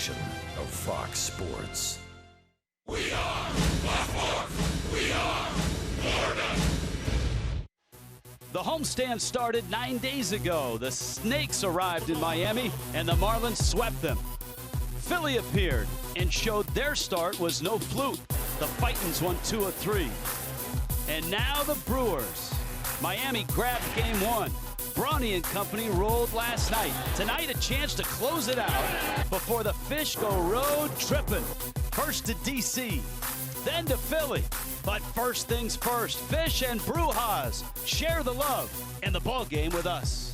station of Fox Sports. We are Baltimore. We are Florida. The homestand started 9 days ago. The Snakes arrived in Miami, and the Marlins swept them. Philly appeared and showed their start was no fluke. The Fightins won 2 of 3. And now the Brewers. Miami grabbed game 1. Bronny and company rolled last night. Tonight, a chance to close it out before the Fish go road tripping. First to D.C., then to Philly. But first things first, Fish and Brewers share the love and the ball game with us.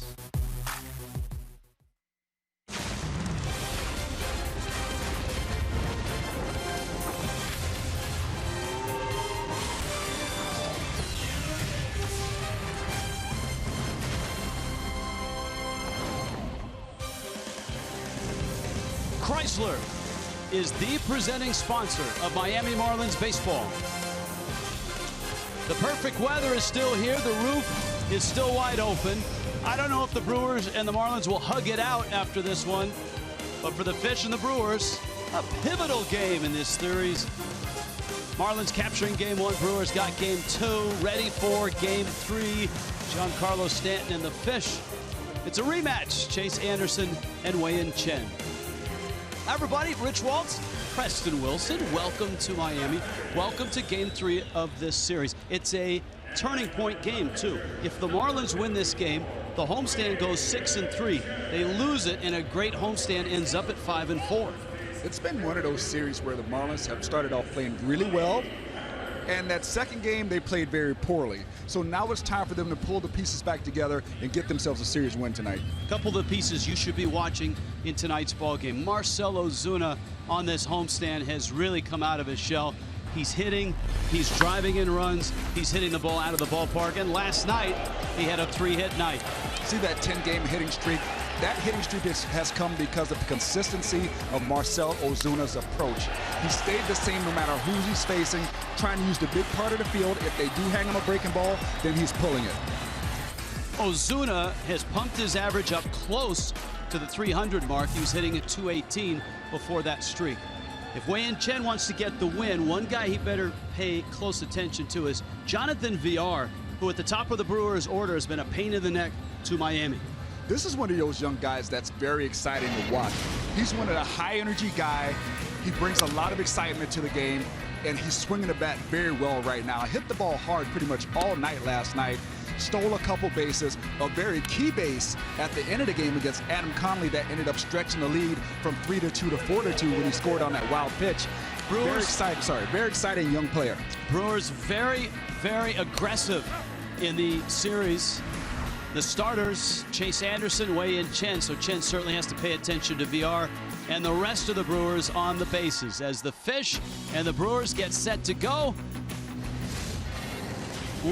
Chrysler is the presenting sponsor of Miami Marlins baseball. The perfect weather is still here. The roof is still wide open. I don't know if the Brewers and the Marlins will hug it out after this one, but for the Fish and the Brewers, a pivotal game in this series. Marlins capturing game 1. Brewers got game 2, ready for game 3. Giancarlo Stanton and the Fish. It's a rematch. Chase Anderson and Chen. Hi, everybody. Rich Waltz, Preston Wilson. Welcome to Miami. Welcome to game 3 of this series. It's a turning point game, too. If the Marlins win this game, the homestand goes 6-3. They lose it, and a great homestand ends up at 5-4. It's been one of those series where the Marlins have started off playing really well, and that second game they played very poorly. So now it's time for them to pull the pieces back together and get themselves a series win tonight. A couple of the pieces you should be watching in tonight's ball game. Marcell Ozuna on this homestand has really come out of his shell. He's hitting, he's driving in runs, he's hitting the ball out of the ballpark, and last night he had a 3-hit night. See that 10-game hitting streak? That hitting streak has come because of the consistency of Marcell Ozuna's approach. He stayed the same no matter who he's facing, trying to use the big part of the field. If they do hang him a breaking ball, then he's pulling it. Ozuna has pumped his average up close to the 300 mark. He was hitting at 218 before that streak. If Chen wants to get the win, one guy he better pay close attention to is Jonathan Villar, who at the top of the Brewers' order has been a pain in the neck to Miami. This is one of those young guys that's very exciting to watch. He's one of the high-energy guy. He brings a lot of excitement to the game, and he's swinging the bat very well right now. Hit the ball hard pretty much all night last night. Stole a couple bases, a very key base at the end of the game against Adam Conley that ended up stretching the lead from 3-2 to 4-2 when he scored on that wild pitch. Brewers, very exciting young player. Brewers very, very aggressive in the series. The starters, Chase Anderson, Chen. So Chen certainly has to pay attention to VR and the rest of the Brewers on the bases as the Fish and the Brewers get set to go.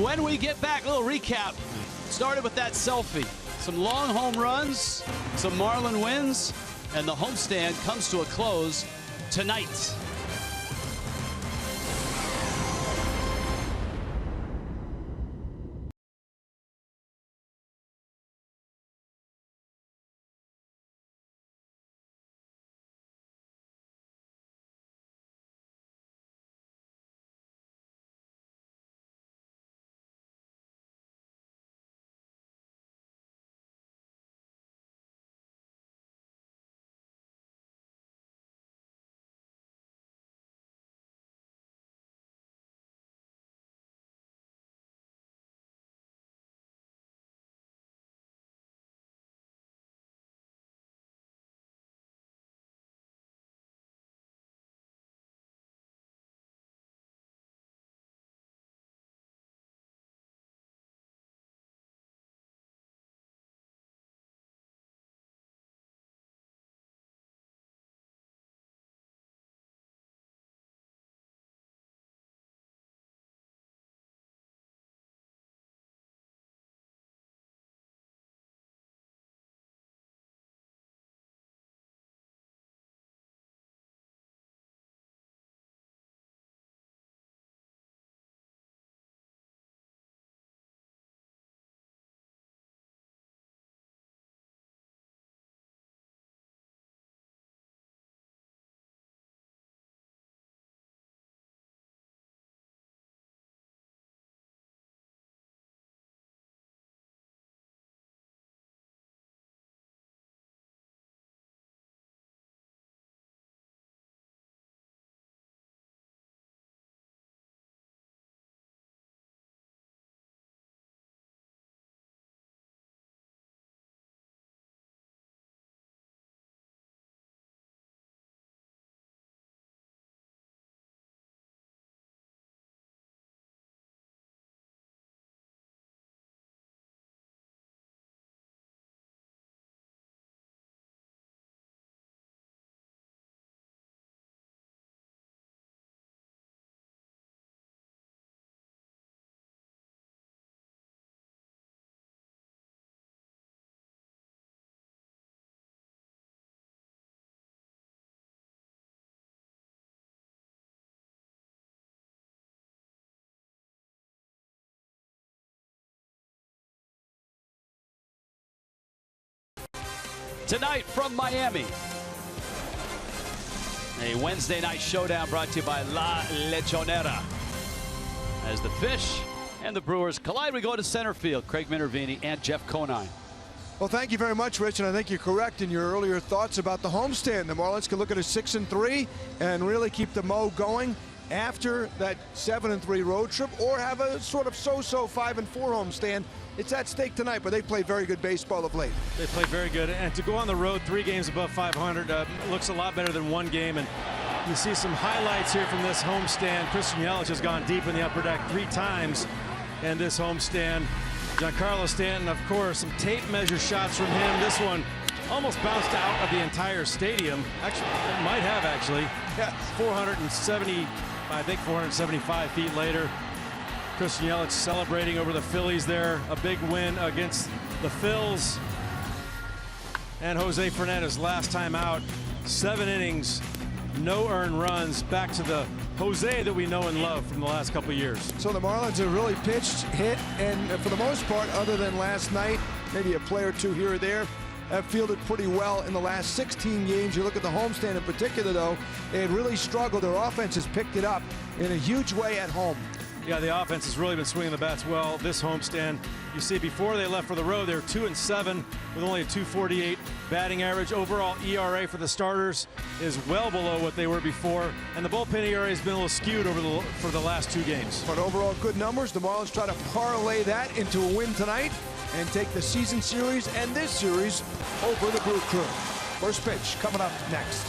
When we get back, a little recap. Started with that selfie. Some long home runs, some Marlin wins, and the homestand comes to a close tonight. tonight from Miami. A Wednesday night showdown brought to you by La Lechonera. As the Fish and the Brewers collide, we go to center field. Craig Minervini and Jeff Conine. Well, thank you very much, Rich, and I think you're correct in your earlier thoughts about the homestand. The Marlins can look at a 6-3 and really keep the mo going after that 7-3 road trip, or have a sort of so-so 5-4 homestand. It's at stake tonight, but they play very good baseball of late. They play very good, and to go on the road 3 games above 500 looks a lot better than 1 game. And you see some highlights here from this homestand. Christian Yelich has gone deep in the upper deck 3 times in this homestand. Giancarlo Stanton, of course, some tape measure shots from him. This one almost bounced out of the entire stadium. Actually, it might have actually. Yes. 470, I think 475 feet later. Christian Yelich celebrating over the Phillies there. A big win against the Phils. And Jose Fernandez last time out. 7 innings, no earned runs. Back to the Jose that we know and love from the last couple of years. So the Marlins have really pitched, hit, and for the most part, other than last night, maybe a play or 2 here or there, have fielded pretty well in the last 16 games. You look at the homestand in particular, though, they had really struggled. Their offense has picked it up in a huge way at home. Yeah, the offense has really been swinging the bats well this homestand. You see, before they left for the road, they were 2-7 with only a 2.48 batting average. Overall ERA for the starters is well below what they were before, and the bullpen ERA has been a little skewed for the last 2 games. But overall, good numbers. The Marlins try to parlay that into a win tonight and take the season series and this series over the Brew Crew. First pitch coming up next.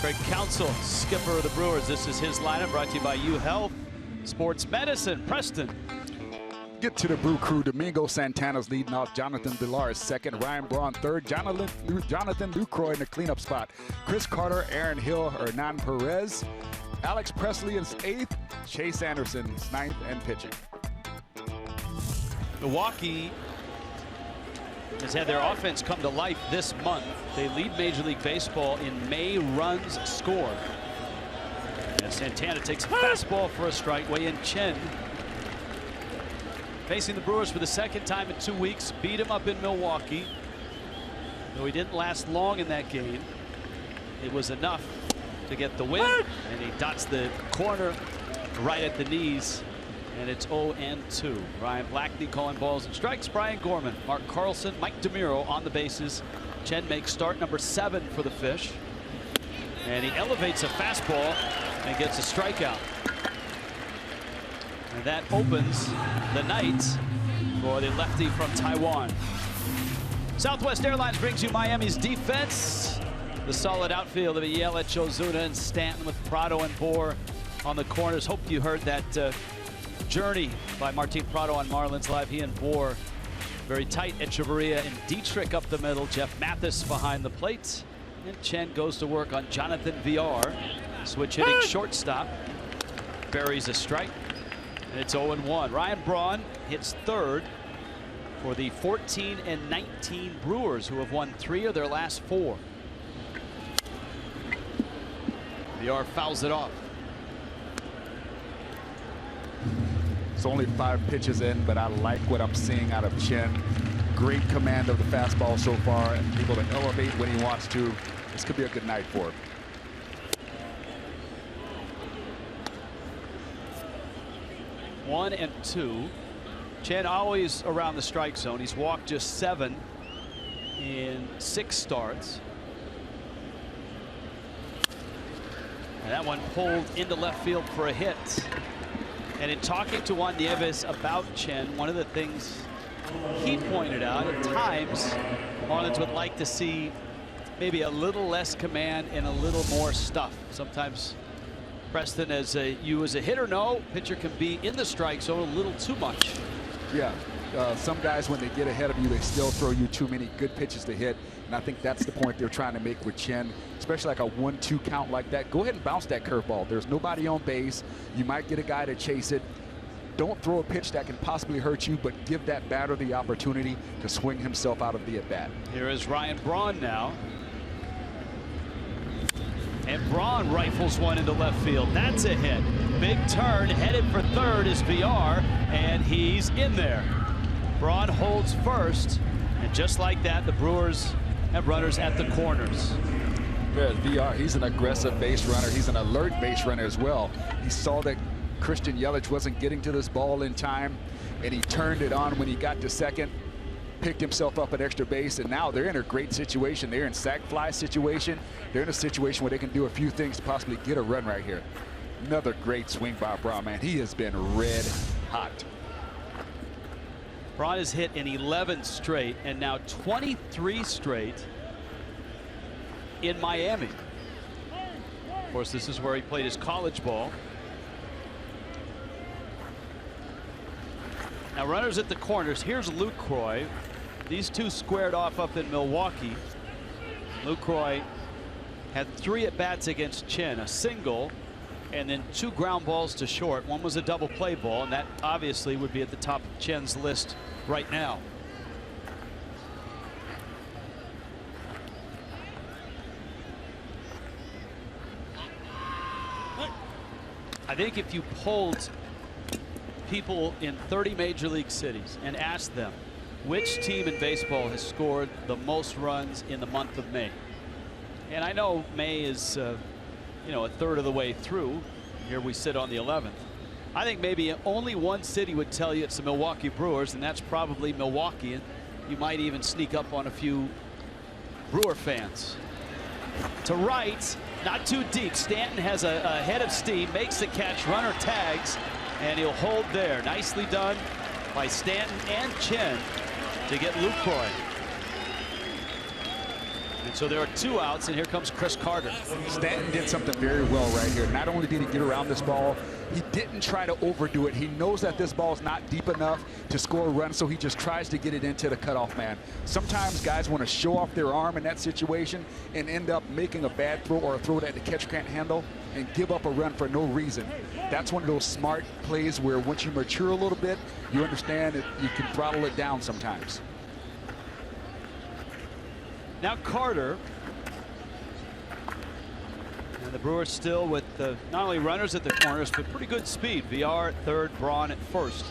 Craig Counsell, skipper of the Brewers. This is his lineup brought to you by UHealth Sports Medicine. Preston. Get to the Brew Crew. Domingo Santana's leading off. Jonathan Villar is second. Ryan Braun third. Jonathan Lucroy in the cleanup spot. Chris Carter, Aaron Hill, Hernan Perez. Alex Presley is 8th. Chase Anderson is 9th and pitching. Milwaukee has had their offense come to life this month. They lead Major League Baseball in May runs scored. And Santana takes a fastball for a strike. Wei-Yin Chen facing the Brewers for the 2nd time in 2 weeks. Beat him up in Milwaukee. Though he didn't last long in that game, it was enough to get the win. And he dots the corner right at the knees. And it's 0-2. Ryan Blackney calling balls and strikes. Brian Gorman, Mark Carlson, Mike DeMuro on the bases. Chen makes start number 7 for the Fish. And he elevates a fastball and gets a strikeout. And that opens the night for the lefty from Taiwan. Southwest Airlines brings you Miami's defense. The solid outfield of Yelich, Ozuna, and Stanton with Prado and Bohr on the corners. Hope you heard that journey by Martin Prado on Marlins Live. He and Bohr very tight. Echeverria and Dietrich up the middle. Jeff Mathis behind the plate. And Chen goes to work on Jonathan Villar. Switch hitting shortstop. Buries a strike. And it's 0-1. Ryan Braun hits third for the 14-19 Brewers, who have won 3 of their last 4. Villar fouls it off. It's only 5 pitches in, but I like what I'm seeing out of Chen. Great command of the fastball so far, and able to elevate when he wants to. This could be a good night for him. One and 2. Chen always around the strike zone. He's walked just 7 in 6 starts. And that one pulled into left field for a hit. And in talking to Juan Nieves about Chen, one of the things he pointed out, at times Marlins would like to see maybe a little less command and a little more stuff. Sometimes, Preston, as a hitter, no, pitcher can be in the strike zone a little too much. Yeah, some guys, when they get ahead of you, they still throw you too many good pitches to hit. And I think that's the point they're trying to make with Chen, especially like a 1-2 count like that. Go ahead and bounce that curveball. There's nobody on base. You might get a guy to chase it. Don't throw a pitch that can possibly hurt you, but give that batter the opportunity to swing himself out of the at-bat. Here is Ryan Braun now. And Braun rifles one into left field. That's a hit. Big turn, headed for third is Villar, and he's in there. Braun holds first, and just like that, the Brewers have runners at the corners. Yeah, Villar, he's an aggressive base runner. He's an alert base runner as well. He saw that Christian Yelich wasn't getting to this ball in time, and he turned it on when he got to second, picked himself up at extra base, and now they're in a great situation. They're in sac fly situation. They're in a situation where they can do a few things to possibly get a run right here. Another great swing by Braun, man. He has been red hot. Braun has hit in 11 straight and now 23 straight in Miami. Of course, this is where he played his college ball. Now runners at the corners. Here's Lucroy. These two squared off up in Milwaukee. Lucroy had 3 at-bats against Chen, a single and then 2 ground balls to short. One was a double play ball, and that obviously would be at the top of Chen's list right now. I think if you polled people in 30 major league cities and asked them which team in baseball has scored the most runs in the month of May, and I know May is you know, a third of the way through. Here we sit on the 11th. I think maybe only one city would tell you it's the Milwaukee Brewers, and that's probably Milwaukee. And you might even sneak up on a few Brewer fans. To right, not too deep. Stanton has a head of steam, makes the catch, runner tags, and he'll hold there. Nicely done by Stanton and Chen to get Lucroy. And so there are 2 outs, and here comes Chris Carter. Stanton did something very well right here. Not only did he get around this ball, he didn't try to overdo it. He knows that this ball is not deep enough to score a run, so he just tries to get it into the cutoff man. Sometimes guys want to show off their arm in that situation and end up making a bad throw or a throw that the catcher can't handle and give up a run for no reason. That's one of those smart plays where once you mature a little bit, you understand that you can throttle it down sometimes. Now Carter. And the Brewers still with not only runners at the corners, but pretty good speed. Villar at third, Braun at first.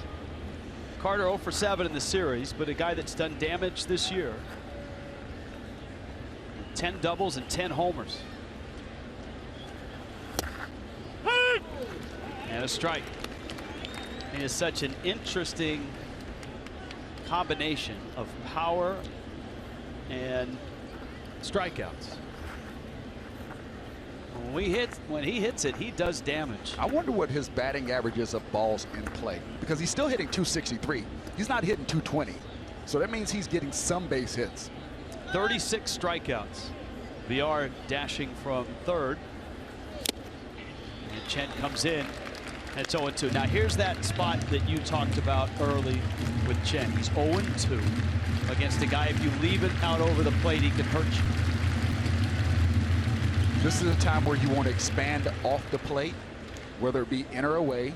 Carter 0 for 7 in the series, but a guy that's done damage this year. 10 doubles and 10 homers. And a strike. It is such an interesting combination of power and strikeouts. when he hits it, he does damage. I wonder what his batting average is of balls in play, because he's still hitting 263. He's not hitting 220. So that means he's getting some base hits. 36 strikeouts. VR dashing from third. And Chen comes in. And it's 0-2. Now here's that spot that you talked about early with Chen. He's 0-2 against a guy. If you leave it out over the plate, he can hurt you. This is a time where you want to expand off the plate, whether it be in or away.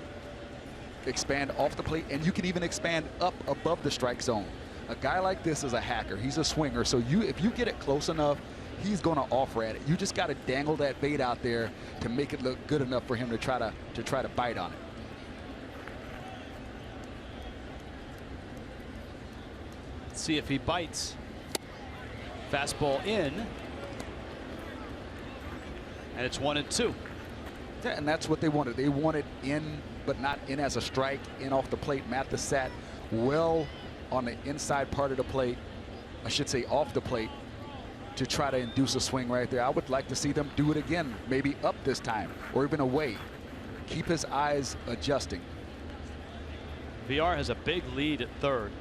Expand off the plate, and you can even expand up above the strike zone. A guy like this is a hacker. He's a swinger. So if you get it close enough, he's going to offer at it. You just got to dangle that bait out there to make it look good enough for him to try to bite on it. Let's see if he bites. Fastball in. And it's 1-2. Yeah, and that's what they wanted. They wanted in, but not in as a strike, in off the plate. Mathis sat well on the inside part of the plate, I should say off the plate, to try to induce a swing right there. I would like to see them do it again, maybe up this time, or even away. Keep his eyes adjusting. VR has a big lead at third.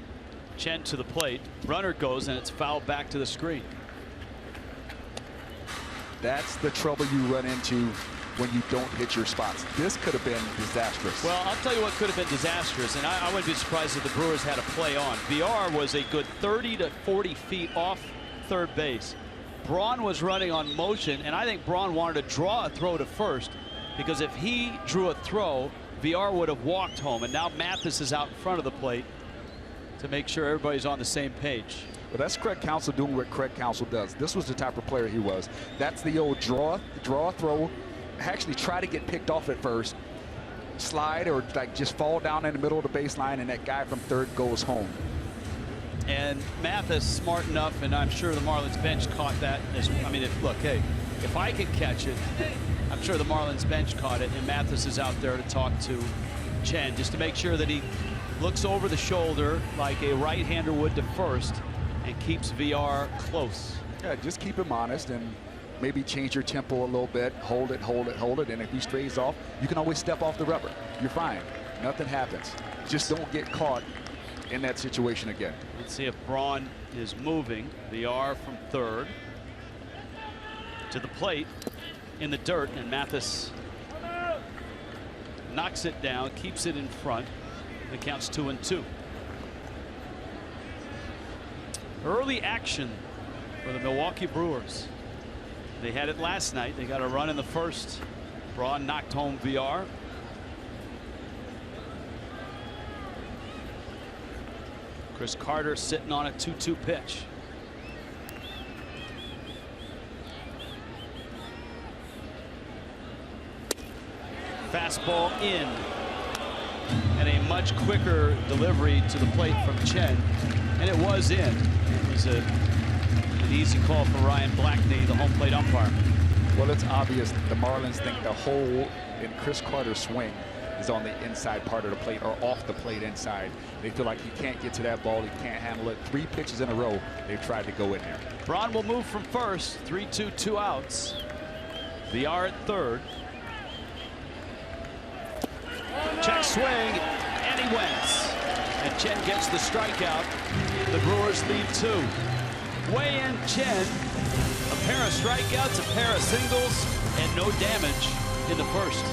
Chen to the plate. Runner goes, and it's fouled back to the screen. That's the trouble you run into when you don't hit your spots. This could have been disastrous. Well, I'll tell you what could have been disastrous, and I wouldn't be surprised if the Brewers had a play on. VR was a good 30 to 40 feet off third base. Braun was running on motion, and I think Braun wanted to draw a throw to first, because if he drew a throw, VR would have walked home, and now Mathis is out in front of the plate to make sure everybody's on the same page. Well, that's Craig Counsell doing what Craig Counsell does. This was the type of player he was. That's the old draw, throw, actually try to get picked off at first, slide, or like just fall down in the middle of the baseline, and that guy from third goes home. And Mathis smart enough, and I'm sure the Marlins bench caught that. I mean, look, hey, if I could catch it, I'm sure the Marlins bench caught it, and Mathis is out there to talk to Chen just to make sure that he looks over the shoulder like a right-hander would to first and keeps VR close. Yeah, just keep him honest and maybe change your tempo a little bit. Hold it, hold it, hold it. And if he strays off, you can always step off the rubber. You're fine. Nothing happens. Just don't get caught in that situation again. Let's see if Braun is moving. VR from third to the plate in the dirt, and Mathis knocks it down, keeps it in front. It counts 2-2. Early action for the Milwaukee Brewers. They had it last night. They got a run in the first. Braun knocked home VR. Chris Carter sitting on a 2-2 pitch. Fastball in. And a much quicker delivery to the plate from Chen. And it was in. It was an easy call for Ryan Blackney, the home plate umpire. Well, it's obvious the Marlins think the hole in Chris Carter's swing is on the inside part of the plate, or off the plate inside. They feel like he can't get to that ball. He can't handle it. 3 pitches in a row, they've tried to go in there. Braun will move from first. 3-2, 2 outs. VR at third. Check swing, and he wins. And Chen gets the strikeout. The Brewers lead 2. Wei-Yin Chen, a pair of strikeouts, a pair of singles, and no damage in the first.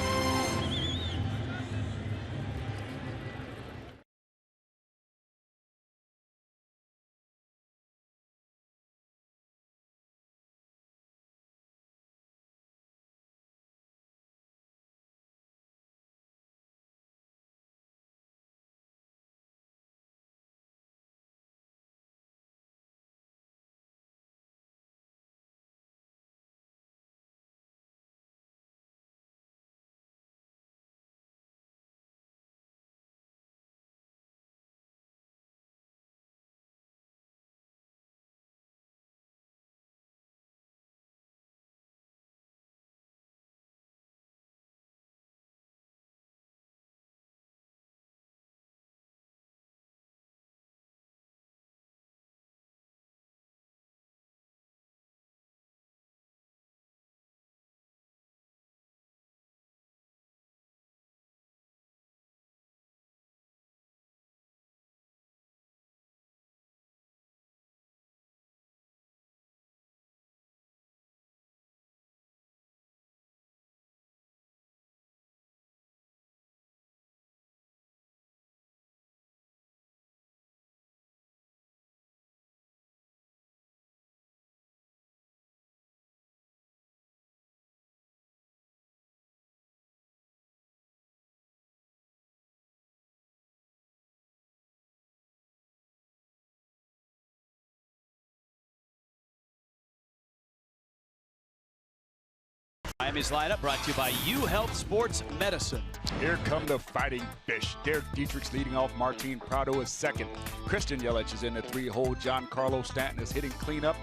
Miami's lineup brought to you by UHealth Sports Medicine. Here come the Fighting Fish. Derek Dietrich's leading off. Martin Prado is second. Christian Yelich is in the 3-hole. Giancarlo Stanton is hitting cleanup.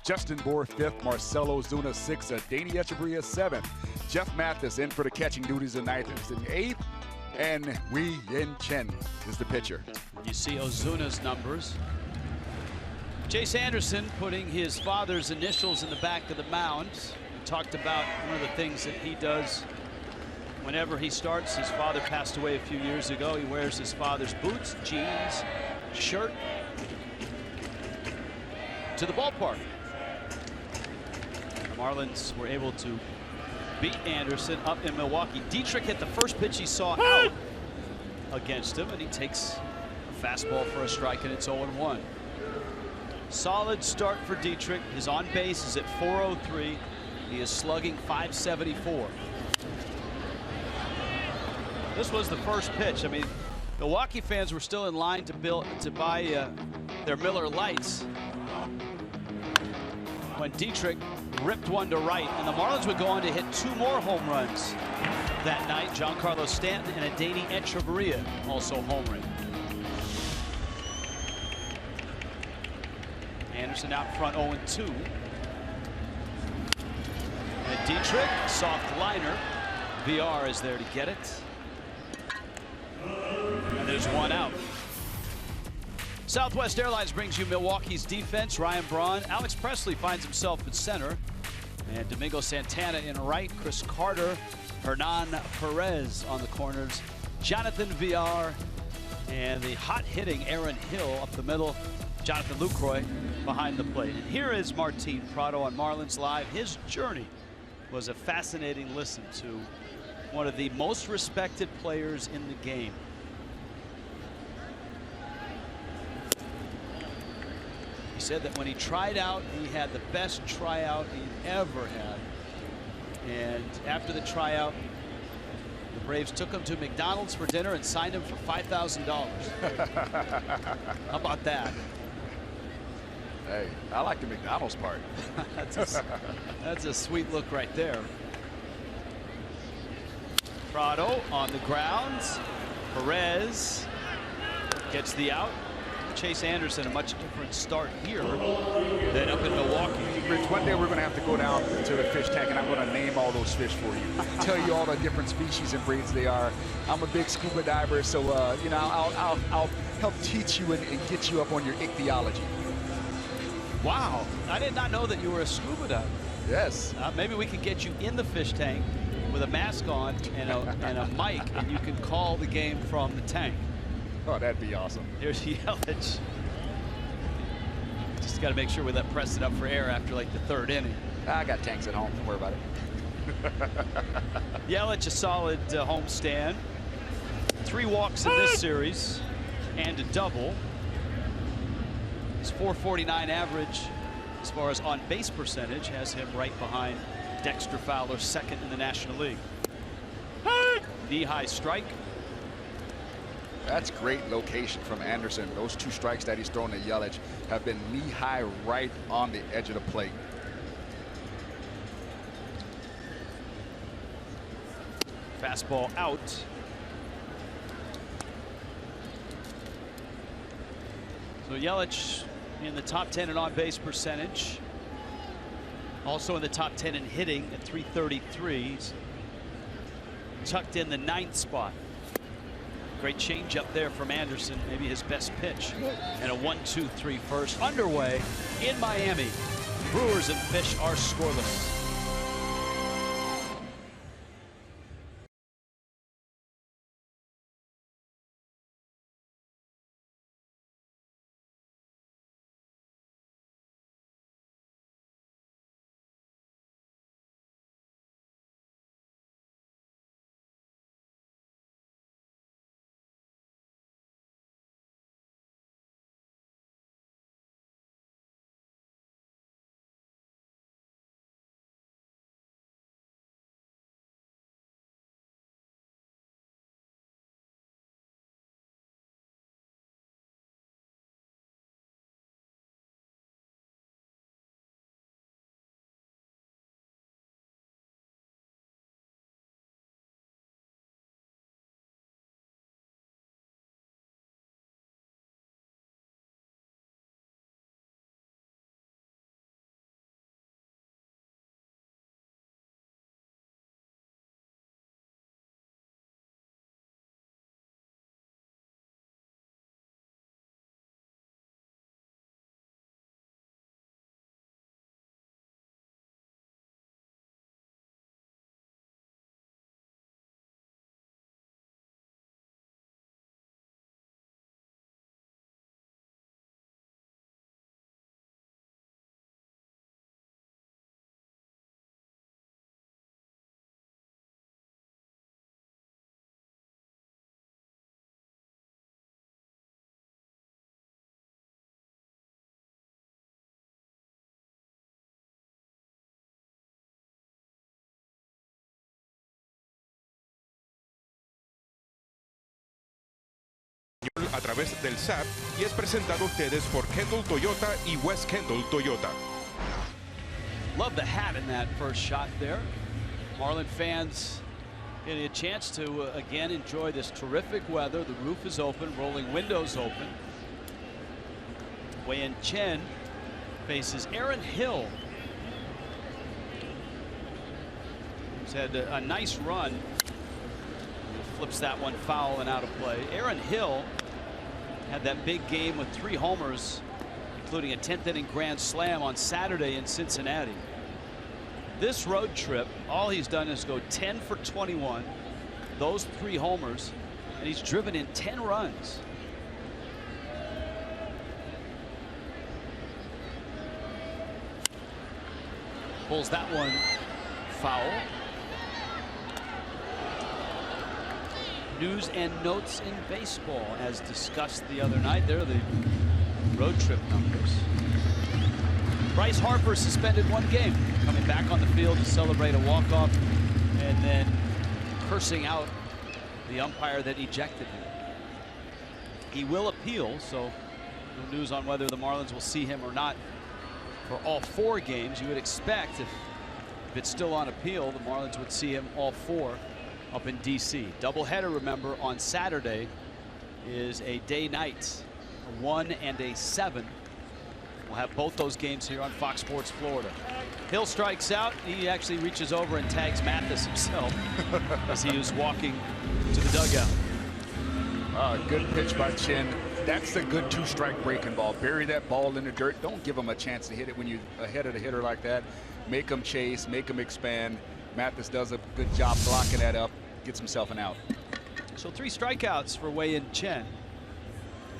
Justin Bour 5th. Marcelo Zuna 6th. Danny Echeverria 7th. Jeff Mathis in for the catching duties in 9th and 8th. And Chen is the pitcher. You see Ozuna's numbers. Chase Anderson putting his father's initials in the back of the mound. We talked about one of the things that he does whenever he starts. His father passed away a few years ago. He wears his father's boots, jeans, shirt to the ballpark. The Marlins were able to beat Anderson up in Milwaukee. Dietrich hit the first pitch he saw out against him, and he takes a fastball for a strike, and it's 0-1. Solid start for Dietrich. His on base is at 403. He is slugging .574. This was the first pitch. I mean, Milwaukee fans were still in line to buy their Miller Lights when Dietrich ripped one to right, and the Marlins would go on to hit 2 more home runs that night. Giancarlo Stanton and a Danny Echeverria also homering. Anderson out front 0-2. And Dietrich, soft liner. VR is there to get it. And there's one out. Southwest Airlines brings you Milwaukee's defense. Ryan Braun. Alex Presley finds himself in center. And Domingo Santana in right. Chris Carter, Hernan Perez on the corners. Jonathan VR and the hot-hitting Aaron Hill up the middle. Jonathan Lucroy behind the plate. And here is Martin Prado on Marlins Live. His journey was a fascinating listen to one of the most respected players in the game. He said that when he tried out, he had the best tryout he'd ever had. And after the tryout, the Braves took him to McDonald's for dinner and signed him for $5,000. How about that? Hey, I like the McDonald's part. That's a sweet look right there. Prado on the ground. Perez gets the out. Chase Anderson, a much different start here than up in Milwaukee. Rich, one day we're going to have to go down to the fish tank, and I'm going to name all those fish for you. Tell you all the different species and breeds they are. I'm a big scuba diver, so you know, I'll help teach you and get you up on your ichthyology. Wow, I did not know that you were a scuba diver. Yes. Maybe we could get you in the fish tank with a mask on and a mic, and you can call the game from the tank. Oh, that'd be awesome. Here's Yelich. Just got to make sure we let Preston up for air after like the 3rd inning. I got tanks at home. Don't worry about it. Yelich, a solid homestand. 3 walks in this series and a double. His .449 average as far as on base percentage has him right behind Dexter Fowler, 2nd in the National League. Knee-high strike. That's great location from Anderson. Those 2 strikes that he's thrown to Yelich have been knee-high right on the edge of the plate. Fastball out. So Yelich in the top 10 in on-base percentage. Also in the top 10 in hitting at .333. He's tucked in the 9th spot. Great change up there from Anderson, maybe his best pitch. And a 1-2-3 first underway in Miami. Brewers and Fish are scoreless. a través del SAP y es presentado a ustedes por Kendall Toyota y West Kendall Toyota. Love the hat in that first shot there. Marlin fans getting a chance to again enjoy this terrific weather. The roof is open, rolling windows open. Wei-Yin Chen faces Aaron Hill. He's had a nice run. Flips that one foul and out of play. Aaron Hill had that big game with 3 homers, including a 10th inning grand slam on Saturday in Cincinnati. This road trip, all he's done is go 10 for 21, those 3 homers, and he's driven in 10 runs. Pulls that one foul. News and notes in baseball, as discussed the other night. There are the road trip numbers. Bryce Harper suspended 1 game, coming back on the field to celebrate a walk-off and then cursing out the umpire that ejected him. He will appeal, so no news on whether the Marlins will see him or not for all 4 games. You would expect if it's still on appeal, the Marlins would see him all 4 up in D.C. Doubleheader, remember, on Saturday is a day-night, a 1 and a 7. We'll have both those games here on Fox Sports Florida. Hill strikes out. He actually reaches over and tags Mathis himself as he was walking to the dugout. Good pitch by Chen. That's a good 2-strike breaking ball. Bury that ball in the dirt. Don't give him a chance to hit it when you're ahead of the hitter like that. Make him chase, make him expand. Mathis does a good job blocking that up, gets himself an out. So 3 strikeouts for Wei-Yin Chen.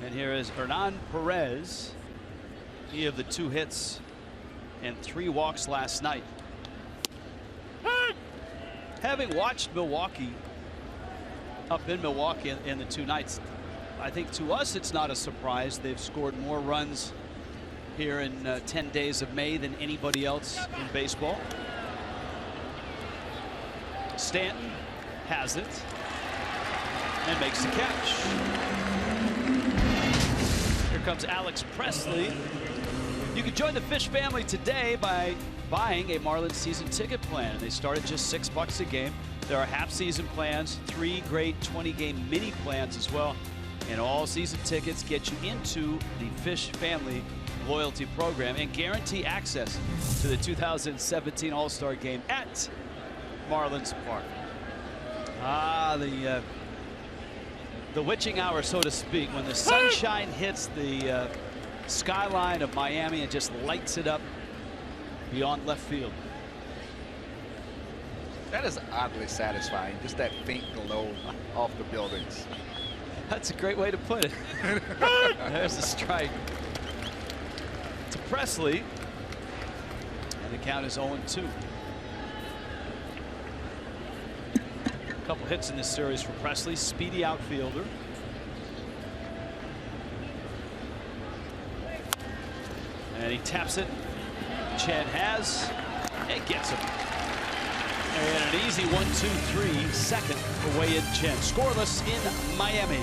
And here is Hernan Perez. He of the 2 hits and 3 walks last night. Having watched Milwaukee up in Milwaukee in the 2 nights, I think to us it's not a surprise. They've scored more runs here in 10 days of May than anybody else in baseball. Stanton has it and makes the catch. Here comes Alex Presley. You can join the Fish family today by buying a Marlins season ticket plan. They start at just $6 a game. There are half-season plans, 3 great 20-game mini plans as well. And all season tickets get you into the Fish family loyalty program and guarantee access to the 2017 All-Star game at Marlins Park. The witching hour, so to speak, when the sunshine hits the skyline of Miami and just lights it up beyond left field. That is oddly satisfying, just that faint glow off the buildings. That's a great way to put it. There's the strike to Presley, and the count is 0-2. A couple hits in this series for Presley, speedy outfielder. And he taps it. Chen has and gets him. And an easy 1-2-3 second for Wei-Yin Chen. Scoreless in Miami.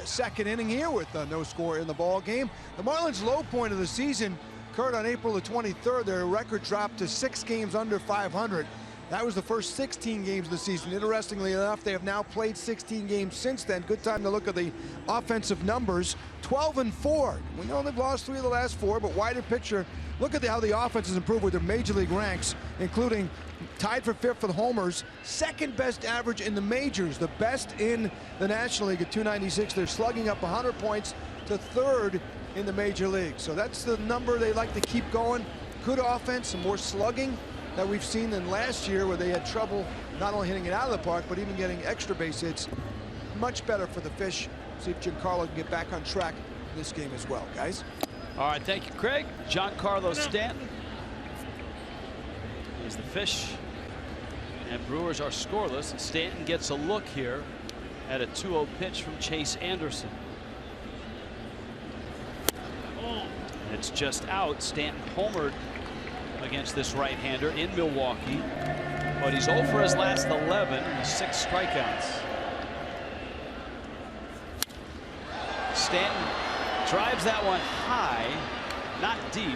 second inning here with no score in the ball game. The Marlins' low point of the season occurred on April the 23rd. Their record dropped to 6 games under 500. That was the first 16 games of the season. Interestingly enough, they have now played 16 games since then. Good time to look at the offensive numbers. 12-4. We know they've lost 3 of the last 4, but wider picture, look at how the offense has improved with their major league ranks, including tied for 5th for the homers, 2nd best average in the majors, the best in the National League at 296. They're slugging up 100 points to 3rd in the major league. So that's the number they like to keep going. Good offense, some more slugging that we've seen than last year, where they had trouble not only hitting it out of the park, but even getting extra base hits. Much better for the Fish. See if Giancarlo can get back on track in this game as well, guys. All right, thank you, Craig. Giancarlo Stanton is the Fish, and Brewers are scoreless. And Stanton gets a look here at a 2-0 pitch from Chase Anderson. And it's just out. Stanton homered against this right-hander in Milwaukee, but he's 0 for his last 11 and 6 strikeouts. Stanton drives that one high, not deep.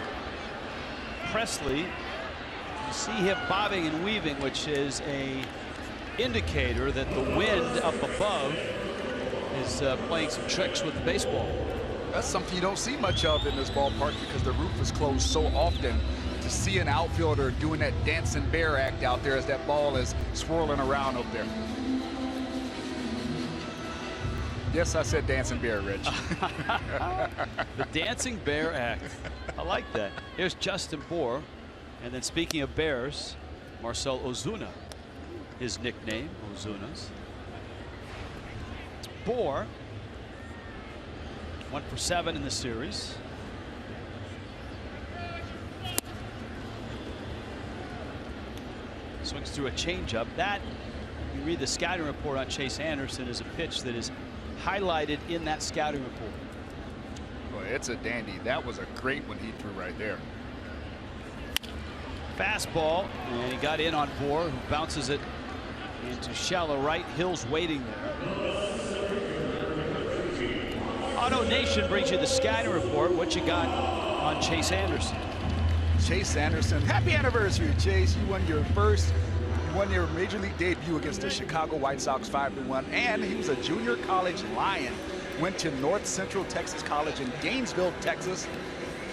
Presley, you see him bobbing and weaving, which is a indicator that the wind up above is playing some tricks with the baseball. That's something you don't see much of in this ballpark because the roof is closed so often. To see an outfielder doing that dancing bear act out there as that ball is swirling around up there. Yes, I said dancing bear, Rich. The dancing bear act. I like that. Here's Justin Bour. And then speaking of bears, Marcell Ozuna, his nickname, Ozuna's. Bour, 1 for 7 in the series. Swings through a changeup. That, you read the scouting report on Chase Anderson, is a pitch that is highlighted in that scouting report. Boy, it's a dandy. That was a great one he threw right there. Fastball, and he got in on Bour, who bounces it into shallow right. Hill's waiting there. Auto Nation brings you the scouting report. What you got on Chase Anderson? Chase Anderson, happy anniversary, Chase. You won your major league debut against the Chicago White Sox 5-1, and he was a junior college Lion. Went to North Central Texas College in Gainesville, Texas.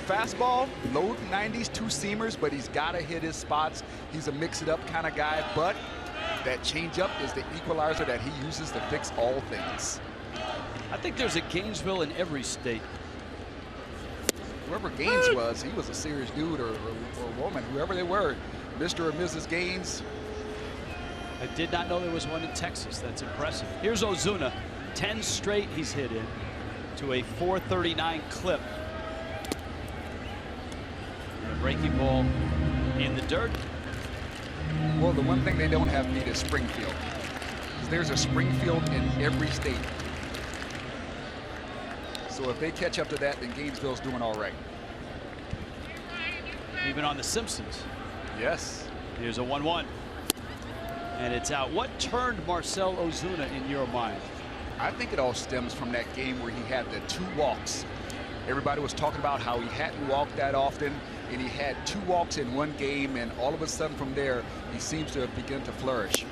Fastball, low 90s, 2 seamers, but he's got to hit his spots. He's a mix-it-up kind of guy, but that changeup is the equalizer that he uses to fix all things. I think there's a Gainesville in every state. Whoever Gaines was, he was a serious dude or woman, whoever they were, Mr. or Mrs. Gaines. I did not know there was one in Texas. That's impressive. Here's Ozuna. 10 straight he's hit in to a 439 clip. A breaking ball in the dirt. Well, the one thing they don't have beat is Springfield. There's a Springfield in every state. So if they catch up to that, then Gainesville's doing all right. Even on The Simpsons. Yes. Here's a 1-1. And it's out. What turned Marcell Ozuna in your mind? I think it all stems from that game where he had the 2 walks. Everybody was talking about how he hadn't walked that often, and he had 2 walks in one game, and all of a sudden from there, he seems to have begun to flourish.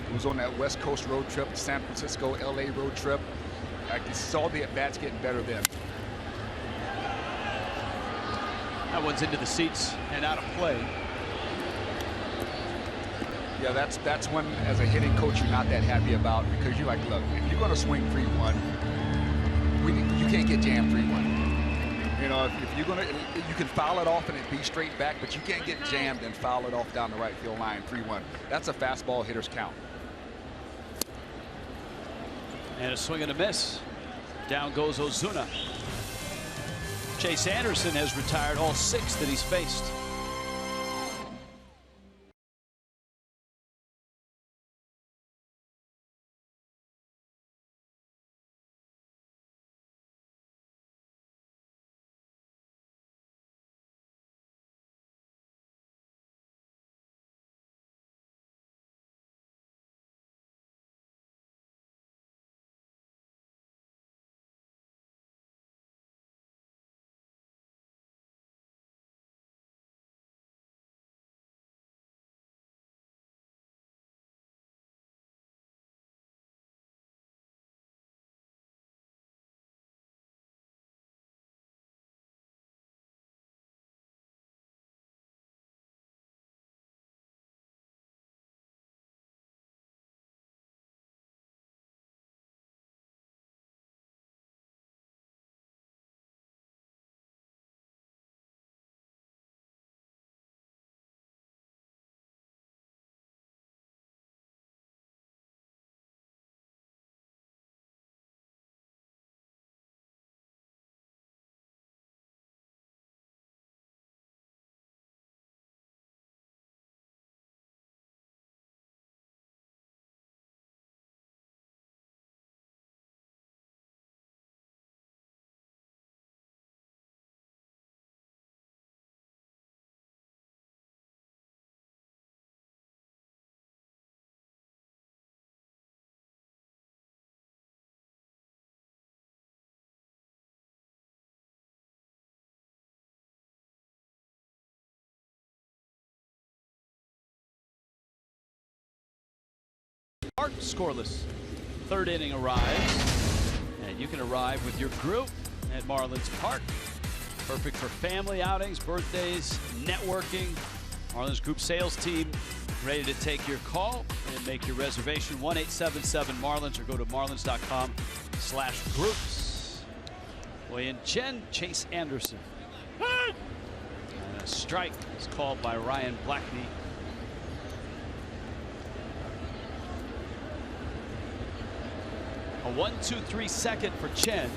He was on that West Coast road trip, San Francisco, LA road trip. I saw the at-bats getting better then. That one's into the seats and out of play. Yeah, that's one, as a hitting coach, you're not that happy about, because you're like, look, if you're going to swing 3-1, you can't get jammed 3-1. You know, if you're going to, you can foul it off and it be straight back, but you can't get jammed and foul it off down the right field line 3-1. That's a fastball hitter's count. And a swing and a miss. Down goes Ozuna. Chase Anderson has retired all 6 that he's faced. Park, scoreless. Third inning arrives, and you can arrive with your group at Marlins Park. Perfect for family outings, birthdays, networking. Marlins group sales team ready to take your call and make your reservation. 1-877-MARLINS or go to marlins.com/groups. Wei-Yin Chen, Chase Anderson. And a strike is called by Ryan Blackney. A 1-2-3 second for Chen.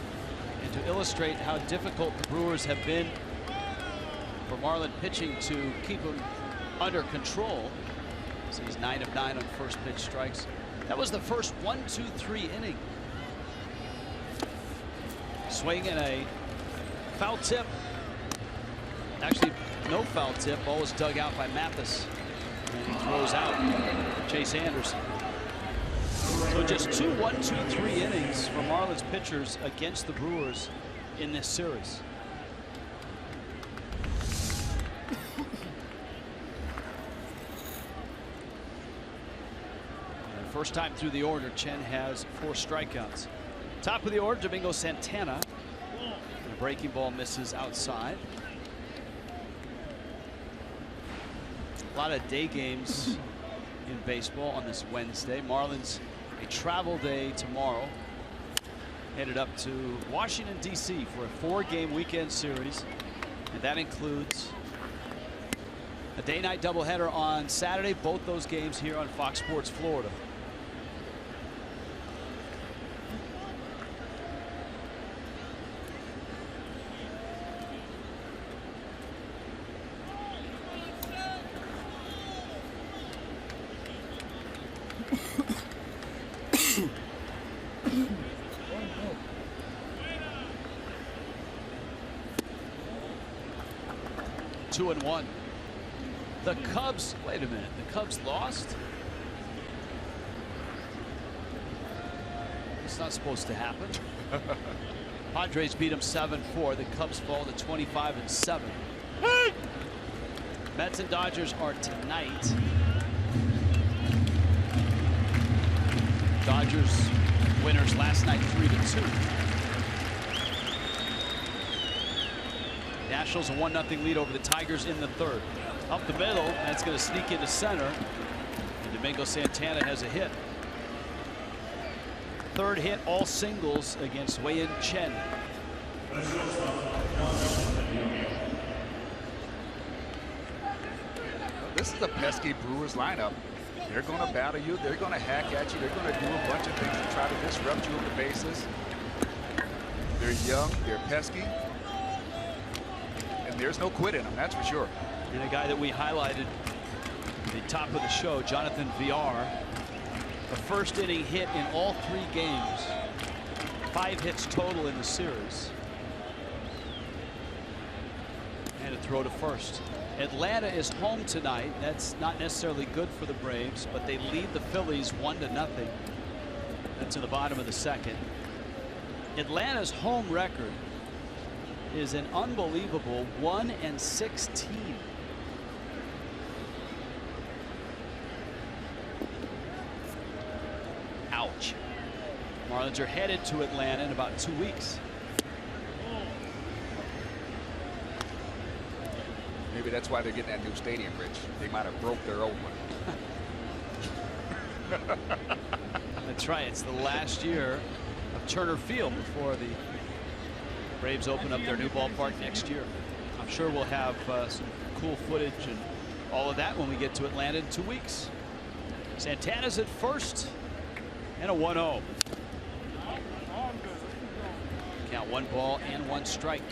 And to illustrate how difficult the Brewers have been for Marlin pitching to keep him under control. So he's 9 of 9 on first pitch strikes. That was the first 1-2-3 inning. Swing and a foul tip. Actually, no foul tip. Ball was dug out by Mathis. And he throws out Chase Anderson. So just 2 1-2-3 innings for Marlins pitchers against the Brewers in this series. And first time through the order, Chen has 4 strikeouts. Top of the order, Domingo Santana. And a breaking ball misses outside. A lot of day games in baseball on this Wednesday. Marlins a travel day tomorrow. Headed up to Washington, D.C. for a 4-game weekend series. And that includes a day-night doubleheader on Saturday. Both those games here on Fox Sports Florida. Two and one. The Cubs, wait a minute, the Cubs lost? It's not supposed to happen. Padres beat them 7-4. The Cubs fall to 25-7. Mets and Dodgers are tonight. Dodgers winners last night 3-2. Nationals a 1-0 lead over the Tigers in the third. Up the middle, and it's going to sneak into center. And Domingo Santana has a hit. Third hit, all singles against Wei-Yin Chen. This is a pesky Brewers lineup. They're going to battle you. They're going to hack at you. They're going to do a bunch of things to try to disrupt you on the bases. They're young. They're pesky. There's no quit in him, that's for sure. And a guy that we highlighted at the top of the show, Jonathan VR, the first inning hit in all 3 games. 5 hits total in the series. And a throw to first. Atlanta is home tonight. That's not necessarily good for the Braves, but they lead the Phillies 1-0. That's in the bottom of the second. Atlanta's home record is an unbelievable 1-16. Ouch. Marlins are headed to Atlanta in about 2 weeks. Maybe that's why they're getting that new stadium, Rich. They might have broke their old one. That's right. It's the last year of Turner Field before the Braves open up their new ballpark next year. I'm sure we'll have some cool footage and all of that when we get to Atlanta in 2 weeks. Santana's at first and a 1-0. Count 1 ball and 1 strike.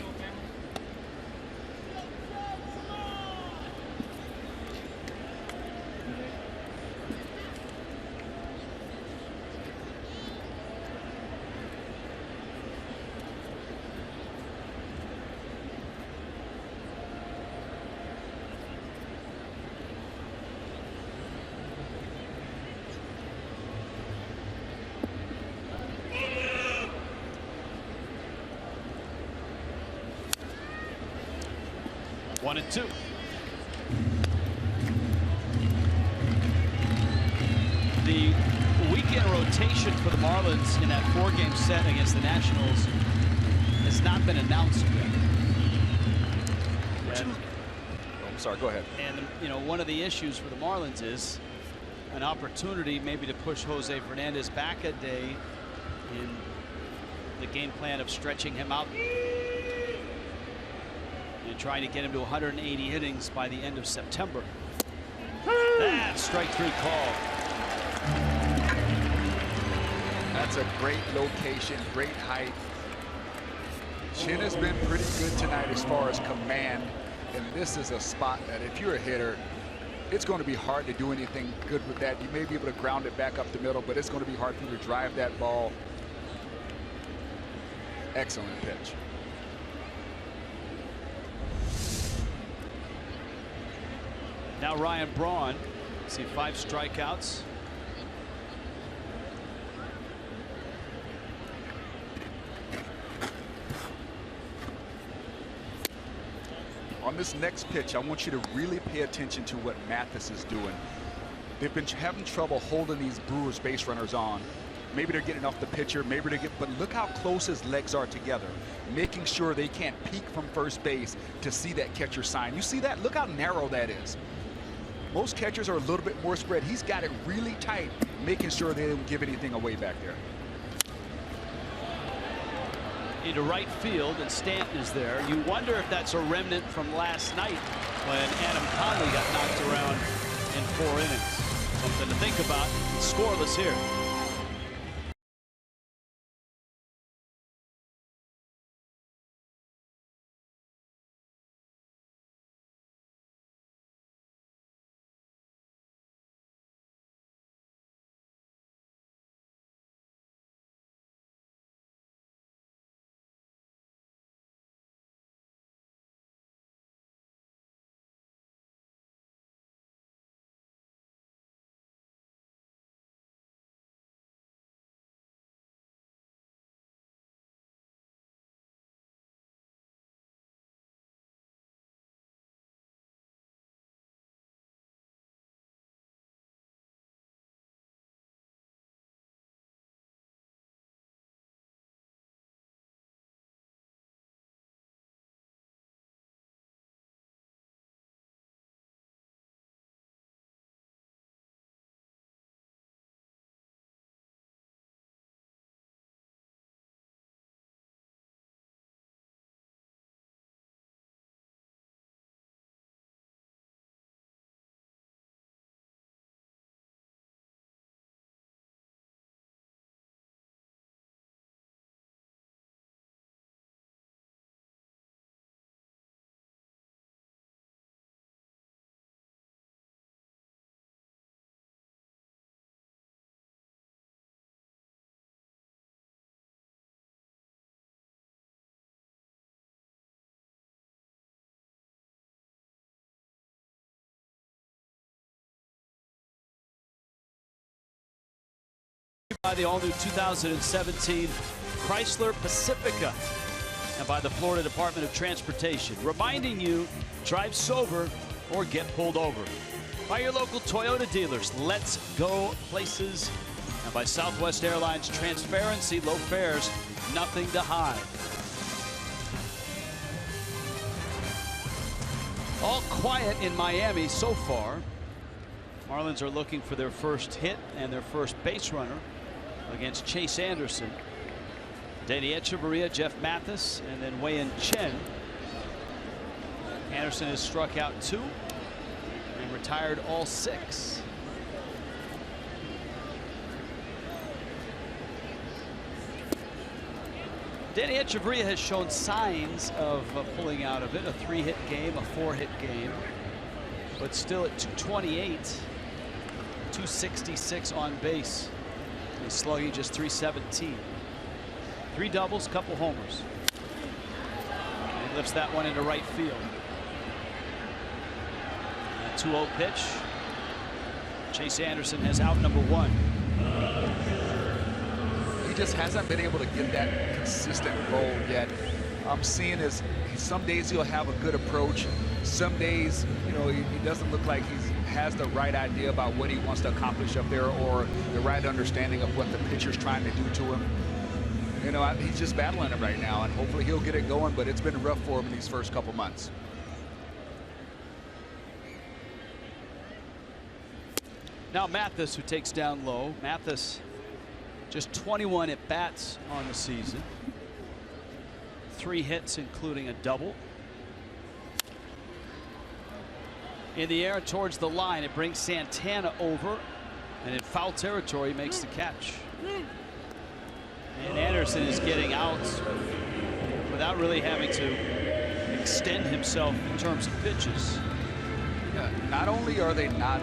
One and 2. The week weekend rotation for the Marlins in that 4-game set against the Nationals has not been announced yet. I'm sorry, go ahead. And, you know, one of the issues for the Marlins is an opportunity maybe to push Jose Fernandez back a day in the game plan of stretching him out and trying to get him to 180 innings by the end of September. That's strike 3 call. That's a great location, great height. Chen has been pretty good tonight as far as command, and this is a spot that if you're a hitter, it's going to be hard to do anything good with that. You may be able to ground it back up the middle, but it's going to be hard for you to drive that ball. Excellent pitch. Now Ryan Braun, see 5 strikeouts. On this next pitch, I want you to really pay attention to what Mathis is doing. They've been having trouble holding these Brewers base runners on. Maybe they're getting off the pitcher, maybe they get, but look how close his legs are together, making sure they can't peek from first base to see that catcher sign. You see that? Look how narrow that is. Most catchers are a little bit more spread. He's got it really tight, making sure they don't give anything away back there. Into right field, and Stanton is there. You wonder if that's a remnant from last night when Adam Conley got knocked around in 4 innings. Something to think about. It's scoreless here. By the all-new 2017 Chrysler Pacifica and by the Florida Department of Transportation, reminding you, drive sober or get pulled over. By your local Toyota dealers, let's go places. And by Southwest Airlines, transparency, low fares, nothing to hide. All quiet in Miami so far. Marlins are looking for their first hit and their first base runner against Chase Anderson. Danny Echeverria, Jeff Mathis, and then Wei-In Chen. Anderson has struck out 2 and retired all 6. Danny Echeverria has shown signs of pulling out of it. A 3-hit game, a 4-hit game, but still at 228, 266 on base. He's slugging just 317. 3 doubles, couple homers. And he lifts that one into right field. A 2-0 pitch. Chase Anderson has out number 1. He just hasn't been able to get that consistent roll yet. I'm seeing some days he'll have a good approach. Some days, you know, he doesn't look like he's has the right idea about what he wants to accomplish up there, or the right understanding of what the pitcher's trying to do to him. You know, he's just battling it right now, and hopefully he'll get it going, but it's been rough for him these first couple months. Now Mathis, who takes down low. Mathis just 21 at bats on the season. 3 hits, including a double. In the air towards the line, it brings Santana over, and in foul territory makes the catch. And Anderson is getting out without really having to extend himself in terms of pitches. Yeah, not only are they not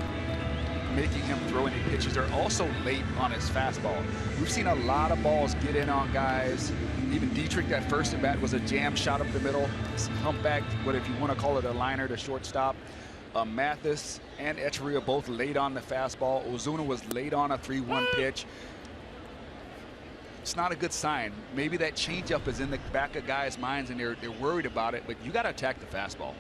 making him throw any pitches, they're also late on his fastball. We've seen a lot of balls get in on guys. Even Dietrich, that first at bat was a jam shot up the middle. It's humpback, but if you want to call it a liner to shortstop. Mathis and Echeverria both late on the fastball. Ozuna was late on a 3-1 pitch. It's not a good sign. Maybe that changeup is in the back of guys' minds and they're worried about it, but you got to attack the fastball.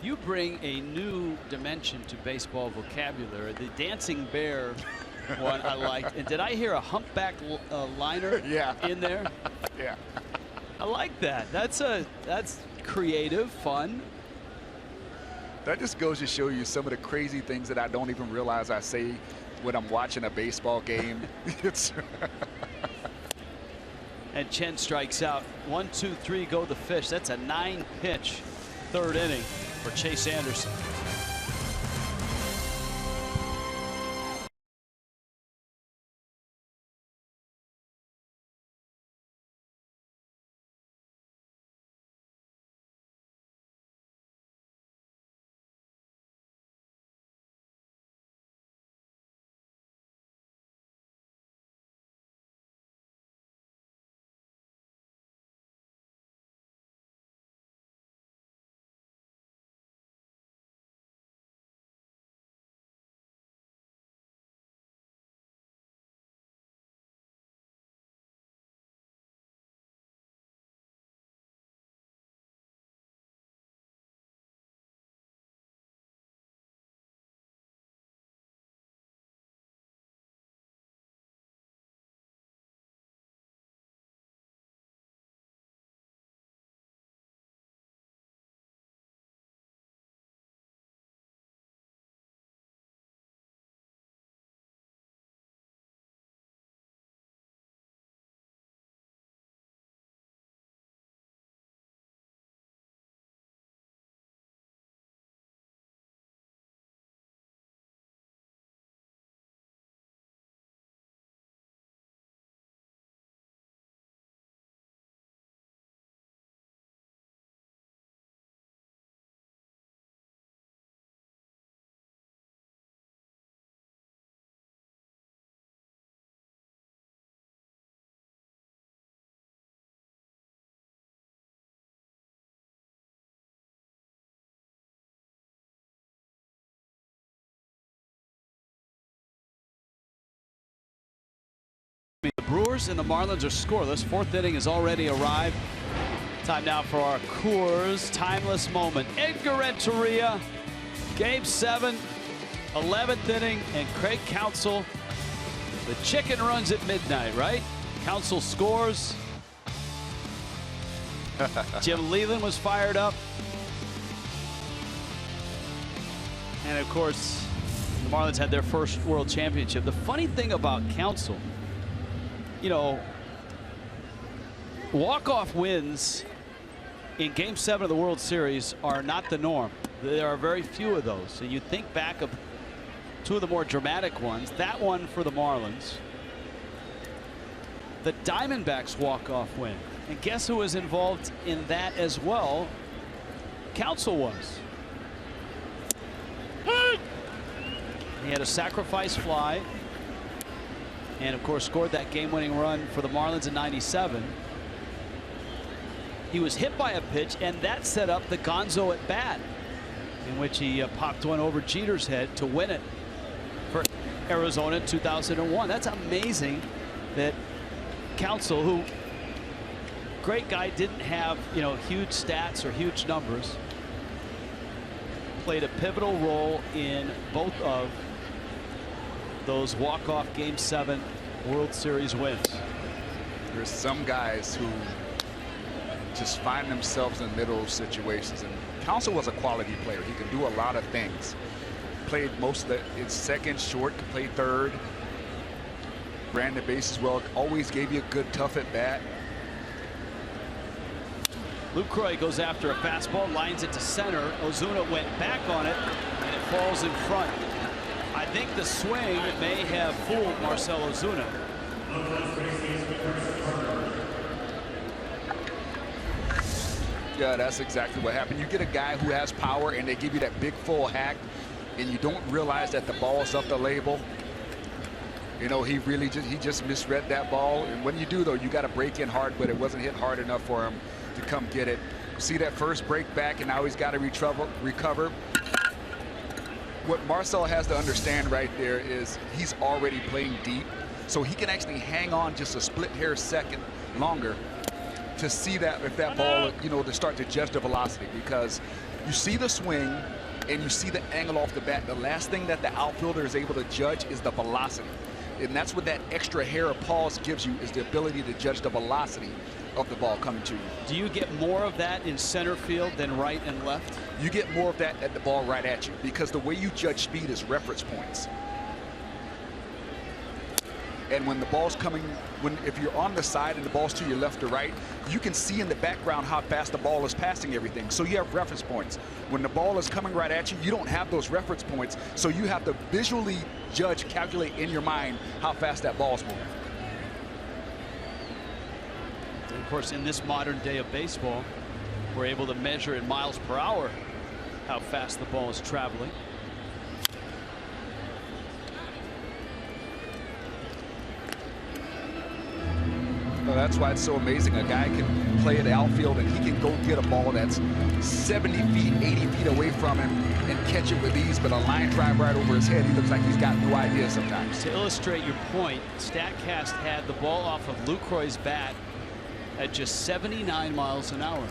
You bring a new dimension to baseball vocabulary. The dancing bear one I liked. And did I hear a humpback liner in there? Yeah. I like that. That's creative, fun. That just goes to show you some of the crazy things that I don't even realize I say when I'm watching a baseball game. It's and Chen strikes out. 1, 2, 3 go the fish. That's a 9-pitch 3rd inning for Chase Anderson. The Brewers and the Marlins are scoreless. 4th inning has already arrived. Time now for our Coors timeless moment. Edgar Renteria, Game 7, 11th inning, and Craig Counsell. The chicken runs at midnight, right? Counsell scores. Jim Leland was fired up. And of course, the Marlins had their first World Championship. The funny thing about Counsell, you know, walk-off wins in Game 7 of the World Series are not the norm. There are very few of those. And you think back of 2 of the more dramatic ones. That one for the Marlins. The Diamondbacks walk-off win. And guess who was involved in that as well? Counsell was. He had a sacrifice fly. And of course scored that game-winning run for the Marlins in '97. He was hit by a pitch, and that set up the Gonzo at bat, in which he popped one over Jeter's head to win it for Arizona in 2001. That's amazing that Counsell, who great guy, didn't have, you know, huge stats or huge numbers, played a pivotal role in both of those walk-off Game 7 World Series wins. There's some guys who just find themselves in the middle of situations, and Counsell was a quality player. He could do a lot of things. Played most of his second, short, could play third. Ran the bases well, always gave you a good tough at bat. Lucroy goes after a fastball, lines it to center. Ozuna went back on it, and it falls in front. I think the swing may have fooled Marcell Ozuna. Yeah, that's exactly what happened. You get a guy who has power, and they give you that big full hack, and you don't realize that the ball's up the label. You know, he just misread that ball. And when you do, though, you got to break in hard, but it wasn't hit hard enough for him to come get it. See that first break back, and now he's got to recover. What Marcell has to understand right there is he's already playing deep, so he can actually hang on just a split hair second longer to see that if that ball, you know, to start to judge the velocity, because you see the swing and you see the angle off the bat. The last thing that the outfielder is able to judge is the velocity. And that's what that extra hair of pause gives you, is the ability to judge the velocity of the ball coming to you. Do you get more of that in center field than right and left? You get more of that at the ball right at you, because the way you judge speed is reference points. And when the ball's coming, if you're on the side and the ball's to your left or right, you can see in the background how fast the ball is passing everything. So you have reference points. When the ball is coming right at you, you don't have those reference points. So you have to visually judge, calculate in your mind how fast that ball's moving. And of course, in this modern day of baseball, we're able to measure in miles per hour how fast the ball is traveling. Well, that's why it's so amazing. A guy can play at the outfield and he can go get a ball that's 70 feet, 80 feet away from him and catch it with ease, but a line drive right over his head, he looks like he's got no idea sometimes. To illustrate your point, StatCast had the ball off of Lucroy's bat at just 79 miles an hour.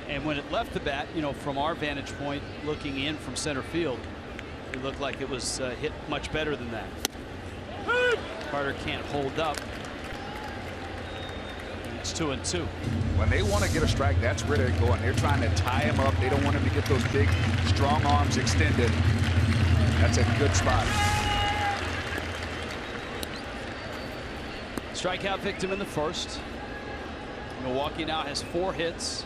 And when it left the bat, you know, from our vantage point, looking in from center field, it looked like it was hit much better than that. Carter can't hold up. It's 2-2. When they want to get a strike, that's where they're going. They're trying to tie him up. They don't want him to get those big, strong arms extended. That's a good spot. Strikeout victim in the first. Milwaukee now has 4 hits.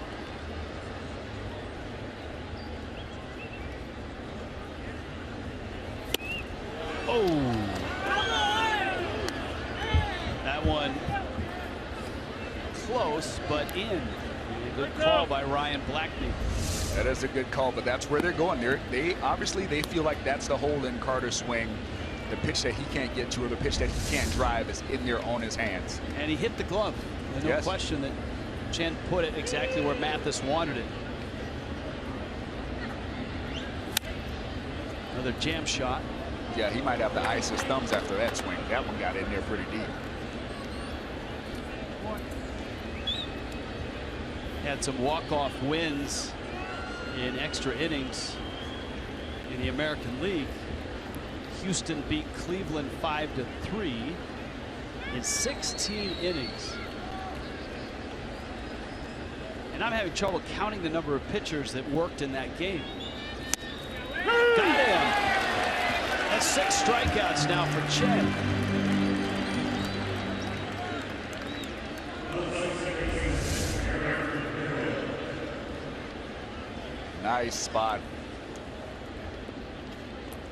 Oh. That one close, but in. A good call by Ryan Blackney. That is a good call, but that's where they're going. They obviously feel like that's the hole in Carter's swing. The pitch that he can't get to, or the pitch that he can't drive, is in there on his hands. And he hit the glove. There's no question that Chen put it exactly where Mathis wanted it. Another jam shot. Yeah, he might have to ice his thumbs after that swing. That one got in there pretty deep. Had some walk-off wins in extra innings in the American League. Houston beat Cleveland 5-3 in 16 innings. And I'm having trouble counting the number of pitchers that worked in that game. Got him. That's 6 strikeouts now for Chen. Nice spot.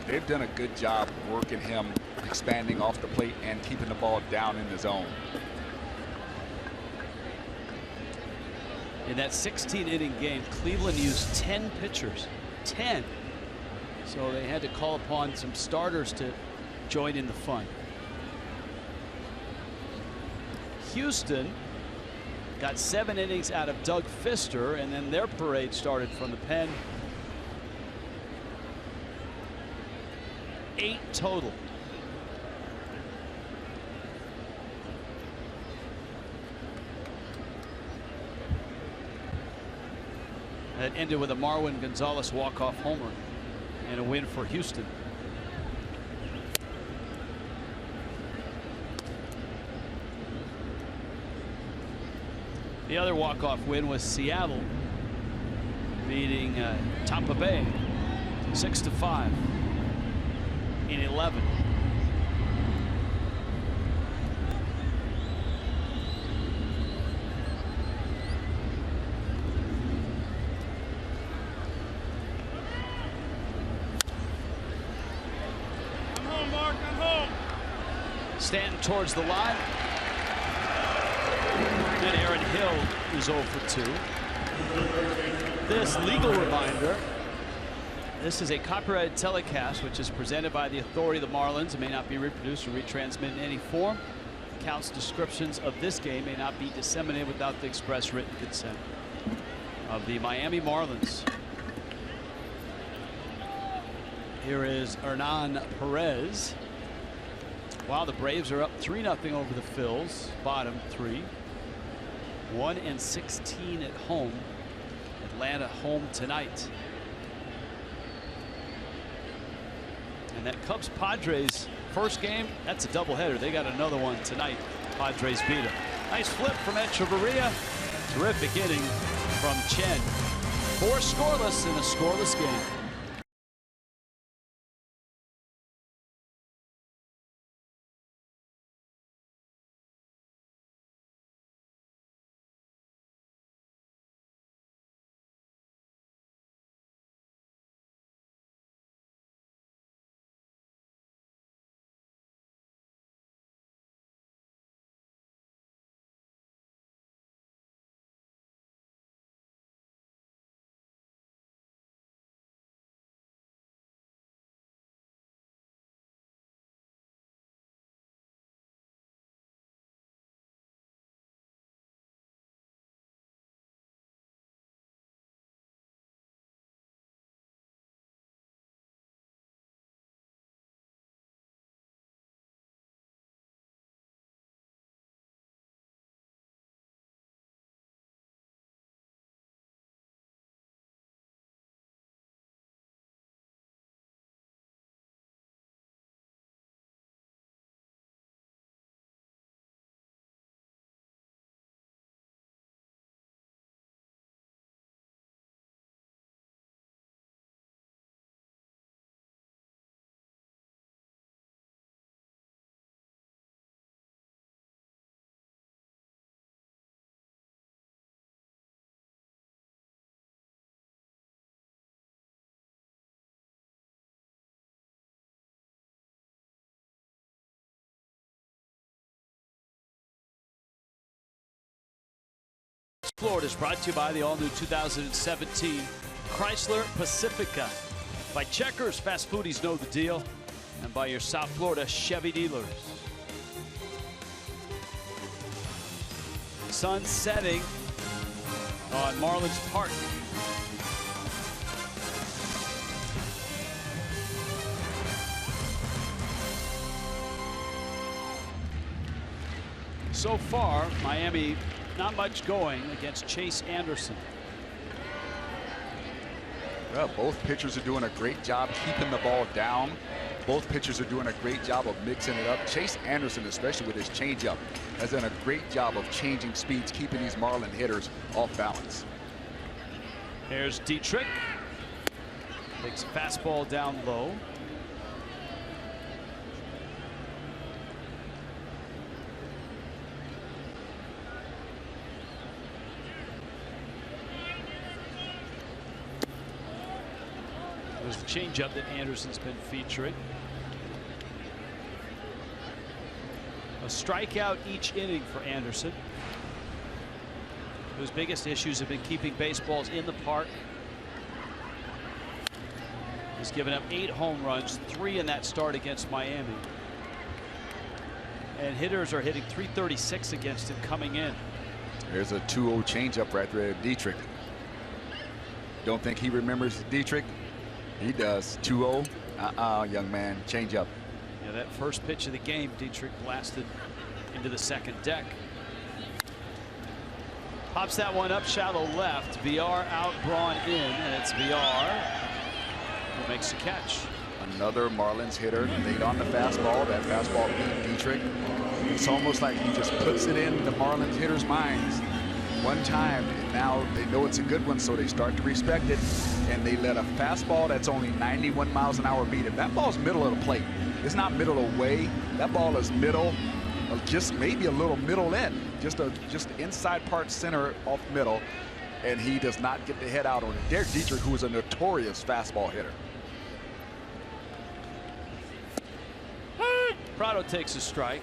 They've done a good job working him, expanding off the plate and keeping the ball down in the zone. In that 16-inning game, Cleveland used 10 pitchers. 10. So they had to call upon some starters to join in the fun. Houston got 7 innings out of Doug Fister, and then their parade started from the pen. 8 total. That ended with a Marwin Gonzalez walk-off homer and a win for Houston. The other walk-off win was Seattle beating Tampa Bay 6-5 in 11. I'm home, Mark. I'm home. Stanton towards the line. And Aaron Hill is 0 for 2. This legal reminder. This is a copyrighted telecast which is presented by the authority of the Marlins. It may not be reproduced or retransmitted in any form. Accounts descriptions of this game may not be disseminated without the express written consent of the Miami Marlins. Here is Hernan Perez. While the Braves are up 3-0 over the Phils, bottom 3. 1-16 at home. Atlanta home tonight. And that Cubs Padres first game, that's a doubleheader. They got another one tonight. Padres beat them. Nice flip from Echeverria. Terrific inning from Chen. 4 scoreless in a scoreless game. Florida is brought to you by the all-new 2017 Chrysler Pacifica, by Checkers, fast foodies know the deal, and by your South Florida Chevy dealers. Sun setting on Marlins Park. So far, Miami not much going against Chase Anderson. Well, both pitchers are doing a great job keeping the ball down. Both pitchers are doing a great job of mixing it up. Chase Anderson, especially with his changeup, has done a great job of changing speeds, keeping these Marlin hitters off balance. Here's Dietrich. Takes a fastball down low. There's the changeup that Anderson's been featuring. A strikeout each inning for Anderson, whose biggest issues have been keeping baseballs in the park. He's given up 8 home runs, 3 in that start against Miami. And hitters are hitting .336 against him coming in. There's a 2-0 changeup right there, Dietrich. Don't think he remembers Dietrich? He does. 2-0. Young man. Change up. Yeah, that first pitch of the game, Dietrich blasted into the second deck. Pops that one up shallow left. VR out, Braun in, and it's VR who makes the catch. Another Marlins hitter late on the fastball. That fastball beat Dietrich. It's almost like he just puts it in the Marlins hitters' minds one time, and now they know it's a good one, so they start to respect it, and they let a fastball that's only 91 miles an hour beat it. That ball's middle of the plate. It's not middle away. That ball is middle, just maybe a little middle in, just inside part center off middle, and he does not get the head out on it. Derek Dietrich, who is a notorious fastball hitter. Prado takes a strike.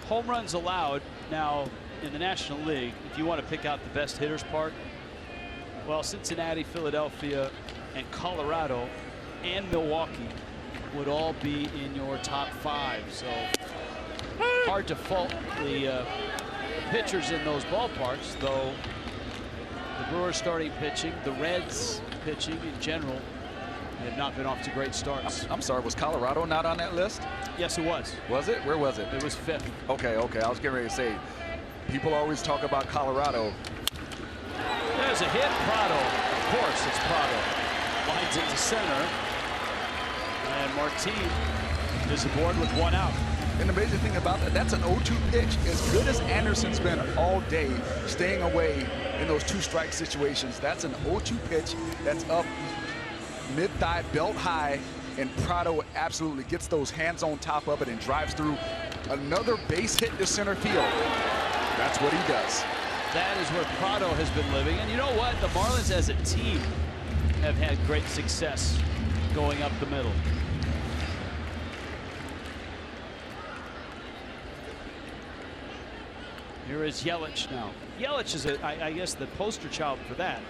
Home runs allowed now in the National League. If you want to pick out the best hitters part, well, Cincinnati, Philadelphia, and Colorado and Milwaukee would all be in your top 5. So hard to fault the pitchers in those ballparks, though the Brewers starting pitching, the Reds pitching in general, have not been off to great starts. I'm sorry, was Colorado not on that list? Yes, it was. Was it? Where was it? It was 5th. Okay. I was getting ready to say, people always talk about Colorado. There's a hit. Prado. Of course, it's Prado. Lines into center. And Martin is aboard with 1 out. And the amazing thing about that, that's an 0-2 pitch. As good as Anderson's been all day, staying away in those 2-strike situations, that's an 0-2 pitch that's up mid-thigh, belt high, and Prado absolutely gets those hands on top of it and drives through another base hit to center field. That's what he does. That is where Prado has been living. And you know what? The Marlins as a team have had great success going up the middle. Here is Yelich now. Yelich is, I guess, the poster child for that.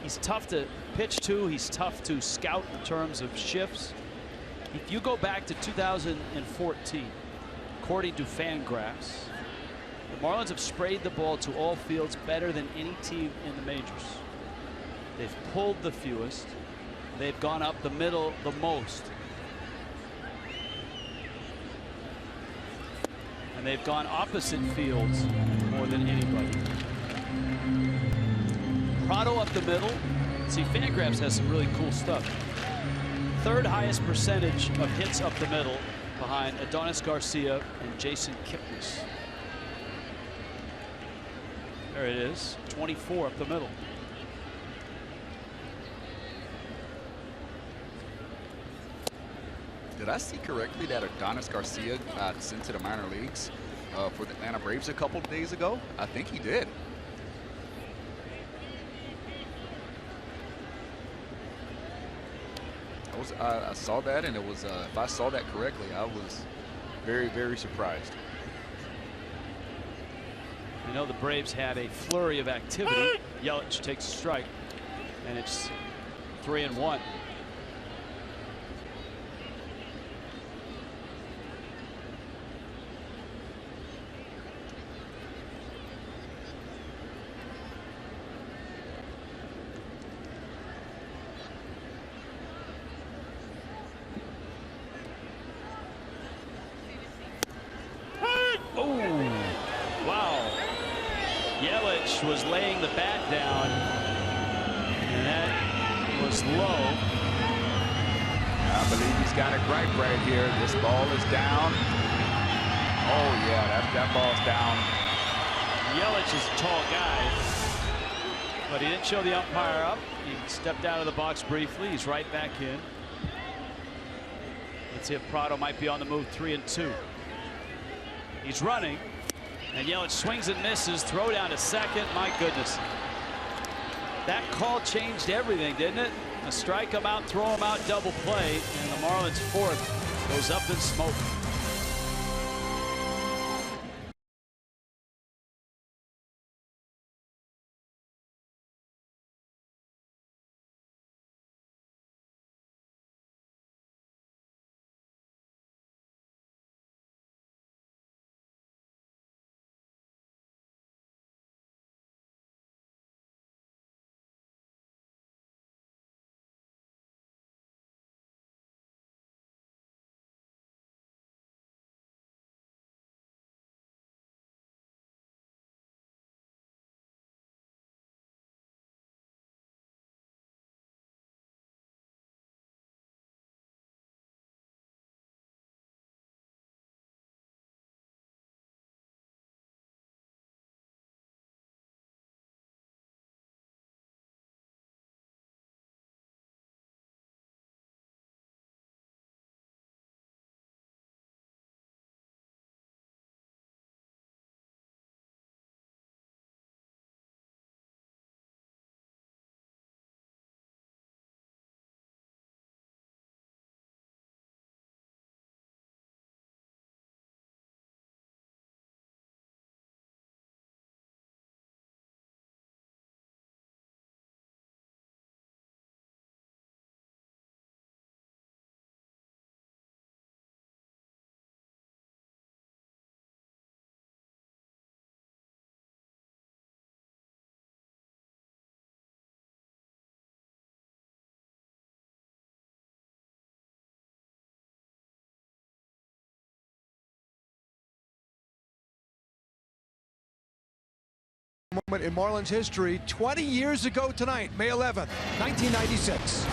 He's tough to pitch to. He's tough to scout in terms of shifts. If you go back to 2014, according to Fangraphs, the Marlins have sprayed the ball to all fields better than any team in the majors. They've pulled the fewest. They've gone up the middle the most. And they've gone opposite fields more than anybody. Prado up the middle. See, Fangraphs has some really cool stuff. 3rd highest percentage of hits up the middle behind Adonis Garcia and Jason Kipnis. There it is, 24 up the middle. Did I see correctly that Adonis Garcia got sent to the minor leagues for the Atlanta Braves a couple of days ago? I think he did. I saw that, and it was, if I saw that correctly, I was very, very surprised. I know the Braves had a flurry of activity. Yelich takes a strike, and it's 3-1. Yelich was laying the bat down, and that was low. I believe he's got a gripe right here. This ball is down. Oh yeah, that ball's down. Yelich is a tall guy, but he didn't show the umpire up. He stepped out of the box briefly. He's right back in. Let's see if Prado might be on the move. 3-2. He's running. And Yelich swings and misses. Throw down to second. My goodness. That call changed everything, didn't it? A strike him out, throw him out, double play. And the Marlins' 4th goes up in smoke. moment in Marlins history 20 years ago tonight, May 11th, 1996.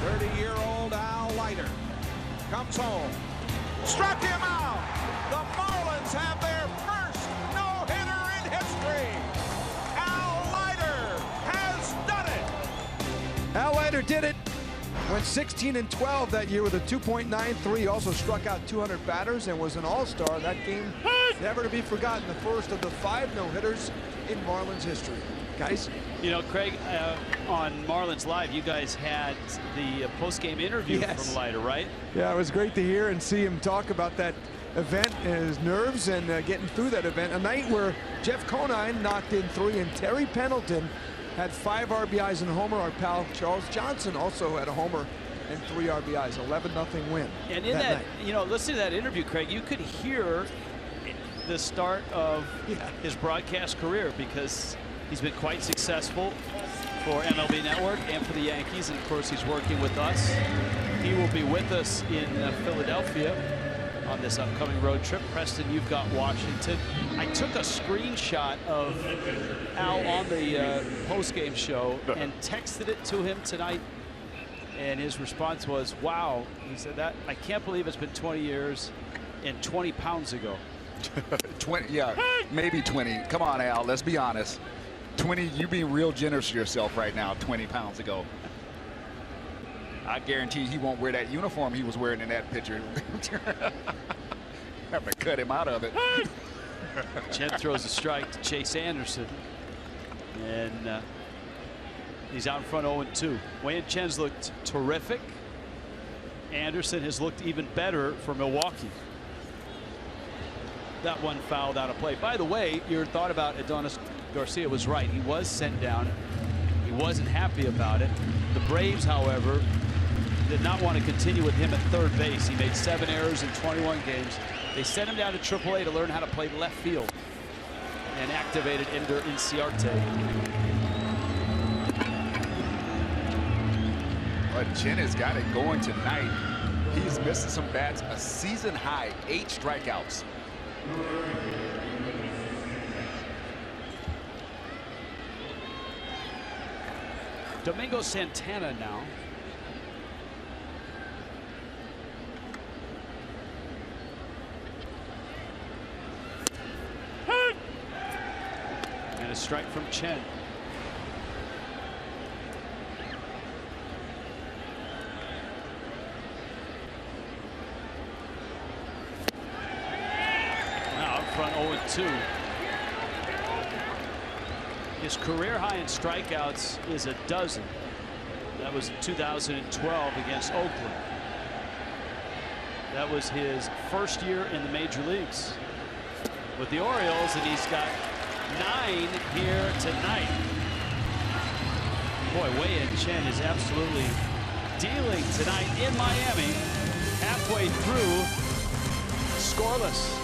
30-year-old Al Leiter comes home. Struck him out. The Marlins have their first no-hitter in history. Al Leiter has done it. Al Leiter did it. Went 16-12 that year with a 2.93. Also struck out 200 batters and was an all-star. That game never to be forgotten. The first of the 5 no-hitters in Marlins history. Guys? You know, Craig, on Marlins Live, you guys had the post-game interview from Leiter, right? Yeah, it was great to hear and see him talk about that event and his nerves and getting through that event. A night where Jeff Conine knocked in 3 and Terry Pendleton had 5 RBIs and a homer. Our pal Charles Johnson also had a homer and 3 RBIs. 11-0 win. And in that you know, listening to that interview, Craig, you could hear the start of his broadcast career, because he's been quite successful for MLB Network and for the Yankees, and of course he's working with us. He will be with us in Philadelphia on this upcoming road trip. Preston, you've got Washington. I took a screenshot of Al on the post-game show and texted it to him tonight, and his response was, wow. He said, that I can't believe it's been 20 years and 20 pounds ago. 20, yeah, maybe 20. Come on, Al, let's be honest. 20, you being real generous to yourself right now. 20 pounds ago. I guarantee he won't wear that uniform he was wearing in that picture. Have to cut him out of it. Chen throws a strike to Chase Anderson, and he's out in front 0-2. Wei Chen's looked terrific. Anderson has looked even better for Milwaukee. That one fouled out of play. By the way, your thought about Adonis Garcia was right. He was sent down. He wasn't happy about it. The Braves, however, did not want to continue with him at third base. He made 7 errors in 21 games. They sent him down to AAA to learn how to play left field, and activated Ender Inciarte. But Chen has got it going tonight. He's missing some bats. A season high 8 strikeouts. Domingo Santana now. And a strike from Chen. Now up front 0-2. His career high in strikeouts is a dozen. That was in 2012 against Oakland. That was his first year in the major leagues with the Orioles, and he's got 9 here tonight. Boy, Wei Chen is absolutely dealing tonight in Miami. Halfway through, scoreless.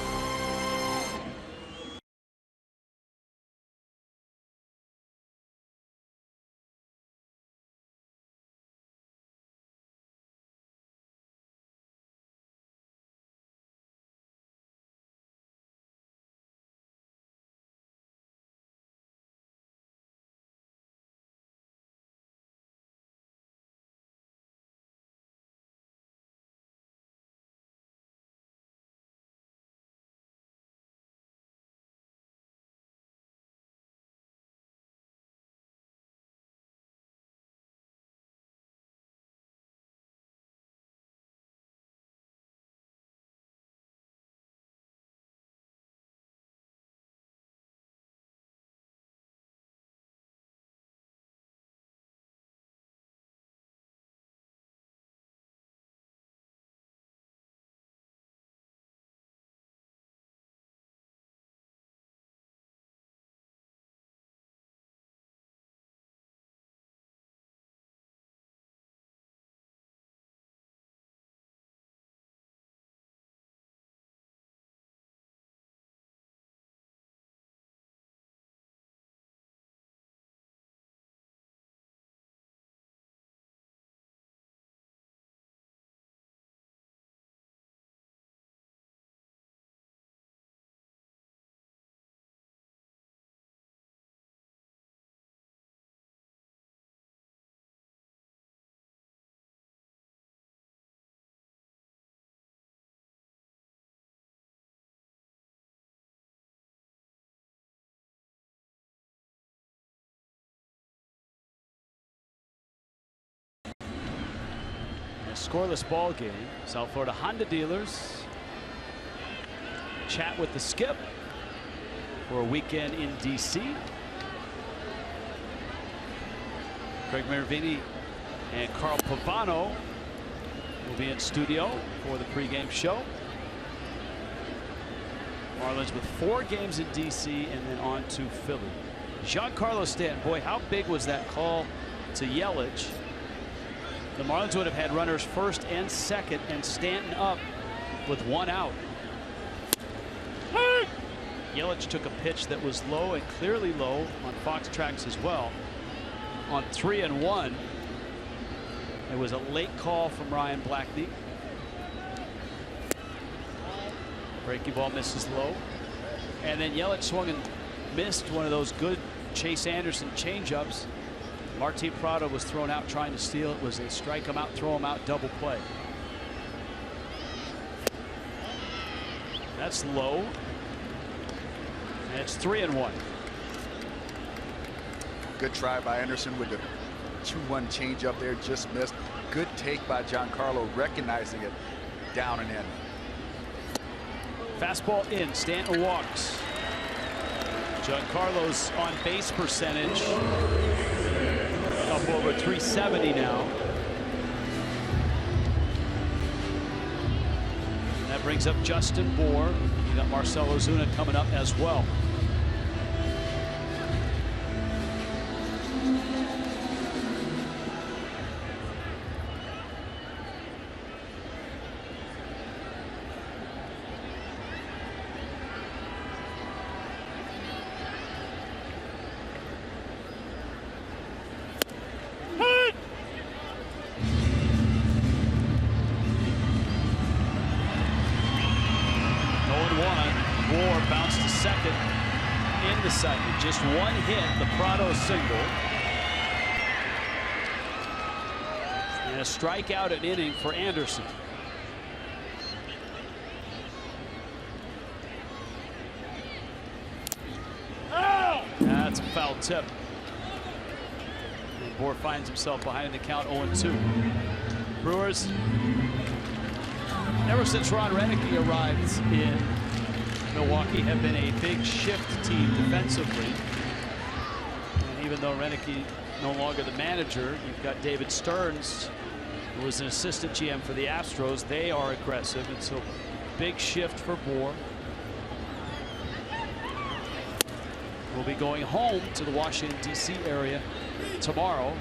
scoreless ball game. South Florida Honda dealers chat with the skip for a weekend in DC. Craig Maravini and Carl Pavano will be in studio for the pregame show. Marlins with 4 games in DC and then on to Philly. Giancarlo Stanton, boy, how big was that call to Yelich? The Marlins would have had runners first and second, and Stanton up with 1 out. Yelich took a pitch that was low and clearly low on Fox tracks as well. On 3-1, it was a late call from Ryan Blackney. Breaking ball misses low, and then Yelich swung and missed one of those good Chase Anderson changeups. Martin Prado was thrown out trying to steal. It was a strike him out, throw him out, double play. That's low, and it's 3-1. Good try by Anderson with the 2-1 change up there, just missed. Good take by Giancarlo, recognizing it, down and in. Fastball in, Stanton walks. Giancarlo's on base percentage up over 370 now. And that brings up Justin Bour. You got Marcell Ozuna coming up as well. Just 1 hit, the Prado single. And a strikeout an inning for Anderson. That's a foul tip. And Bour finds himself behind the count 0-2. Brewers, ever since Ron Renicky arrived in Milwaukee, have been a big shift team defensively. And even though Renicky no longer the manager, you've got David Stearns, who was an assistant GM for the Astros. They are aggressive, and so big shift for Bour. We'll be going home to the Washington, D.C. area tomorrow.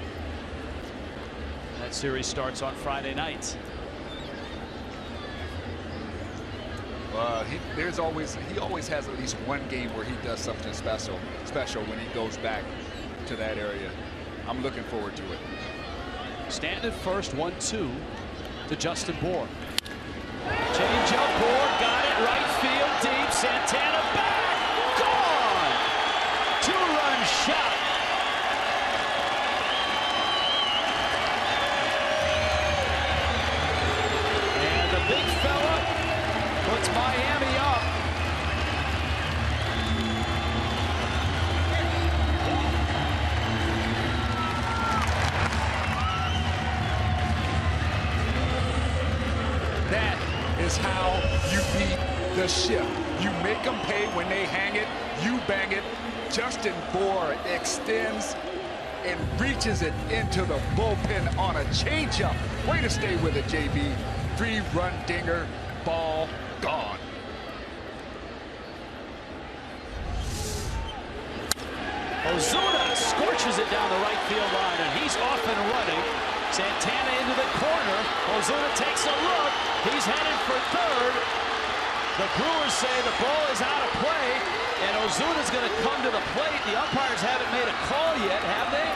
That series starts on Friday night. He always has at least 1 game where he does something special when he goes back to that area. I'm looking forward to it. Stanton at first, 1-2 to Justin Bour. Change up, Bour got it, right field deep. Santana back, gone. 2-run shot. And the big fella puts Miami up. That is how you beat the shift. You make them pay when they hang it, you bang it. Justin Bour extends and reaches it into the bullpen on a changeup. Way to stay with it, JB. 3-run dinger, ball gone. Ozuna scorches it down the right field line, and he's off and running. Santana into the corner. Ozuna takes a look. He's headed for third. The Brewers say the ball is out of play, and Ozuna's going to come to the plate. The umpires haven't made a call yet, have they?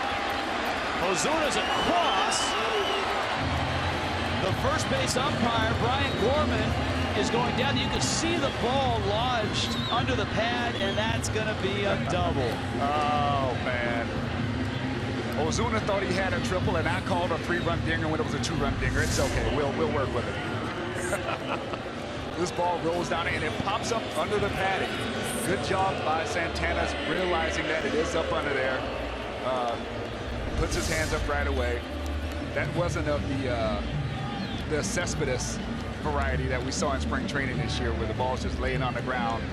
Ozuna's across. The first base umpire, Brian Gorman, is going down. You can see the ball lodged under the pad, and that's going to be a double. Oh, man. Ozuna thought he had a triple, and I called a 3-run dinger when it was a 2-run dinger. It's okay. We'll work with it. This ball rolls down, and it pops up under the padding. Good job by Santana realizing that it is up under there. Puts his hands up right away. That wasn't of the the Cespedes variety that we saw in spring training this year, where the ball's just laying on the ground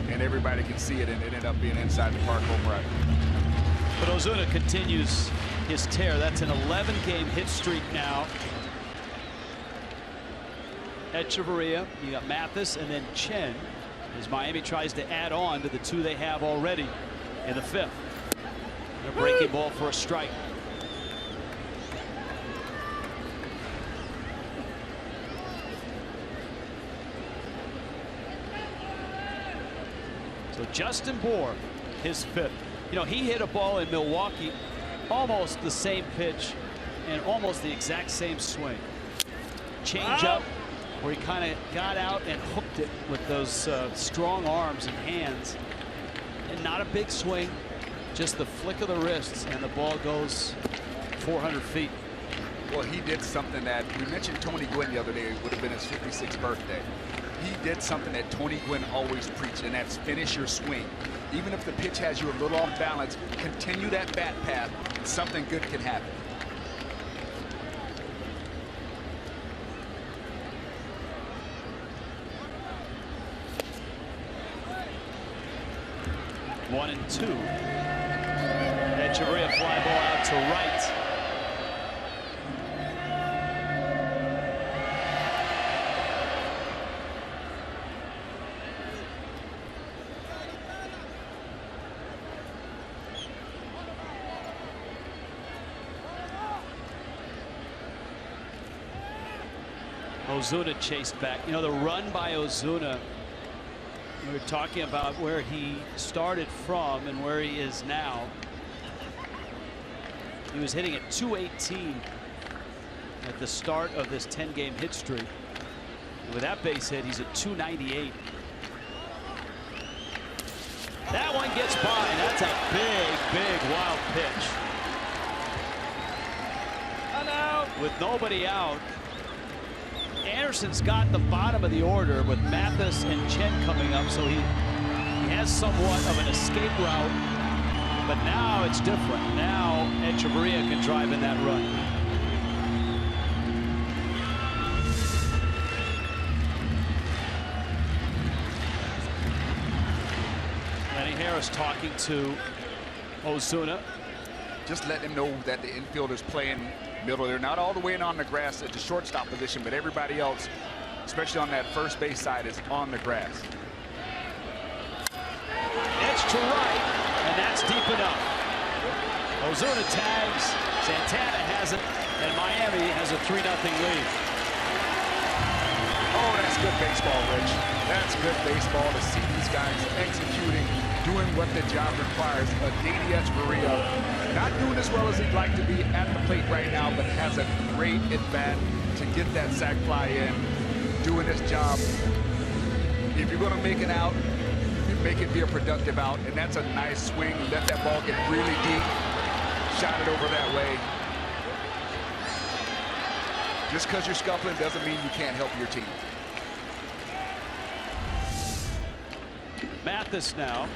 and everybody can see it, and it ended up being inside the park home run. But Ozuna continues his tear. That's an 11-game hit streak now. Echeverria, you got Mathis, and then Chen, as Miami tries to add on to the two they have already in the fifth. And a breaking ball for a strike. So Justin Bour, his fifth. You know, he hit a ball in Milwaukee, almost the same pitch and almost the exact same swing. Change up, where he kind of got out and hooked it with those strong arms and hands. And not a big swing, just the flick of the wrists, and the ball goes 400 feet. Well, he did something that we mentioned. Tony Gwynn the other day, would have been his 56th birthday. He did something that Tony Gwynn always preached, and that's finish your swing. Even if the pitch has you a little off balance, continue that bat path, and something good can happen. One and two. Echeverria fly ball out to right. Ozuna chased back. You know, the run by Ozuna, we were talking about where he started from and where he is now. He was hitting at 218 at the start of this 10-game hit streak. And with that base hit, he's at 298. That one gets by. That's a big wild pitch. And out with nobody out. Anderson's got the bottom of the order with Mathis and Chen coming up, so he has somewhat of an escape route. But now it's different. Now Echeverria can drive in that run. Lenny Harris talking to Ozuna. Just let him know that the infielders playing middle. They're not all the way in on the grass at the shortstop position, but everybody else, especially on that first base side, is on the grass. It's to right, and that's deep enough. Ozuna tags, Santana has it, and Miami has a 3-0 lead. Oh, that's good baseball, Rich. That's good baseball to see these guys executing, doing what the job requires. Didier Echeverria not doing as well as he'd like to be at the plate right now, but has a great at-bat to get that sac fly in, doing his job. If you're going to make it out, you make it be a productive out, and that's a nice swing. Let that ball get really deep. Shot it over that way. Just because you're scuffling doesn't mean you can't help your team. Mathis now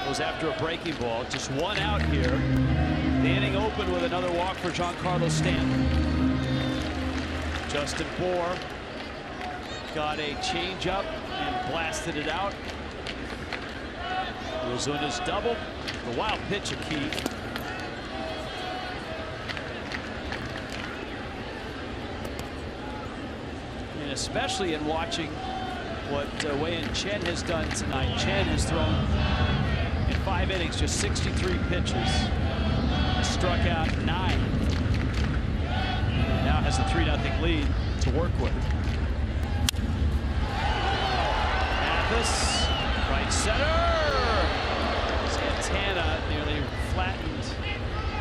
goes after a breaking ball. Just one out here. The inning open with another walk for Giancarlo Stanton. Justin Bour got a changeup and blasted it out. Ozuna's double. The wild pitch a key. And especially in watching what Wei-Yin Chen has done tonight. Chen has thrown in 5 innings just 63 pitches. Struck out 9. Now has a 3-0 lead to work with. Mathis, right center. Santana nearly flattened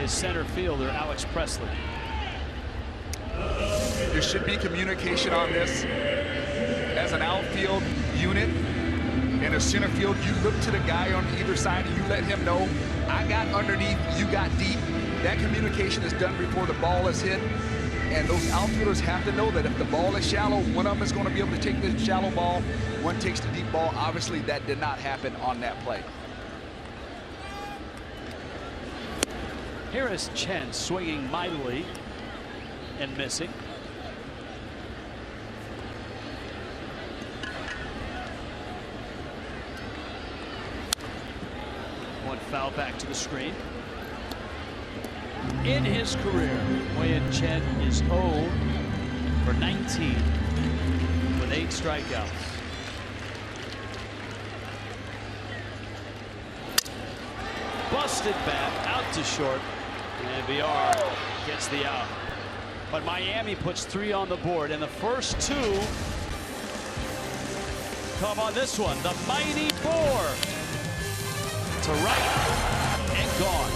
his center fielder, Alex Presley. There should be communication on this. As an outfield unit in a center field, you look to the guy on either side and you let him know, I got underneath, you got deep. That communication is done before the ball is hit. And those outfielders have to know that if the ball is shallow, one of them is going to be able to take the shallow ball, one takes the deep ball. Obviously, that did not happen on that play. Here is Chen swinging mightily and missing. foul back to the screen. In his career, Wei-Yin Chen is 0 for 19 with 8 strikeouts. Busted bat out to short, and VR gets the out. But Miami puts 3 on the board, and the first 2 come on this one. The mighty 4 to right and gone.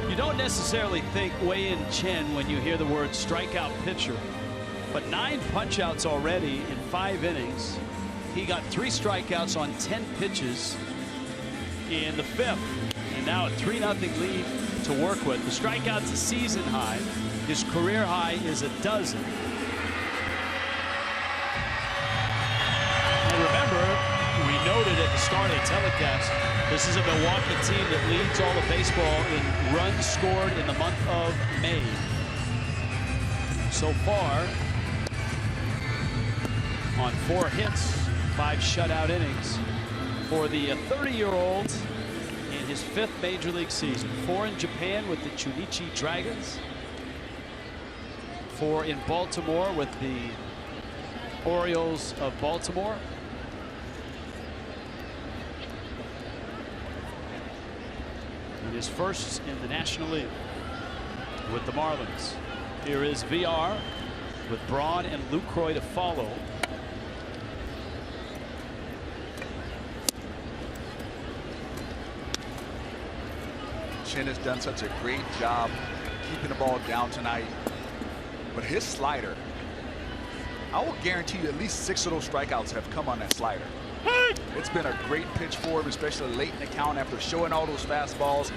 You don't necessarily think Wei-Yin Chen when you hear the word strikeout pitcher, but 9 punch-outs already in 5 innings. He got 3 strikeouts on 10 pitches in the 5th, and now a 3-0 lead to work with. The strikeouts a season high. His career high is a dozen. And remember, we noted at the start of the telecast, this is a Milwaukee team that leads all of baseball in runs scored in the month of May. So far, on 4 hits, 5 shutout innings for the 30-year-old in his 5th major league season. 4 in Japan with the Chunichi Dragons. 4 in Baltimore with the Orioles of Baltimore. And his first in the National League with the Marlins. Here is VR with Braun and Lucroy to follow. Chen has done such a great job keeping the ball down tonight. But his slider, I will guarantee you at least 6 of those strikeouts have come on that slider. It's been a great pitch for him, especially late in the count after showing all those fastballs,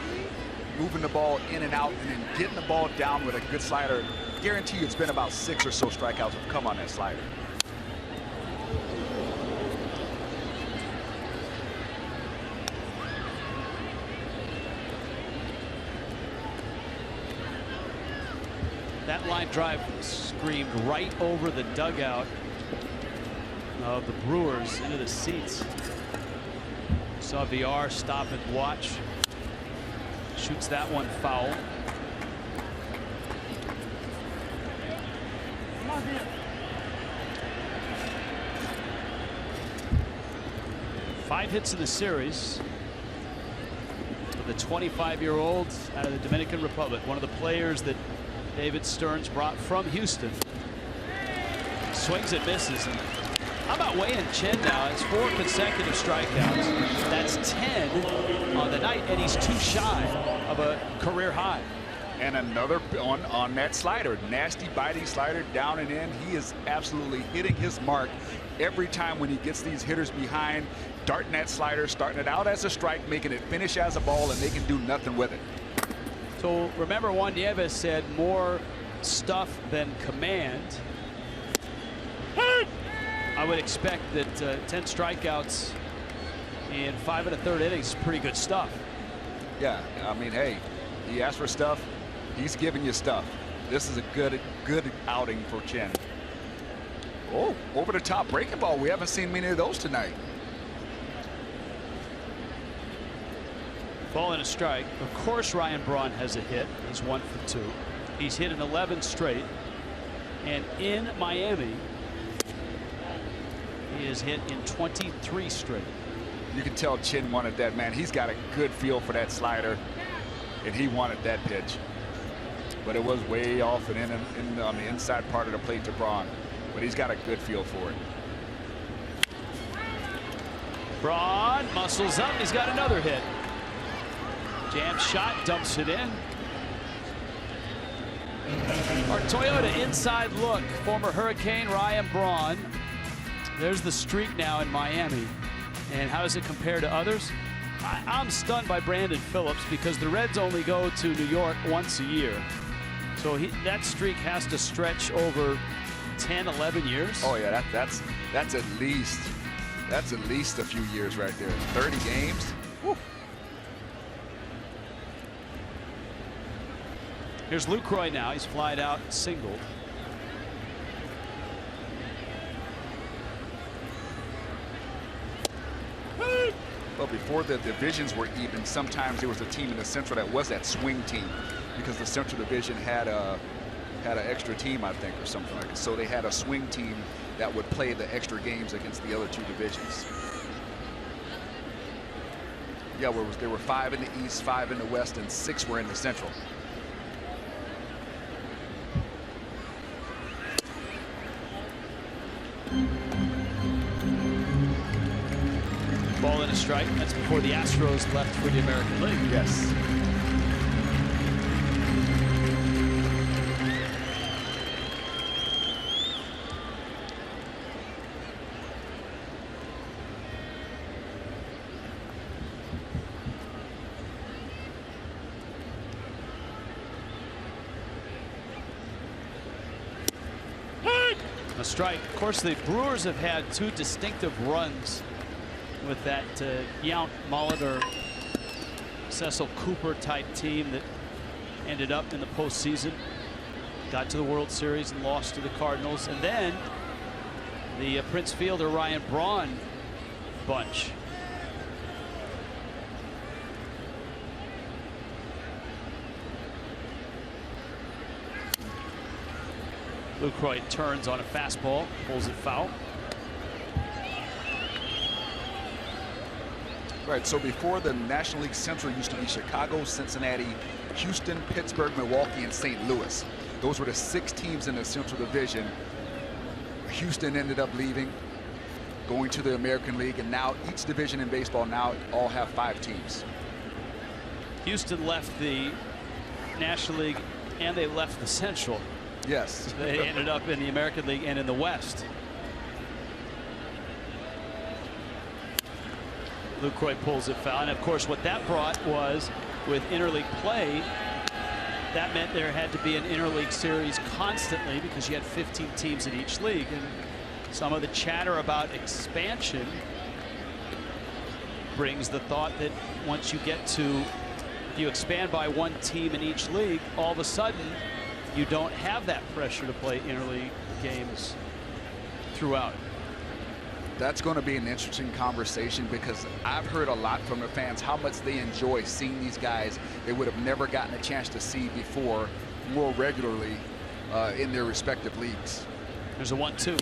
moving the ball in and out, and then getting the ball down with a good slider. Guarantee you it's been about 6 or so strikeouts have come on that slider. That line drive screamed right over the dugout of the Brewers into the seats. Saw VR stop and watch. Shoots that one foul. Five hits in the series for the 25-year-old out of the Dominican Republic, one of the players that David Stearns brought from Houston. Swings and misses. And how about Wei-Yin Chen now? It's 4 consecutive strikeouts. That's 10 on the night, and he's 2 shy of a career high. And another on that slider, nasty biting slider down and in. He is absolutely hitting his mark every time when he gets these hitters behind, darting that slider, starting it out as a strike, making it finish as a ball, and they can do nothing with it. So remember, Juan Nieves said more stuff than command. I would expect that 10 strikeouts in 5 1/3 innings is pretty good stuff. Yeah, I mean, hey, he asked for stuff. He's giving you stuff. This is a good outing for Chen. Oh, over the top breaking ball. We haven't seen many of those tonight. Ball and a strike. Of course, Ryan Braun has a hit. He's 1 for 2. He's hit in 11 straight. And in Miami, he is hit in 23 straight. You can tell Chen wanted that, man. He's got a good feel for that slider, and he wanted that pitch. But it was way off and in on the inside part of the plate to Braun. But he's got a good feel for it. Braun muscles up. He's got another hit. Jam shot, dumps it in. Our Toyota inside look. Former Hurricane Ryan Braun. There's the streak now in Miami. And how does it compare to others? I'm stunned by Brandon Phillips because the Reds only go to New York once a year. So that streak has to stretch over 10, 11 years. Oh yeah, that's at least a few years right there. 30 games. Woo. Here's Lucroy now. He's flied out, singled. Well, before the divisions were even, sometimes there was a team in the Central that was that swing team because the Central Division had an extra team, I think, or something like that. So they had a swing team that would play the extra games against the other two divisions. Yeah, there were 5 in the East, 5 in the West, and 6 were in the Central. Ball and a strike. That's before the Astros left for the American League. Yes. A strike. Of course, the Brewers have had 2 distinctive runs with that Yount, Molitor, Cecil Cooper type team that ended up in the postseason, got to the World Series and lost to the Cardinals, and then the Prince Fielder Ryan Braun bunch. Lucroy turns on a fastball, pulls it foul. Right, so before the National League Central used to be Chicago, Cincinnati, Houston, Pittsburgh, Milwaukee, and St. Louis. Those were the 6 teams in the Central Division. Houston ended up leaving, going to the American League, and now each division in baseball now all have 5 teams. Houston left the National League and they left the Central. Yes. They ended up in the American League and in the West. Lucroy pulls it foul, and of course what that brought was, with interleague play, that meant there had to be an interleague series constantly because you had 15 teams in each league, and some of the chatter about expansion brings the thought that once you get to, if you expand by 1 team in each league, all of a sudden you don't have that pressure to play interleague games throughout. That's going to be an interesting conversation because I've heard a lot from the fans how much they enjoy seeing these guys they would have never gotten a chance to see before more regularly in their respective leagues. There's a 1-2.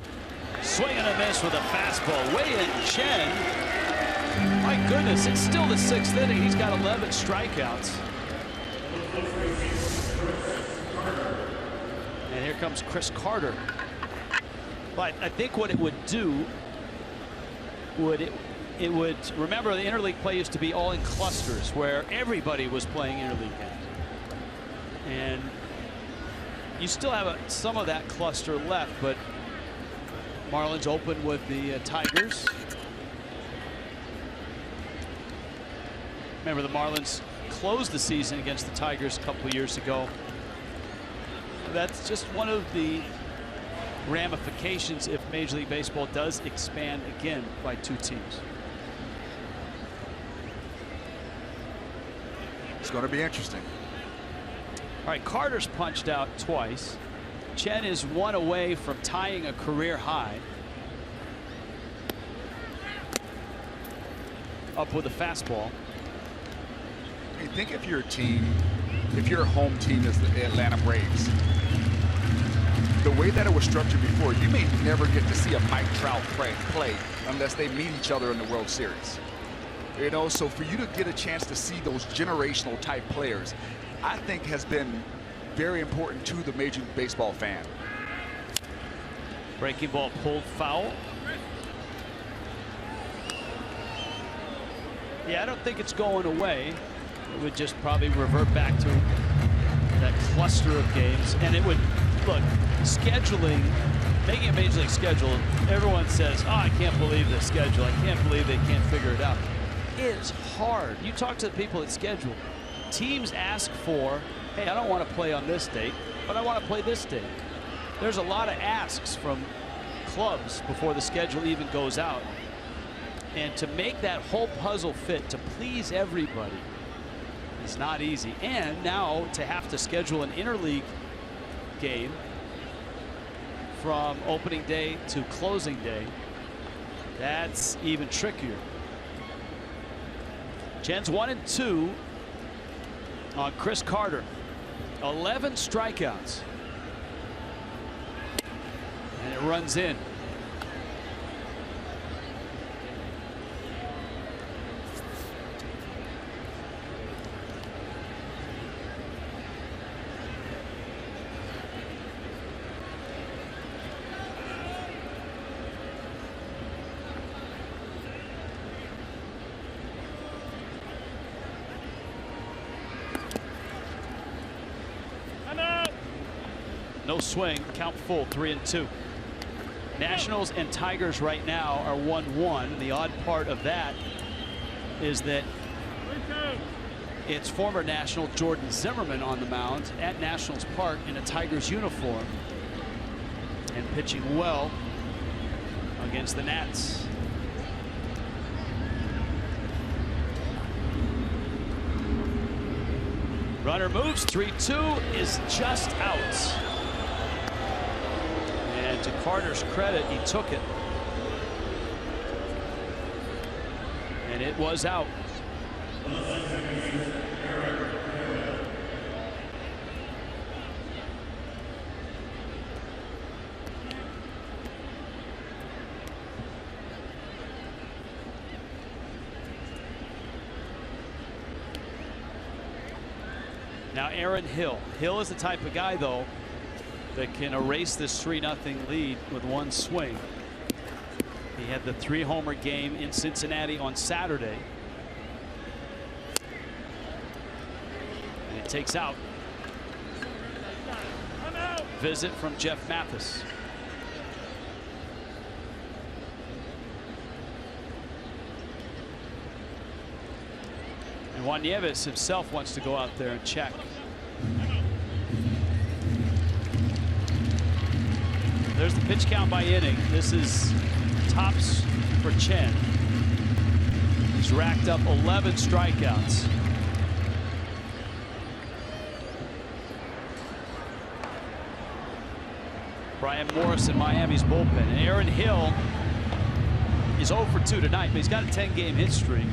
Swing and a miss with a fastball. Way in Chen. My goodness, it's still the 6th inning. He's got 11 strikeouts. And here comes Chris Carter. But I think what it would do it would remember the interleague play used to be all in clusters where everybody was playing interleague games. And you still have some of that cluster left, but Marlins open with the Tigers. Remember, the Marlins closed the season against the Tigers a couple years ago. That's just one of the ramifications if Major League Baseball does expand again by 2 teams. It's going to be interesting. All right, Carter's punched out twice. Chen is 1 away from tying a career high. Up with a fastball. Hey, think if your team, if your home team is the Atlanta Braves, the way that it was structured before, you may never get to see a Mike Trout play unless they meet each other in the World Series. You know, so for you to get a chance to see those generational type players, I think has been very important to the Major League Baseball fan. Breaking ball pulled foul. Yeah, I don't think it's going away. It would just probably revert back to that cluster of games. And it would, look, scheduling, making a Major League schedule, everyone says, oh, I can't believe the schedule. I can't believe they can't figure it out. It's hard. You talk to the people that schedule. Teams ask for, hey, I don't want to play on this date, but I want to play this date. There's a lot of asks from clubs before the schedule even goes out. And to make that whole puzzle fit to please everybody is not easy. And now to have to schedule an interleague game from opening day to closing day, that's even trickier. Chen's 1-2 on Chris Carter. 11 strikeouts. And it runs in. No swing, count full, 3-2. Nationals and Tigers right now are 1-1. The odd part of that is that it's former National Jordan Zimmerman on the mound at Nationals Park in a Tigers uniform and pitching well against the Nats. Runner moves, 3-2 is just out. And to Carter's credit, he took it. And it was out. Now Aaron Hill. Hill is the type of guy, though, that can erase this 3-0 lead with one swing. He had the 3-homer game in Cincinnati on Saturday. And it takes out. Visit from Jeff Mathis. And Juan Nieves himself wants to go out there and check. There's the pitch count by inning. This is tops for Chen. He's racked up 11 strikeouts. Brian Morris in Miami's bullpen. And Aaron Hill is 0 for 2 tonight, but he's got a 10-game hit streak.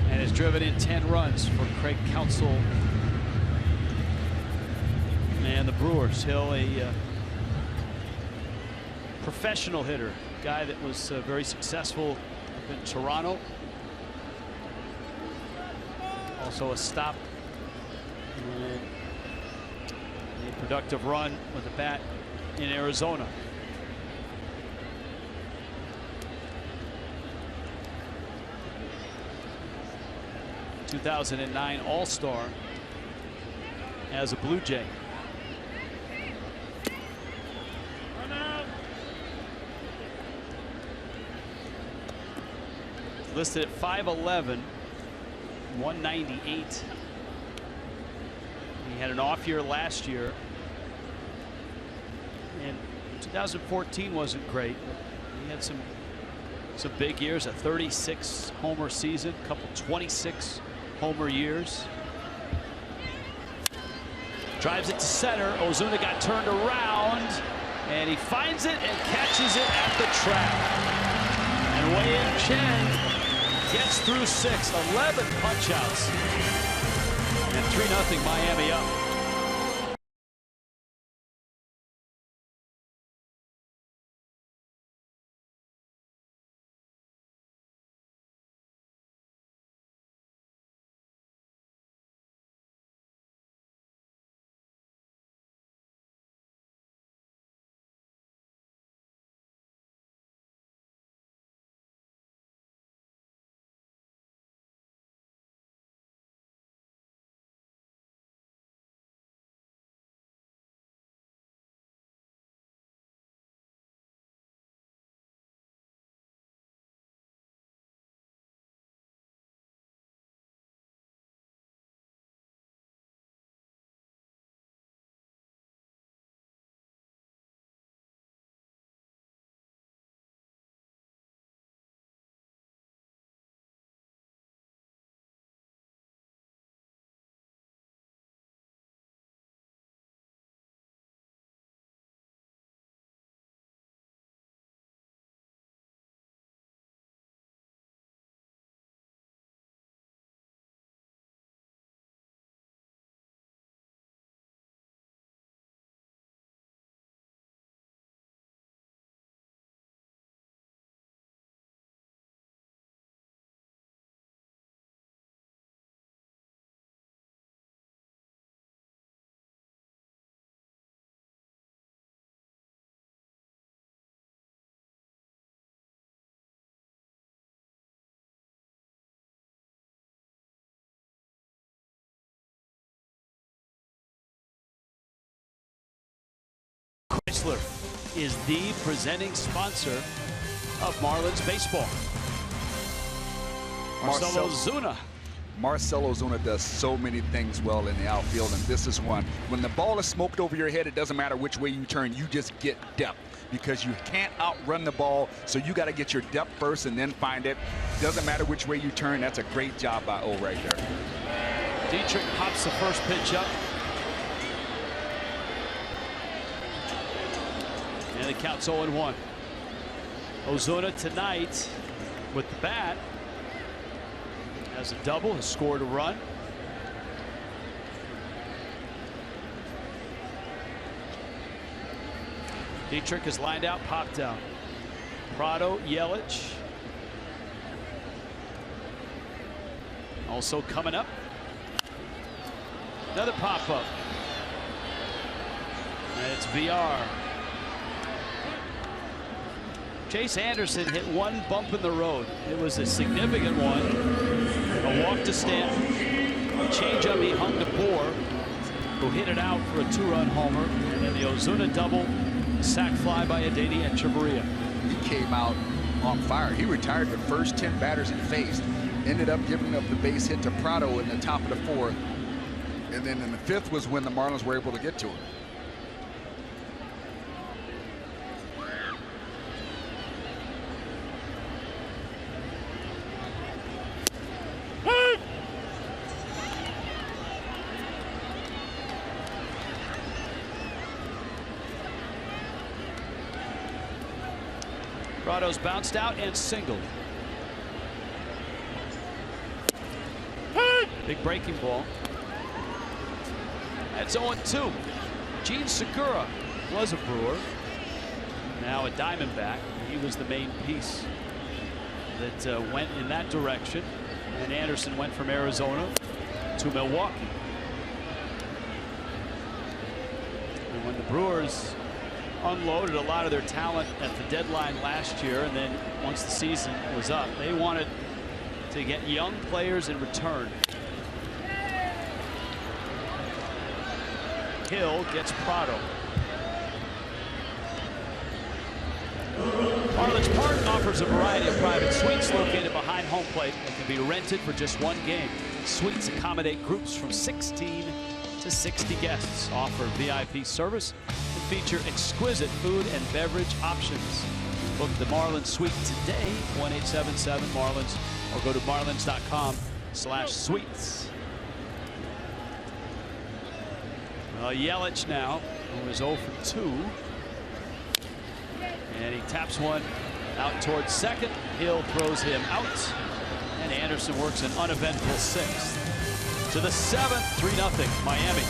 And has driven in 10 runs for Craig Counsell and the Brewers. Hill, a professional hitter, guy that was very successful up in Toronto. Also a stop and a productive run with the bat in Arizona. '2009 All-Star as a Blue Jay. Listed at 5'11", 198. He had an off year last year, and 2014 wasn't great. He had some big years, a 36 homer season, a couple 26 homer years. Drives it to center. Ozuna got turned around, and he finds it and catches it at the track. And Wei-Yin Chen gets through 6, 11 punch-outs, and 3-0 Miami up. Chrysler is the presenting sponsor of Marlins baseball. Marcell Ozuna. Marcell Ozuna does so many things well in the outfield, and this is one. When the ball is smoked over your head, it doesn't matter which way you turn, you just get depth, because you can't outrun the ball, so you got to get your depth first and then find it. Doesn't matter which way you turn. That's a great job by O right there. Dietrich pops the first pitch up. And the count's 0-1. Ozuna tonight with the bat has a double, has scored a run. Dietrich is lined out, popped out. Prado, Yelich. Also coming up. Another pop-up. And it's VR. Chase Anderson hit one bump in the road. It was a significant one. A walk to Stanton. A changeup he hung to Bohr, who hit it out for a 2-run homer. And then the Ozuna double, a sac fly by Adeiny Echeverria. He came out on fire. He retired the first 10 batters he faced. Ended up giving up the base hit to Prado in the top of the 4th. And then in the 5th was when the Marlins were able to get to him. Prado's bounced out and singled. Big breaking ball. That's 0-2. Gene Segura was a Brewer, now a Diamondback. He was the main piece that went in that direction. And Anderson went from Arizona to Milwaukee. And when the Brewers unloaded a lot of their talent at the deadline last year, and then once the season was up, they wanted to get young players in return. Hill gets Prado. Marlins Park offers a variety of private suites located behind home plate that can be rented for just one game. Suites accommodate groups from 16 to 60 guests, offer VIP service, and feature exquisite food and beverage options. Book the Marlins suite today, 1-877-MARLINS, or go to marlins.com/suites. Yelich now, who is 0 for 2. And he taps one out towards second. Hill throws him out. And Anderson works an uneventful 6th. To the 7th, 3-0 Miami.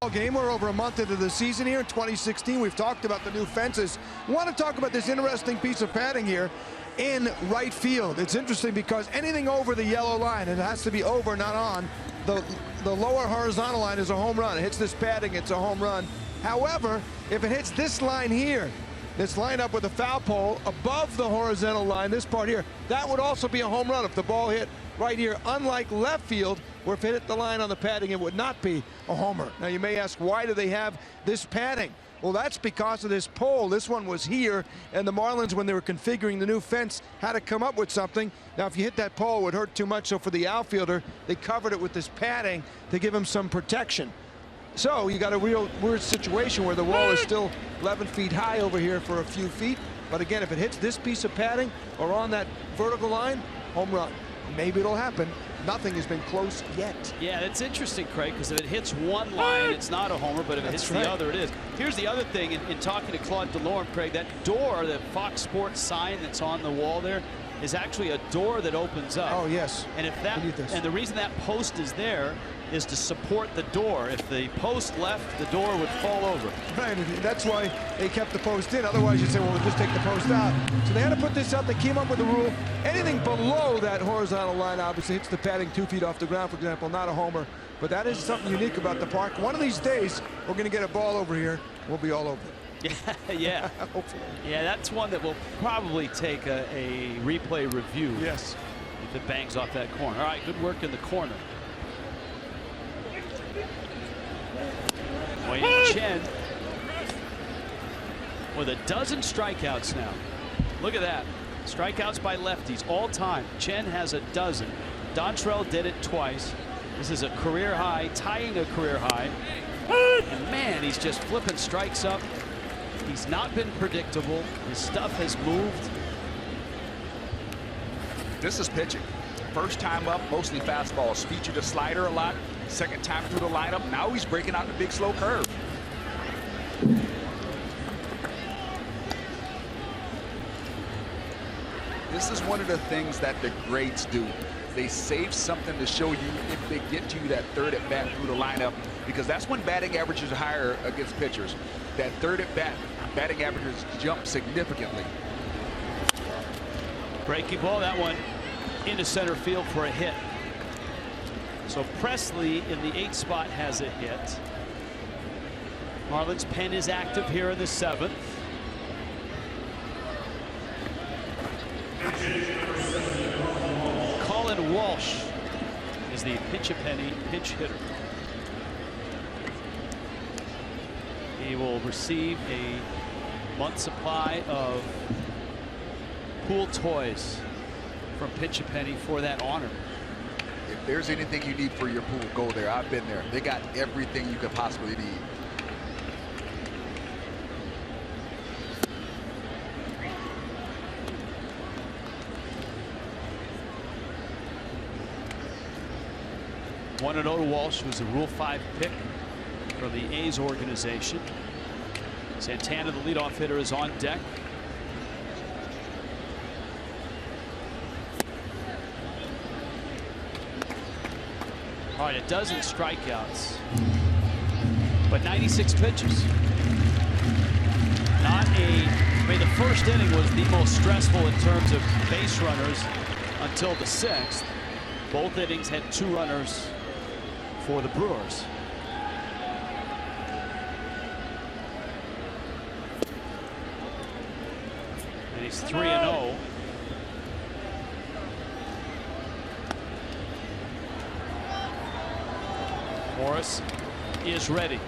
Ball game. We're over a month into the season here in 2016. We've talked about the new fences. I want to talk about this interesting piece of padding here in right field. It's interesting because anything over the yellow line, it has to be over, not on. The lower horizontal line is a home run. It hits this padding, it's a home run. However, if it hits this line here, this line up with a foul pole above the horizontal line, this part here, that would also be a home run if the ball hit right here, unlike left field, where if it hit the line on the padding, it would not be a homer. Now, you may ask, why do they have this padding? Well, that's because of this pole. This one was here, and the Marlins, when they were configuring the new fence, had to come up with something. Now, if you hit that pole, it would hurt too much, so for the outfielder, they covered it with this padding to give him some protection. So you got a real weird situation where the wall is still 11 feet high over here for a few feet. But again, if it hits this piece of padding or on that vertical line, home run. Maybe it'll happen. Nothing has been close yet. Yeah, it's interesting, Craig, because if it hits one line, it's not a homer, but if it hits the other, it is. Here's the other thing, in talking to Claude DeLorme, Craig, that door, the Fox Sports sign that's on the wall there, is actually a door that opens up. Oh, yes. And if that, and the reason that post is there is to support the door. If the post left, the door would fall over. Right, and that's why they kept the post in. Otherwise, you'd say, well, we'll just take the post out. So they had to put this up. They came up with a rule. Anything below that horizontal line obviously hits the padding 2 feet off the ground, for example, not a homer. But that is something unique about the park. One of these days, we're going to get a ball over here. We'll be all over it. Yeah, hopefully. Yeah, that's one that will probably take a replay review. Yes. If it bangs off that corner. All right, good work in the corner. Chen with a dozen strikeouts now. Look at that. Strikeouts by lefties all time. Chen has a dozen. Dontrell did it twice. This is a career high, tying a career high. And man, he's just flipping strikes up. He's not been predictable. His stuff has moved. This is pitching. First time up, mostly fastballs. Featured a slider a lot. Second time through the lineup. Now he's breaking out the big slow curve. This is one of the things that the greats do. They save something to show you if they get you that third at bat through the lineup, because that's when batting averages are higher against pitchers. That third at bat, batting averages jump significantly. Breaking ball, that one into center field for a hit. So Presley in the 8th spot has a hit. Marlins pen is active here in the 7th. Colin Walsh is the pinch-a-penny pinch hitter. He will receive a month's supply of pool toys from Pinch-a-Penny for that honor. If there's anything you need for your pool, go there. I've been there. They got everything you could possibly need. One and 0 to Walsh, who's a Rule 5 pick from the A's organization. Santana, the leadoff hitter, is on deck. All right, a dozen strikeouts, but 96 pitches. I mean, the first inning was the most stressful in terms of base runners until the 6th. Both innings had 2 runners for the Brewers. And he's 3-0. Morris is ready.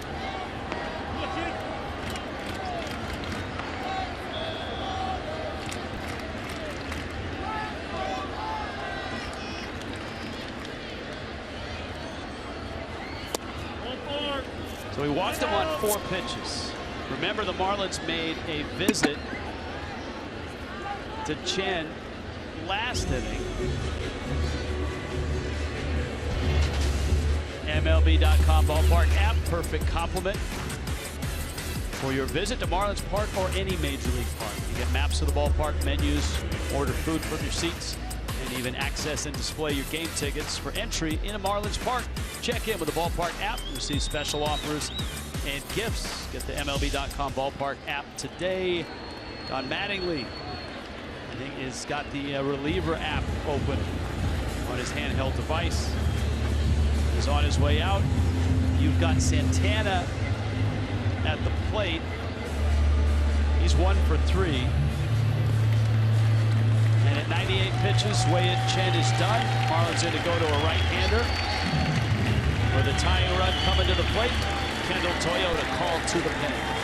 So he walked him on 4 pitches. Remember, the Marlins made a visit to Chen last inning. MLB.com ballpark app, perfect complement for your visit to Marlins Park or any major league park. You get maps of the ballpark, menus, order food from your seats, and even access and display your game tickets for entry into Marlins Park. Check in with the ballpark app, receive special offers and gifts. Get the MLB.com ballpark app today. Don Mattingly, I think, has got the reliever app open on his handheld device. Is on his way out. You've got Santana at the plate. He's 1 for 3. And at 98 pitches, Wei Chen is done. Marlins in to go to a right-hander. For the tying run coming to the plate, Kendall Toyota called to the pen.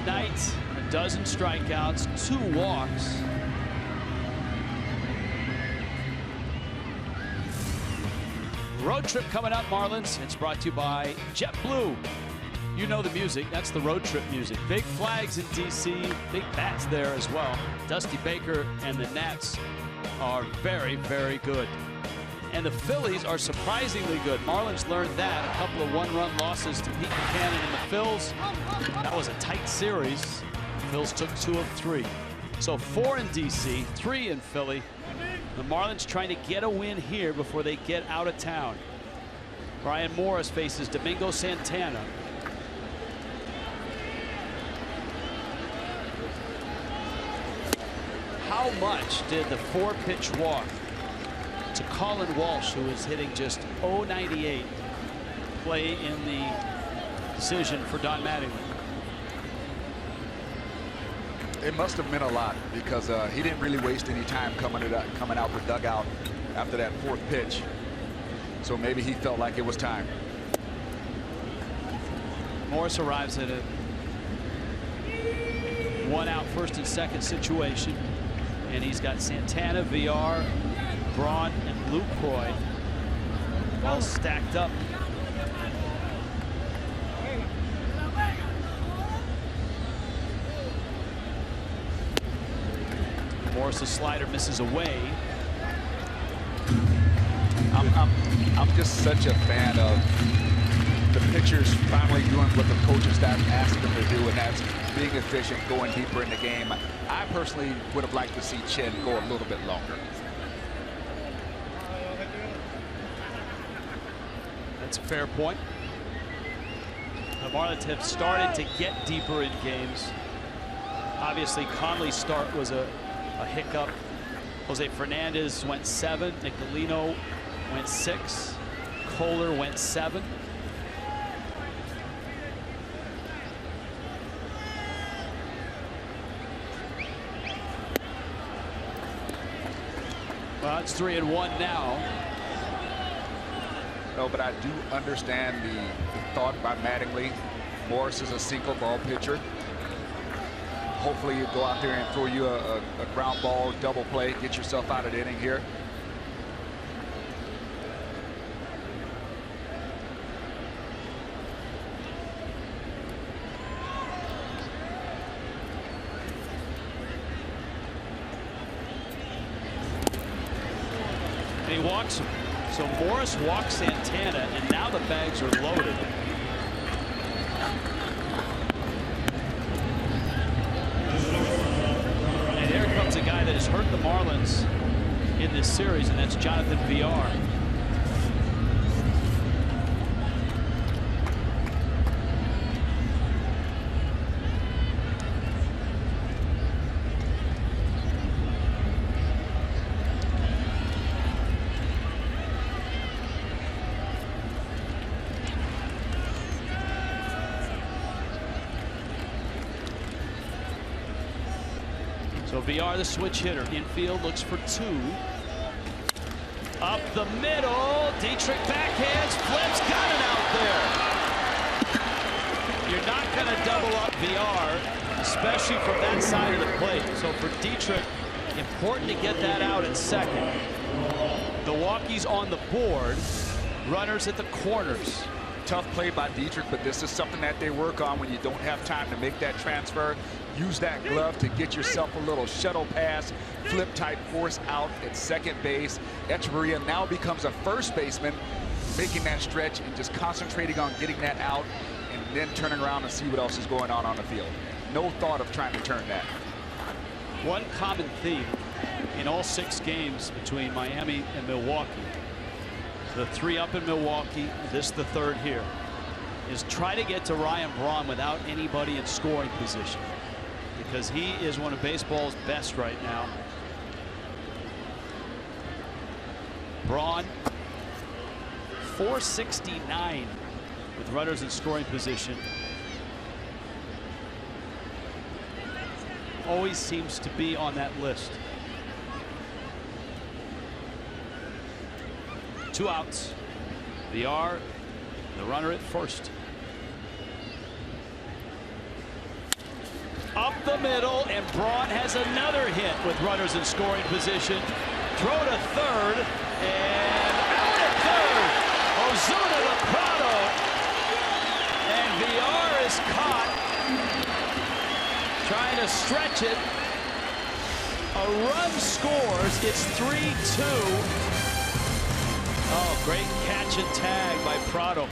Night, a dozen strikeouts, 2 walks. Road trip coming up, Marlins. It's brought to you by JetBlue. You know the music. That's the road trip music. Big flags in D.C., big bats there as well. Dusty Baker and the Nats are very, very good. And the Phillies are surprisingly good. Marlins learned that. A couple of one-run losses to Pete Buchanan and the Phils. That was a tight series. Phils took 2 of 3. So 4 in DC, 3 in Philly. The Marlins trying to get a win here before they get out of town. Brian Morris faces Domingo Santana. How much did the 4-pitch walk to Colin Walsh, who is hitting just .098, play in the decision for Don Mattingly? It must have meant a lot because he didn't really waste any time coming out the dugout after that 4th pitch. So maybe he felt like it was time. Morris arrives at a 1-out 1st and 2nd situation, and he's got Santana, VR, Braun, and Lucroy all stacked up. Morris' slider misses away. I'm just such a fan of the pitchers finally doing what the coaching staff asked them to do, and that's being efficient, going deeper in the game. I personally would have liked to see Chen go a little bit longer. That's a fair point. The Marlins have started to get deeper in games. Obviously, Conley's start was a hiccup. Jose Fernandez went 7. Nicolino went 6. Kohler went 7. Well, it's 3-1 now. No, but I do understand the thought by Mattingly. Morris is a single ball pitcher. Hopefully you go out there and throw you a ground ball, double play, get yourself out of the inning here. And he walks him. So Morris walks Santana, and now the bags are loaded. And here comes a guy that has hurt the Marlins in this series, and that's Jonathan VR. So VR, the switch hitter, infield looks for 2. Up the middle, Dietrich backhands, flips, got it out there. You're not going to double up VR, especially from that side of the plate. So for Dietrich, important to get that out at second. Milwaukee's on the board, runners at the corners. Tough play by Dietrich, but this is something that they work on when you don't have time to make that transfer. Use that glove to get yourself a little shuttle pass, flip type force out at second base. Echeverria now becomes a first baseman, making that stretch and just concentrating on getting that out and then turning around and see what else is going on the field. No thought of trying to turn that. One common theme in all 6 games between Miami and Milwaukee, the 3 up in Milwaukee, this the 3rd here, is try to get to Ryan Braun without anybody in scoring position, because he is one of baseball's best right now. Braun, 469 with runners in scoring position. Always seems to be on that list. 2 outs. VR, the runner at first. Up the middle, and Braun has another hit with runners in scoring position. Throw to third, and out at third. Ozuna to Prado, and VR is caught, trying to stretch it. A run scores. It's 3-2. Oh, great catch and tag by Prado.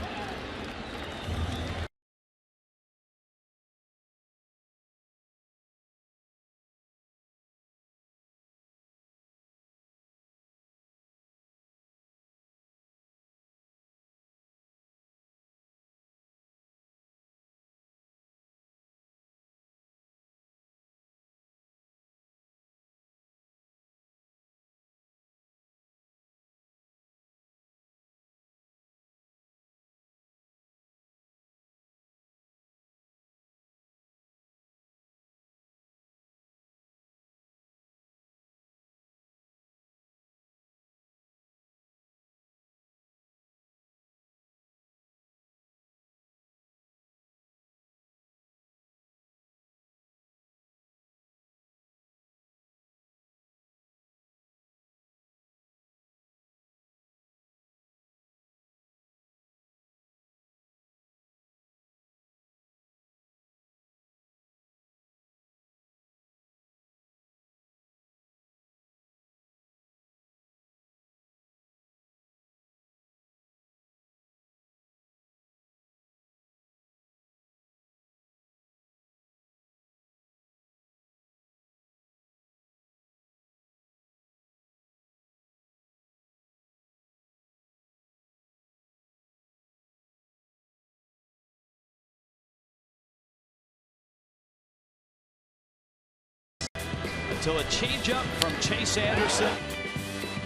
Until a changeup from Chase Anderson,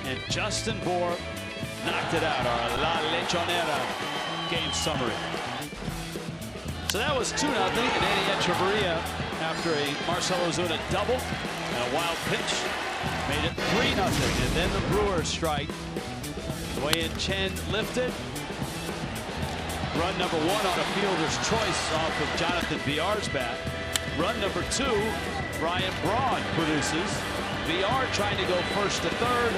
and Justin Bour knocked it out. Our La Lechonera game summary. So that was 2-0, and Eddie Echeverria, after a Marcell Ozuna double and a wild pitch, made it 3-0. And then the Brewers strike. The way in Chen lifted. Run number 1 on a fielder's choice off of Jonathan Villar's bat. Run number 2, Brian Braun produces. VR trying to go first to third,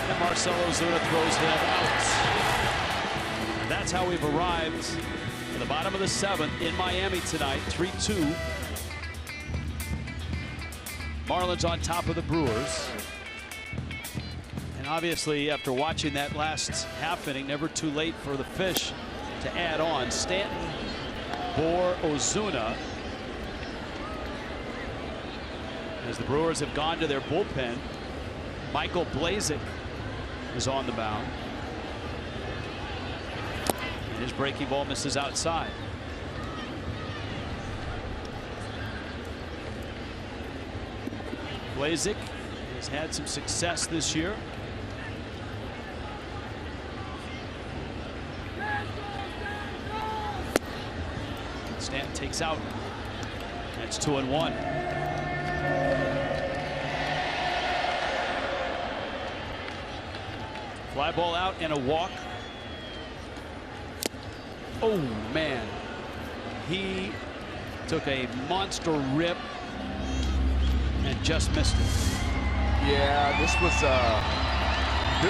and Marcell Ozuna throws him out. That's how we've arrived to the bottom of the 7th in Miami tonight, 3-2. Marlins on top of the Brewers. And obviously, after watching that last half inning, never too late for the Fish to add on. Stanton, Bour, Ozuna. As the Brewers have gone to their bullpen, Michael Blazek is on the mound. And his breaking ball misses outside. Blazek has had some success this year. Stanton takes out. That's 2-1. Fly ball out and a walk. Oh man, he took a monster rip and just missed it. Yeah, this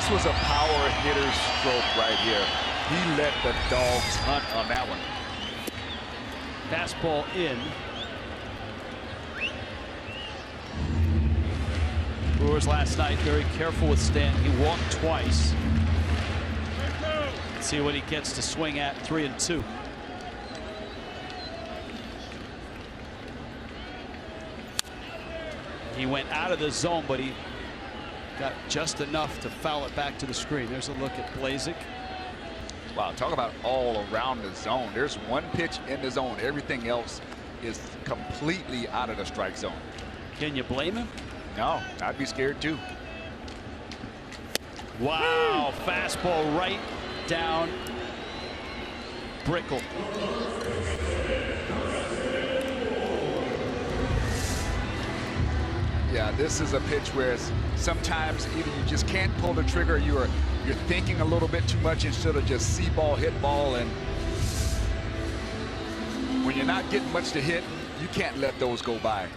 was a power hitter's stroke right here. He let the dogs hunt on that one. Fastball in. Brewers last night very careful with Stanton. He walked twice. Let's see what he gets to swing at. 3-2. He went out of the zone, but he got just enough to foul it back to the screen. There's a look at Blazek. Wow, talk about all around the zone. There's one pitch in the zone. Everything else is completely out of the strike zone. Can you blame him? No, I'd be scared too. Wow, fastball right down Brickle. Yeah, this is a pitch where sometimes either you just can't pull the trigger, or you're thinking a little bit too much instead of just see ball, hit ball, and when you're not getting much to hit, you can't let those go by.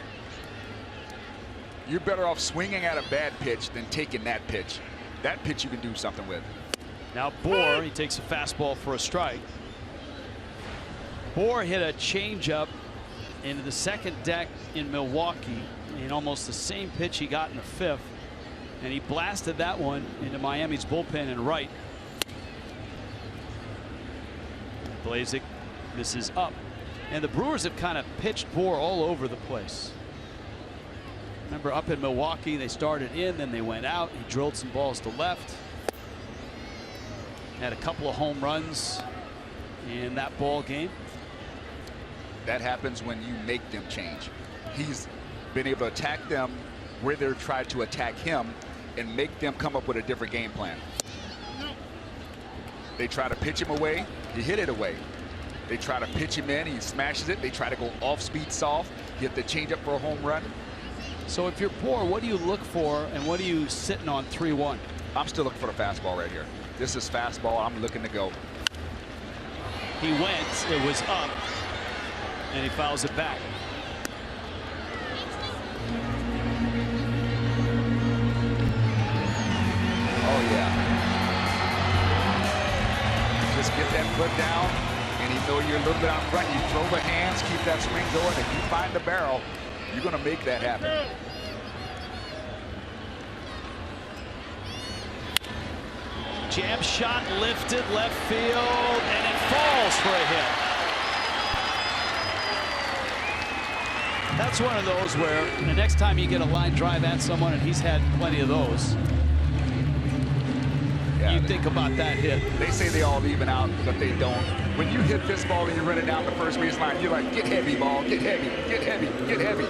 You're better off swinging at a bad pitch than taking that pitch. That pitch you can do something with. Now Bour, he takes a fastball for a strike. Bour hit a changeup into the second deck in Milwaukee in almost the same pitch he got in the 5th, and he blasted that one into Miami's bullpen and right. Blazek misses up. And the Brewers have kind of pitched poor all over the place. Remember, up in Milwaukee, they started in, then they went out. He drilled some balls to left. Had a couple of home runs in that ball game. That happens when you make them change. He's been able to attack them where they're trying to attack him and make them come up with a different game plan. They try to pitch him away, he hit it away. They try to pitch him in, he smashes it. They try to go off-speed soft, get the changeup for a home run. So if you're poor, what do you look for, and what are you sitting on 3-1? I'm still looking for the fastball right here. This is fastball. I'm looking to go. He went, it was up, and he fouls it back. Oh, yeah. Just get that foot down, and you know you're a little bit out front. You throw the hands, keep that swing going. If you find the barrel, you're going to make that happen. Jab shot lifted left field, and it falls for a hit. That's one of those where the next time you get a line drive at someone, and he's had plenty of those, yeah, you think about that hit. They say they all even out, but they don't. When you hit this ball and you run it down the first baseline, you're like, get heavy, ball, get heavy, get heavy, get heavy.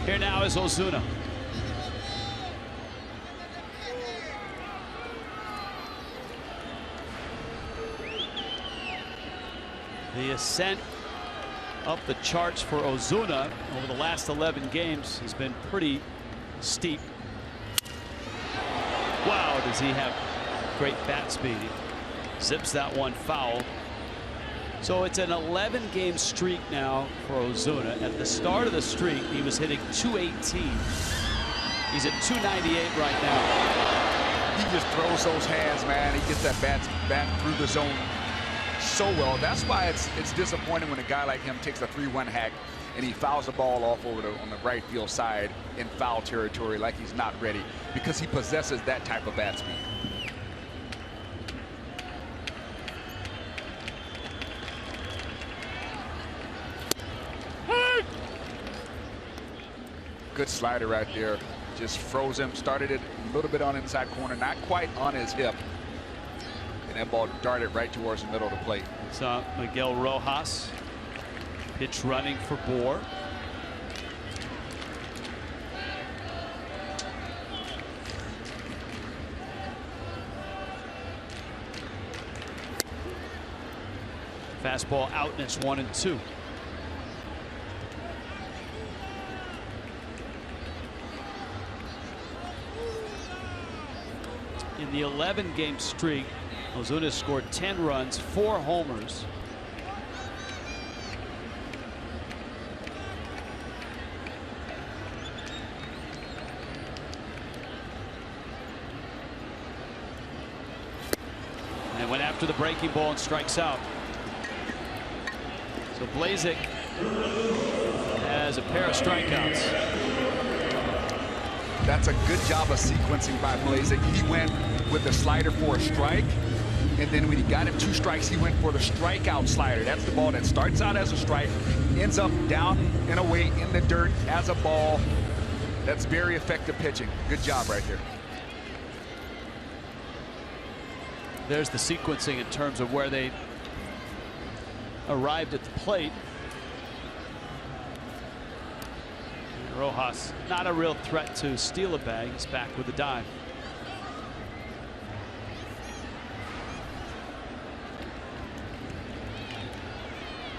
Here now is Ozuna. The ascent up the charts for Ozuna over the last 11 games has been pretty steep. Wow, does he have great bat speed. He zips that one foul. So it's an 11-game streak now for Ozuna. At the start of the streak, he was hitting .218. He's at .298 right now. He just throws those hands, man. He gets that bat through the zone so well. That's why it's disappointing when a guy like him takes a 3-1 hack and he fouls the ball off over on the right field side in foul territory like he's not ready, because he possesses that type of bat speed. Good slider right there. Just froze him. Started it a little bit on inside corner, not quite on his hip. And that ball darted right towards the middle of the plate. It's Miguel Rojas. Pitch running for Bohr. Fastball out, and it's 1-2. In the 11-game streak, Ozuna scored 10 runs, 4 homers. And went after the breaking ball and strikes out. So Blazek has a pair of strikeouts. That's a good job of sequencing by Blazek. He went with the slider for a strike, and then when he got him 2 strikes, he went for the strikeout slider. That's the ball that starts out as a strike, ends up down and away in the dirt as a ball. That's very effective pitching. Good job right there. There's the sequencing in terms of where they arrived at the plate. Rojas, not a real threat to steal a bag. He's back with a dive.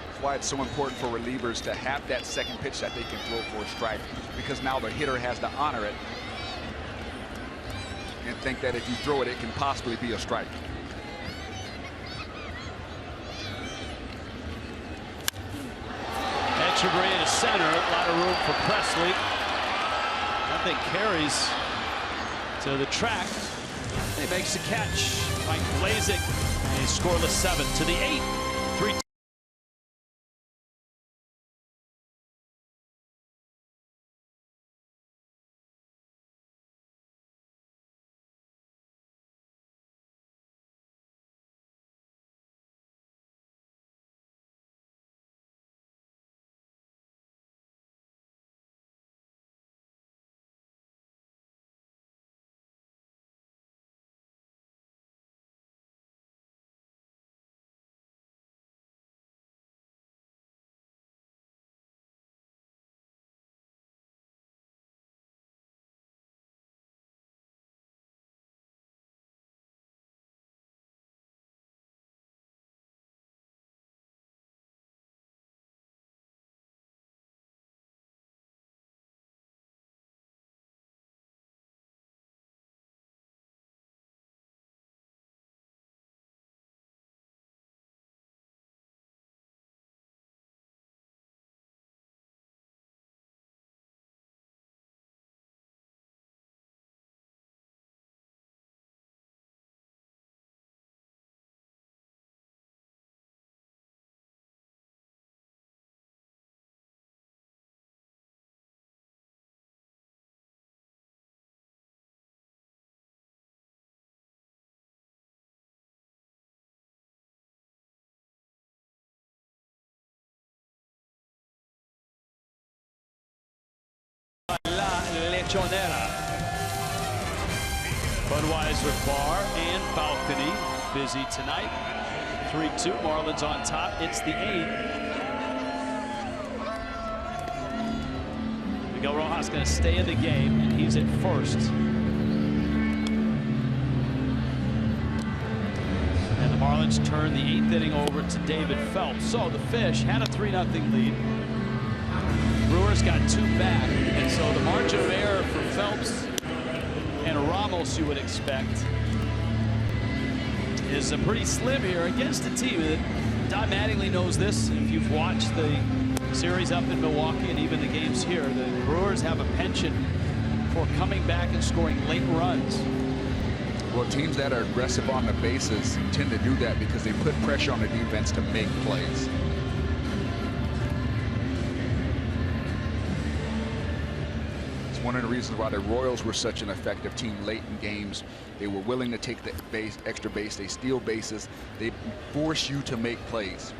That's why it's so important for relievers to have that second pitch that they can throw for a strike, because now the hitter has to honor it and think that if you throw it, it can possibly be a strike. Echeverria to center, a lot of room for Presley. That thing carries to the track. He makes a catch. Mike Blazek, and he's scoreless 7 to the 8. Colchonera. Budweiser Bar and Balcony busy tonight. 3-2, Marlins on top. It's the 8th. Miguel Rojas going to stay in the game, and he's at first. And the Marlins turn the 8th inning over to David Phelps. So the Fish had a 3-0 lead. Brewers got 2 back, and so the margin of error for Phelps and Ramos, you would expect, is pretty slim here against a team that Don Mattingly knows this. If you've watched the series up in Milwaukee and even the games here, the Brewers have a penchant for coming back and scoring late runs. Well, teams that are aggressive on the bases tend to do that because they put pressure on the defense to make plays. It's one of the reasons why the Royals were such an effective team late in games. They were willing to take the extra base. They steal bases. They force you to make plays.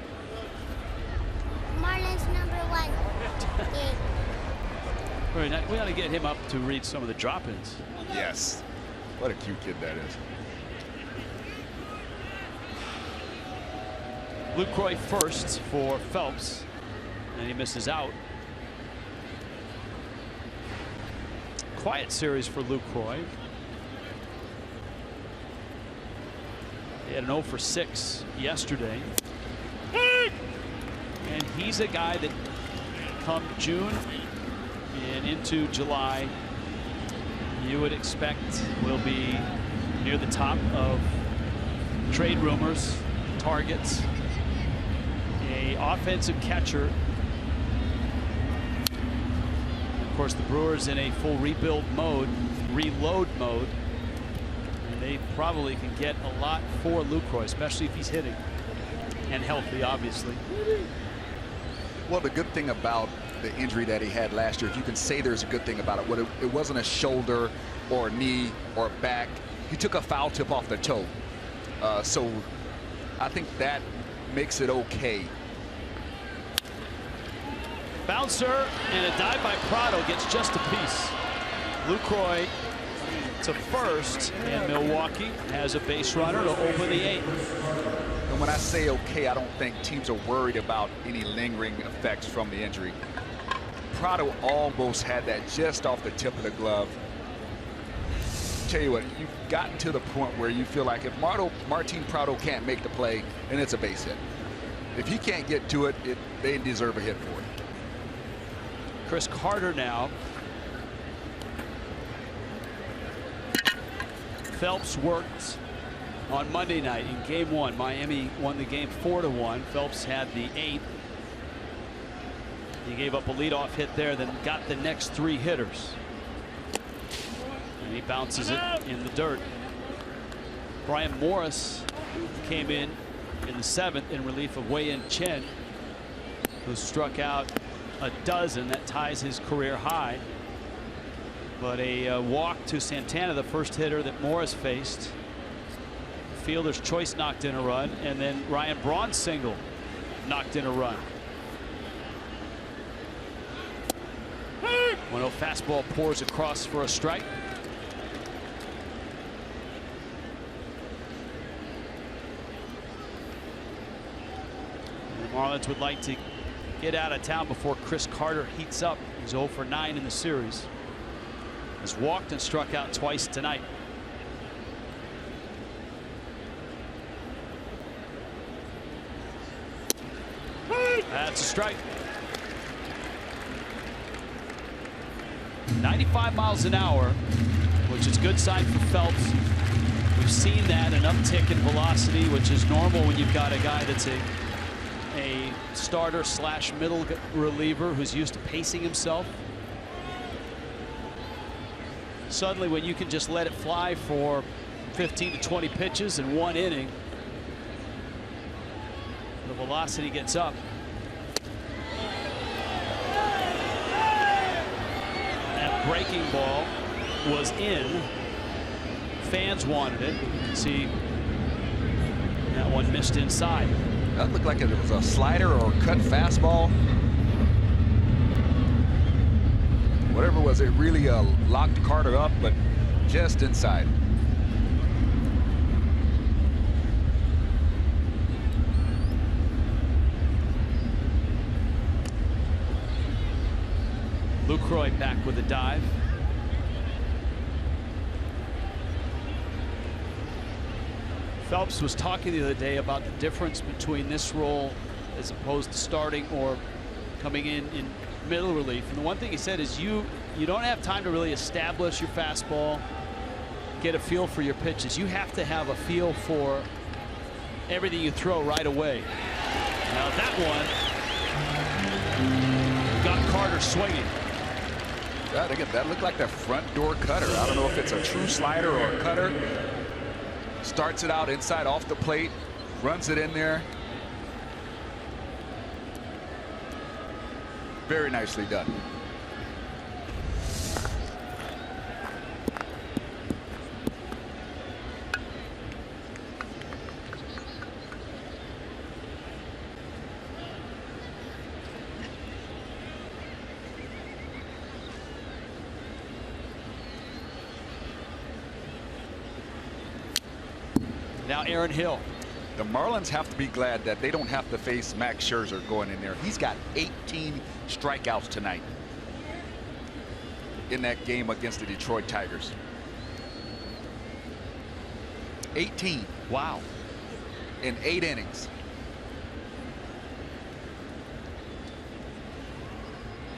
Marlins #1. We ought to get him up to read some of the drop-ins. Yes. What a cute kid that is. Lucroy first for Phelps, and he misses out. Quiet series for Lucroy. He had an 0 for 6 yesterday. And he's a guy that come June and into July, you would expect will be near the top of trade rumors, targets. A offensive catcher. Of course, the Brewers in a full reload mode, and they probably can get a lot for Lucroy, especially if he's hitting and healthy, obviously. Well, the good thing about the injury that he had last year, if you can say there's a good thing about it, it wasn't a shoulder or a knee or a back. He took a foul tip off the toe. So I think that makes it okay. Bouncer and a dive by Prado gets just a piece. Lucroy to first, and Milwaukee has a base runner to open the 8th. And when I say okay, I don't think teams are worried about any lingering effects from the injury. Prado almost had that just off the tip of the glove. Tell you what, you've gotten to the point where you feel like if Martin Prado can't make the play, then it's a base hit. If he can't get to it, they deserve a hit for it. Chris Carter now. Phelps worked on Monday night in game 1. Miami won the game 4-1. Phelps had the 8th. He gave up a leadoff hit there, then got the next 3 hitters. And he bounces it in the dirt. Brian Morris came in the 7th in relief of Wei-Yin Chen, who struck out a dozen. That ties his career high. But a walk to Santana, the first hitter that Morris faced. Fielder's choice knocked in a run, and then Ryan Braun's single knocked in a run. 1-0 fastball pours across for a strike. And the Marlins would like to get out of town before Chris Carter heats up. He's 0 for 9 in the series. Has walked and struck out twice tonight. That's a strike. 95 miles an hour, which is good sign for Phelps. We've seen that, an uptick in velocity, which is normal when you've got a guy that's a starter / middle reliever who's used to pacing himself. Suddenly, when you can just let it fly for 15 to 20 pitches in 1 inning, the velocity gets up. That breaking ball was in. Fans wanted it. You can see that one missed inside. That looked like it was a slider or cut fastball. Whatever was it, really locked Carter up, but just inside. Lucroy back with a dive. Phelps was talking the other day about the difference between this role as opposed to starting or coming in middle relief. And the one thing he said is you don't have time to really establish your fastball, get a feel for your pitches. You have to have a feel for everything you throw right away. Now that one got Carter swinging. That looked like the front door cutter. I don't know if it's a true slider or a cutter. Starts it out inside off the plate, runs it in there. Very nicely done. Now Aaron Hill. The Marlins have to be glad that they don't have to face Max Scherzer going in there. He's got 18 strikeouts tonight in that game against the Detroit Tigers. 18. Wow. In 8 innings.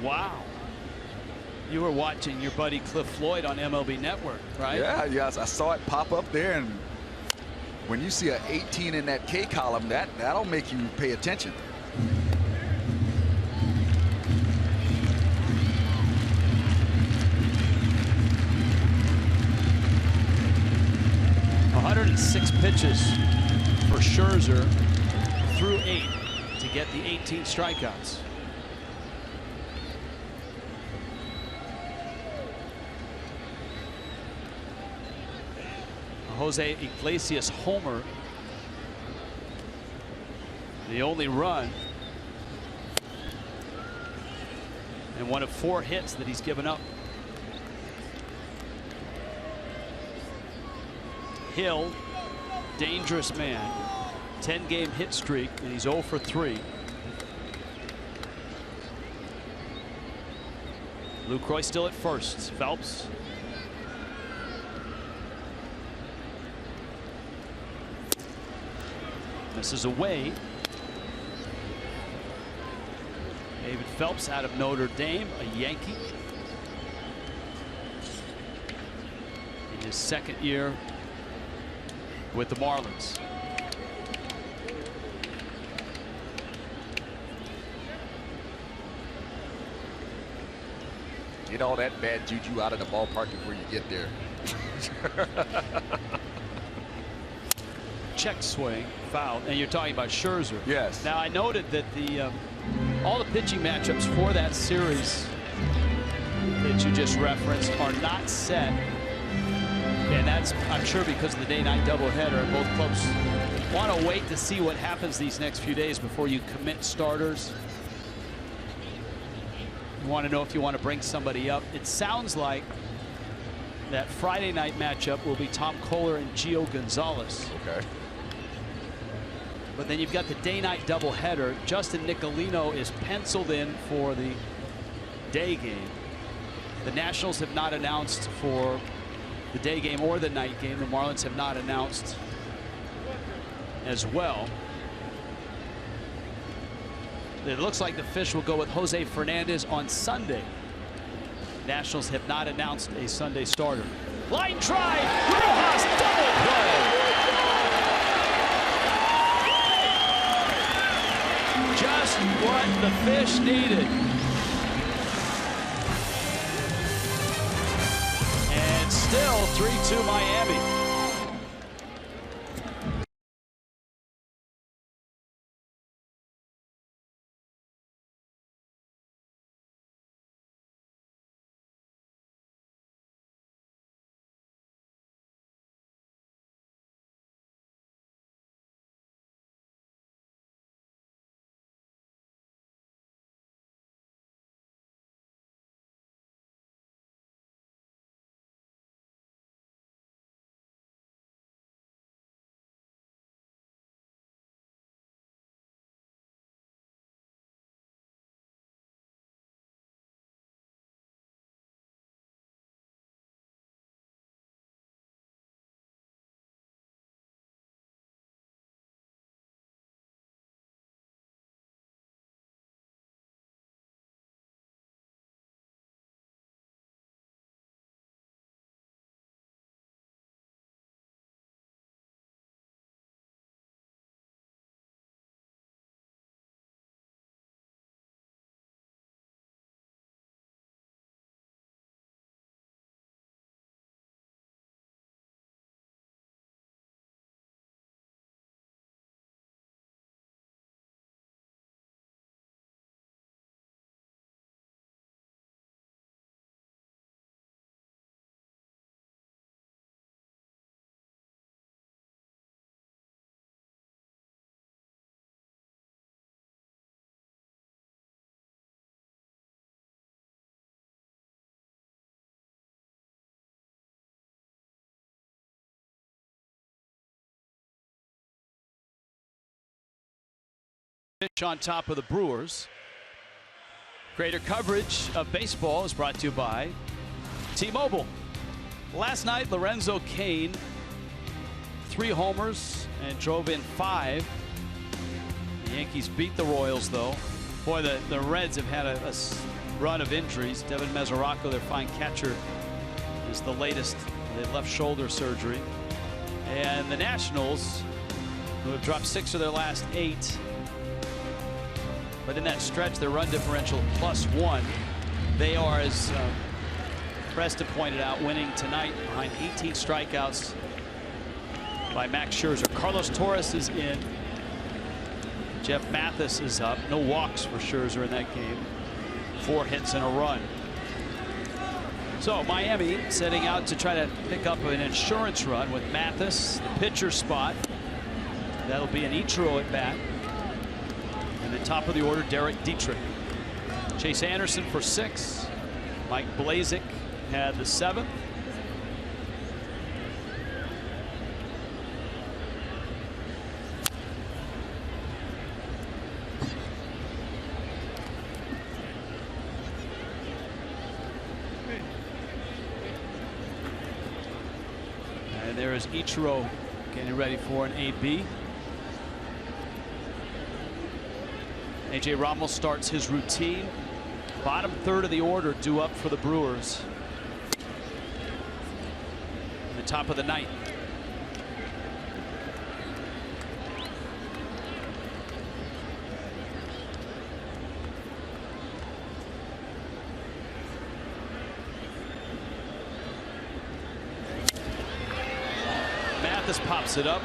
Wow. You were watching your buddy Cliff Floyd on MLB Network, right? Yeah, yes, I saw it pop up there, and when you see an 18 in that K column, that'll make you pay attention. .106 pitches for Scherzer through 8 to get the 18 strikeouts. Jose Iglesias homer. The only run and one of 4 hits that he's given up. Hill, dangerous man, 10-game hit streak, and he's 0 for 3. Lucroy still at first. Phelps. This is away. David Phelps out of Notre Dame, a Yankee. In his 2nd year with the Marlins. Get all that bad juju out of the ballpark before you get there. Check swing, foul, and you're talking about Scherzer. Yes. Now I noted that all the pitching matchups for that series that you just referenced are not set, and that's, I'm sure, because of the day-night doubleheader. Both clubs want to wait to see what happens these next few days before you commit starters. You want to know if you want to bring somebody up. It sounds like that Friday night matchup will be Tom Kohler and Gio Gonzalez. Okay. But then you've got the day-night doubleheader. Justin Nicolino is penciled in for the day game. The Nationals have not announced for the day game or the night game. The Marlins have not announced as well. It looks like the Fish will go with Jose Fernandez on Sunday. Nationals have not announced a Sunday starter. Line drive, Rojas double play. Just what the Fish needed. And still 3-2 Miami. pitch on top of the Brewers. Greater coverage of baseball is brought to you by T-Mobile. Last night, Lorenzo Cain, 3 homers and drove in 5. The Yankees beat the Royals, though. Boy, the Reds have had a run of injuries. Devin Mesoraco, their fine catcher, is the latest. They left shoulder surgery. And the Nationals, who have dropped 6 of their last 8. But in that stretch, their run differential +1. They are, as Preston pointed out, winning tonight behind 18 strikeouts by Max Scherzer. Carlos Torres is in. Jeff Mathis is up. No walks for Scherzer in that game. 4 hits and a run. So Miami setting out to try to pick up an insurance run with Mathis, the pitcher spot. That'll be an Ichiro at bat. And the top of the order, Derek Dietrich. Chase Anderson for 6. Mike Blazek had the 7th. And there is Ichiro getting ready for an AB. AJ Ramos starts his routine. Bottom third of the order due up for the Brewers. In the top of the 9th. Mathis pops it up.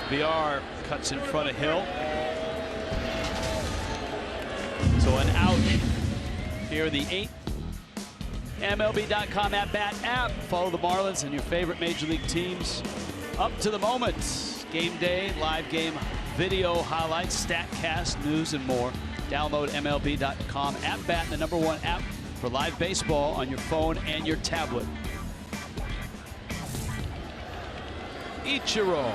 VR cuts in front of Hill. So an out here in the 8th. MLB.com at-bat app. Follow the Marlins and your favorite Major League teams up to the moment. Game day, live game video highlights, StatCast, news, and more. Download MLB.com at-bat, the #1 app for live baseball on your phone and your tablet. Ichiro.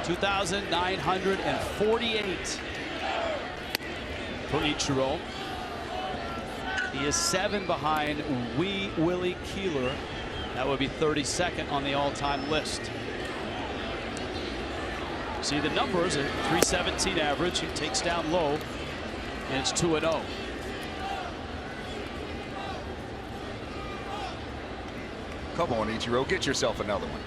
2,948 for Ichiro. He is 7 behind Wee Willie Keeler. That would be 32nd on the all-time list. See the numbers, a 317 average. He takes down low, and it's 2-0. Come on, Ichiro, get yourself another one.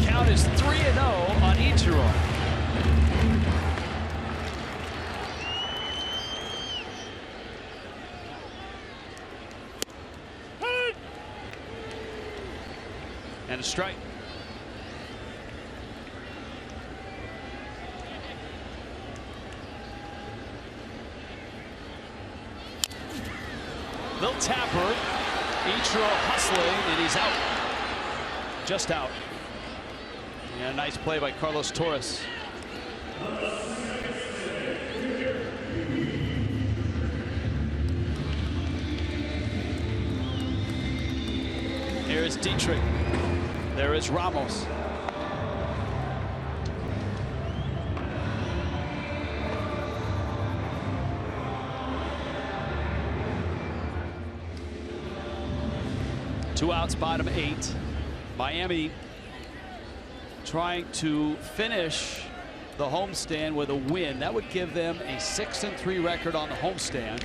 Count is 3-0 on Ichiro. And a strike. Little tapper. Ichiro hustling, and he's out. Just out. And a nice play by Carlos Torres. Here is Dietrich. There is Ramos. Two outs, bottom 8. Miami trying to finish the homestand with a win. That would give them a 6-3 record on the homestand.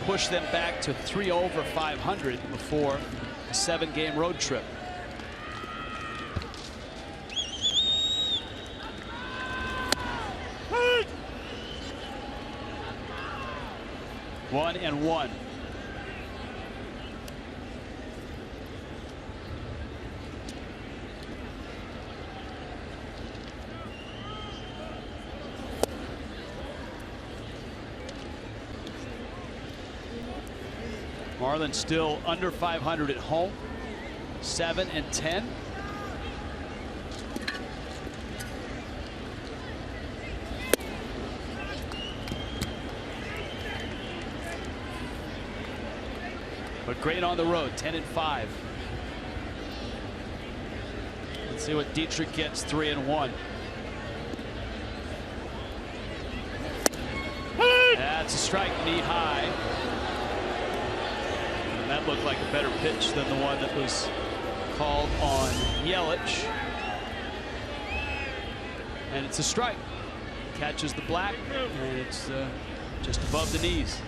Push them back to 3 over 500 before a 7-game road trip. One and one. Marlins still under 500 at home, 7-10. great on the road, 10-5. Let's see what Dietrich gets, 3-1. That's a strike, knee high. And that looked like a better pitch than the one that was called on Yelich. And it's a strike. Catches the black, and it's just above the knees.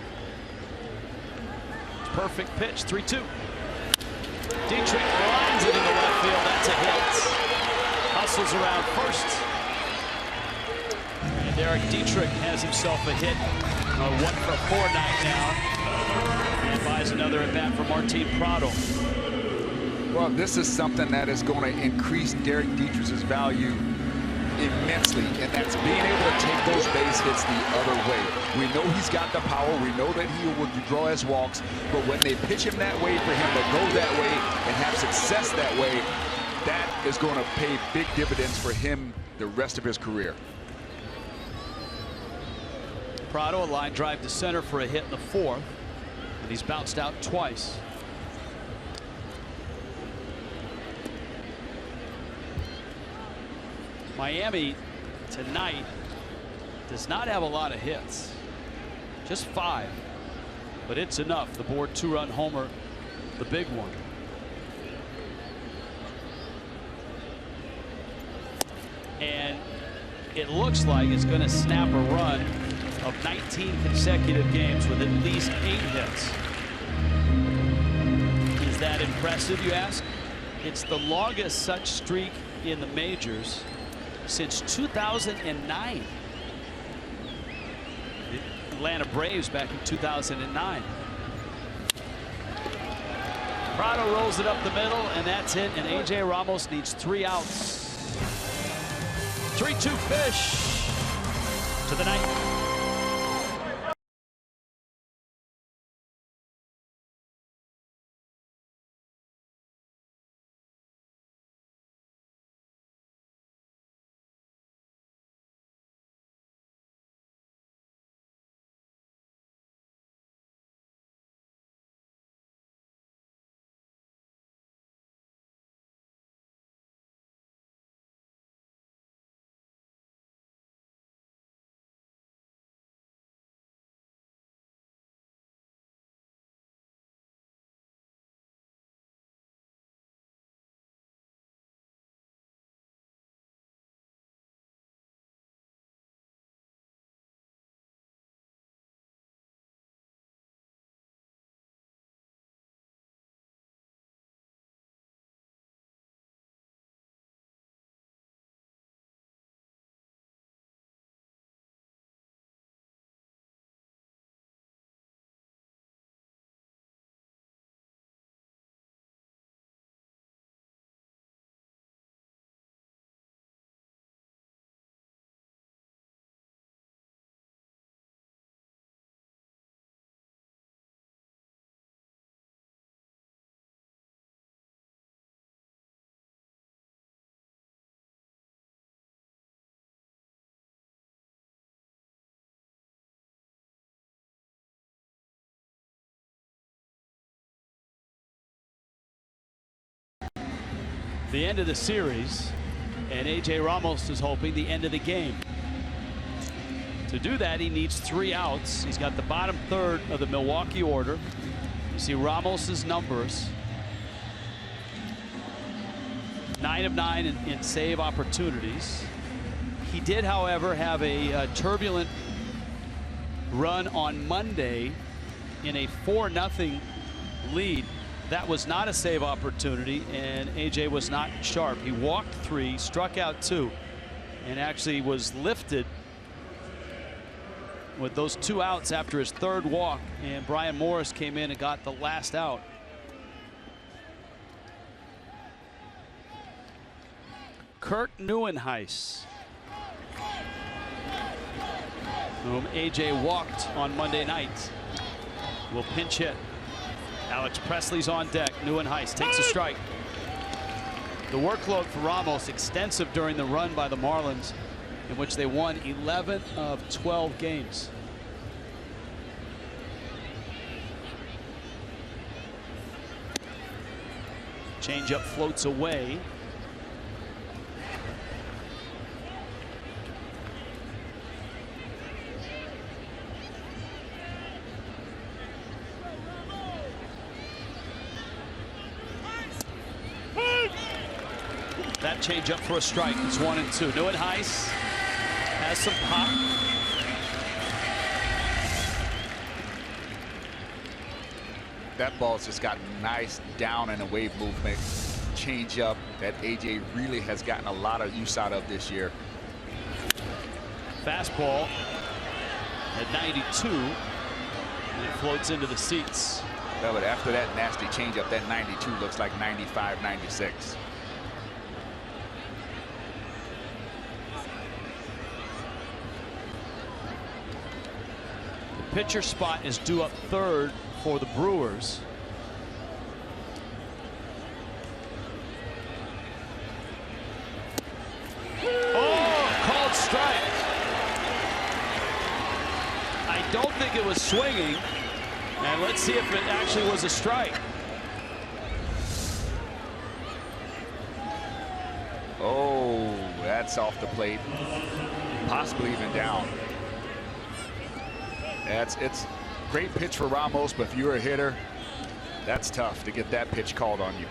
Perfect pitch, 3-2. Dietrich lines it into left field. That's a hit. Hustles around first. And Derek Dietrich has himself a hit. A 1-for-4 night now. And buys another at bat for Martin Prado. Well, this is something that is going to increase Derek Dietrich's value immensely, and that's being able to take those base hits the other way. We know he's got the power. We know that he will draw his walks, but when they pitch him that way, for him to go that way and have success that way, that is going to pay big dividends for him the rest of his career. Prado, a line drive to center for a hit in the 4th, and he's bounced out twice. Miami tonight does not have a lot of hits, just 5, but it's enough. The Board 2-run homer, the big one. And it looks like it's going to snap a run of 19 consecutive games with at least 8 hits. Is that impressive, you ask? It's the longest such streak in the majors since 2009. The Atlanta Braves back in 2009. Prado rolls it up the middle, and that's it. And A.J. Ramos needs 3 outs. 3-2 fish to the ninth. The end of the series, and A.J. Ramos is hoping the end of the game. To do that, he needs 3 outs. He's got the bottom third of the Milwaukee order. You see Ramos's numbers: 9 of 9 in save opportunities. He did, however, have a turbulent run on Monday in a 4-0 lead. That was not a save opportunity, and A.J. was not sharp. He walked 3, struck out 2, and actually was lifted with those 2 outs after his 3rd walk, and Brian Morris came in and got the last out. Kurt Neuenhuis, whom A.J. walked on Monday night, will pinch hit. Alex Presley's on deck. Neuenhuis takes a strike. The workload for Ramos extensive during the run by the Marlins, in which they won 11 of 12 games. Changeup floats away. That changeup for a strike. It's 1-2. Neuenhuis has some pop. That ball's just got nice down and away movement. Changeup that AJ really has gotten a lot of use out of this year. Fastball at 92. And it floats into the seats. Yeah, but after that nasty changeup, that 92 looks like 95, 96. The pitcher spot is due up third for the Brewers. Oh, called strike. I don't think it was swinging. And let's see if it actually was a strike. Oh, that's off the plate. Possibly even down. It's great pitch for Ramos, but if you're a hitter, that's tough to get that pitch called on you.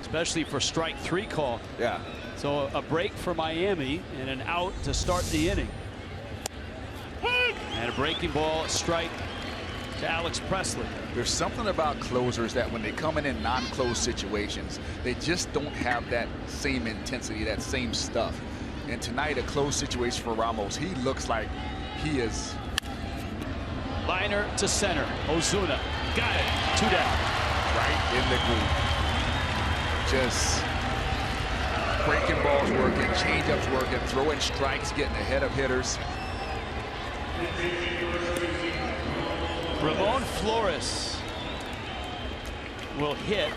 Especially for strike 3 call. Yeah. So a break for Miami and an out to start the inning. And a breaking ball, a strike to Alex Presley. There's something about closers that when they come in non-close situations, they just don't have that same intensity, that same stuff. And tonight, a close situation for Ramos, he looks like he is. Liner to center. Ozuna got it. 2 down. Right in the groove. Just breaking balls working, changeups working, throwing strikes, getting ahead of hitters. Ramon Flores will hit.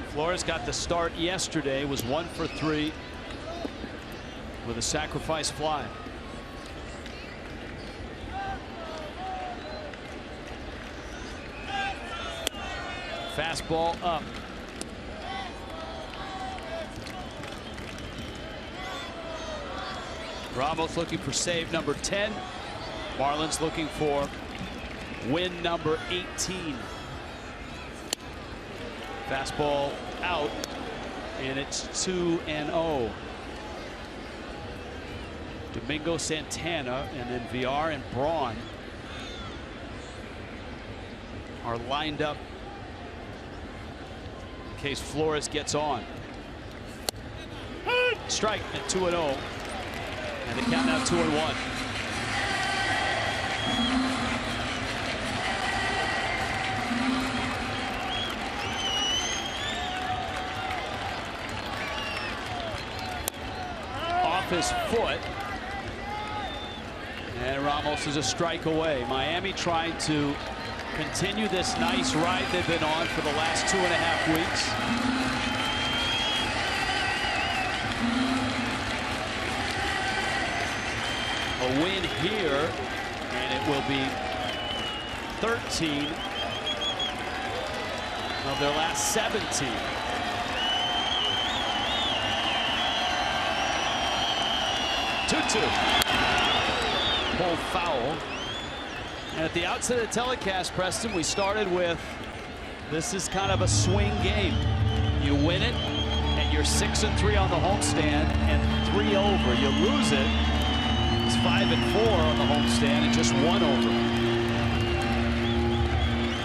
Flores got the start yesterday, was 1 for 3 with a sacrifice fly. Fastball up. Ramos looking for save number 10. Marlins looking for win number 18. Fastball out, and it's 2-0. Domingo Santana and then VR and Braun are lined up in case Flores gets on. Strike at 2-0. And the count now 2-1. Off his foot. And Ramos is a strike away. Miami trying to continue this nice ride they've been on for the last 2.5 weeks. A win here, and it will be 13 of their last 17. Pulled foul. And at the outset of the telecast, Preston, we started with this is kind of a swing game. You win it, and you're 6-3 on the homestand, and 3 over. You lose it. It's 5-4 on the homestand and just 1 over.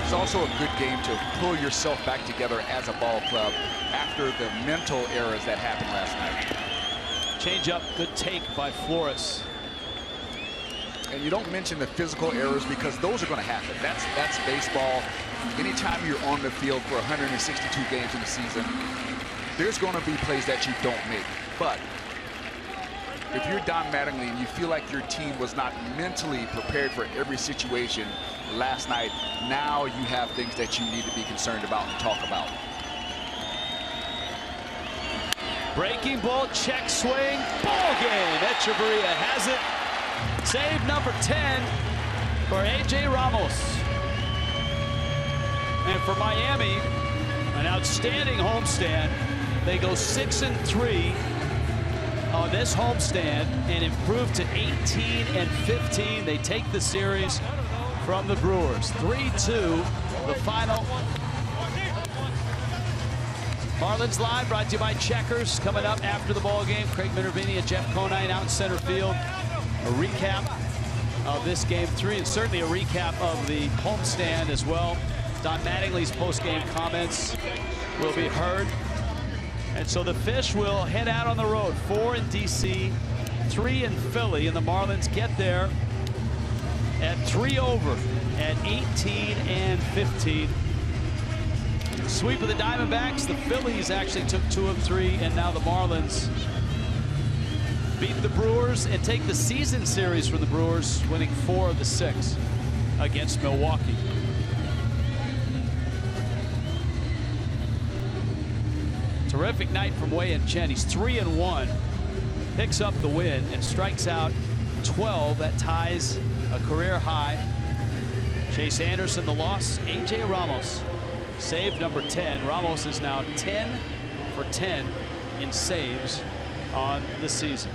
It's also a good game to pull yourself back together as a ball club after the mental errors that happened last night. Change-up, good take by Flores. And you don't mention the physical errors because those are going to happen. That's baseball. Anytime you're on the field for 162 games in the season, there's going to be plays that you don't make. But if you're Don Mattingly and you feel like your team was not mentally prepared for every situation last night, now you have things that you need to be concerned about and talk about. Breaking ball, check swing, ball game. Echeverria has it. Save number 10 for A.J. Ramos. And for Miami, an outstanding homestand. They go 6-3 on this homestand and improve to 18-15. They take the series from the Brewers. 3-2, the final. Marlins Live brought to you by Checkers. Coming up after the ball game, Craig Minervini and Jeff Conine out in center field. A recap of this game 3 and certainly a recap of the homestand as well. Don Mattingly's post-game comments will be heard. And so the Fish will head out on the road. 4 in DC, 3 in Philly, and the Marlins get there at 3 over at 18-15. Sweep of the Diamondbacks. The Phillies actually took 2 of 3, and now the Marlins beat the Brewers and take the season series from the Brewers, winning 4 of the 6 against Milwaukee. Terrific night from Wei-Yin Chen. He's 3-1, picks up the win and strikes out 12. That ties a career high. Chase Anderson the loss. A.J. Ramos save number 10. Ramos is now 10 for 10 in saves on the season.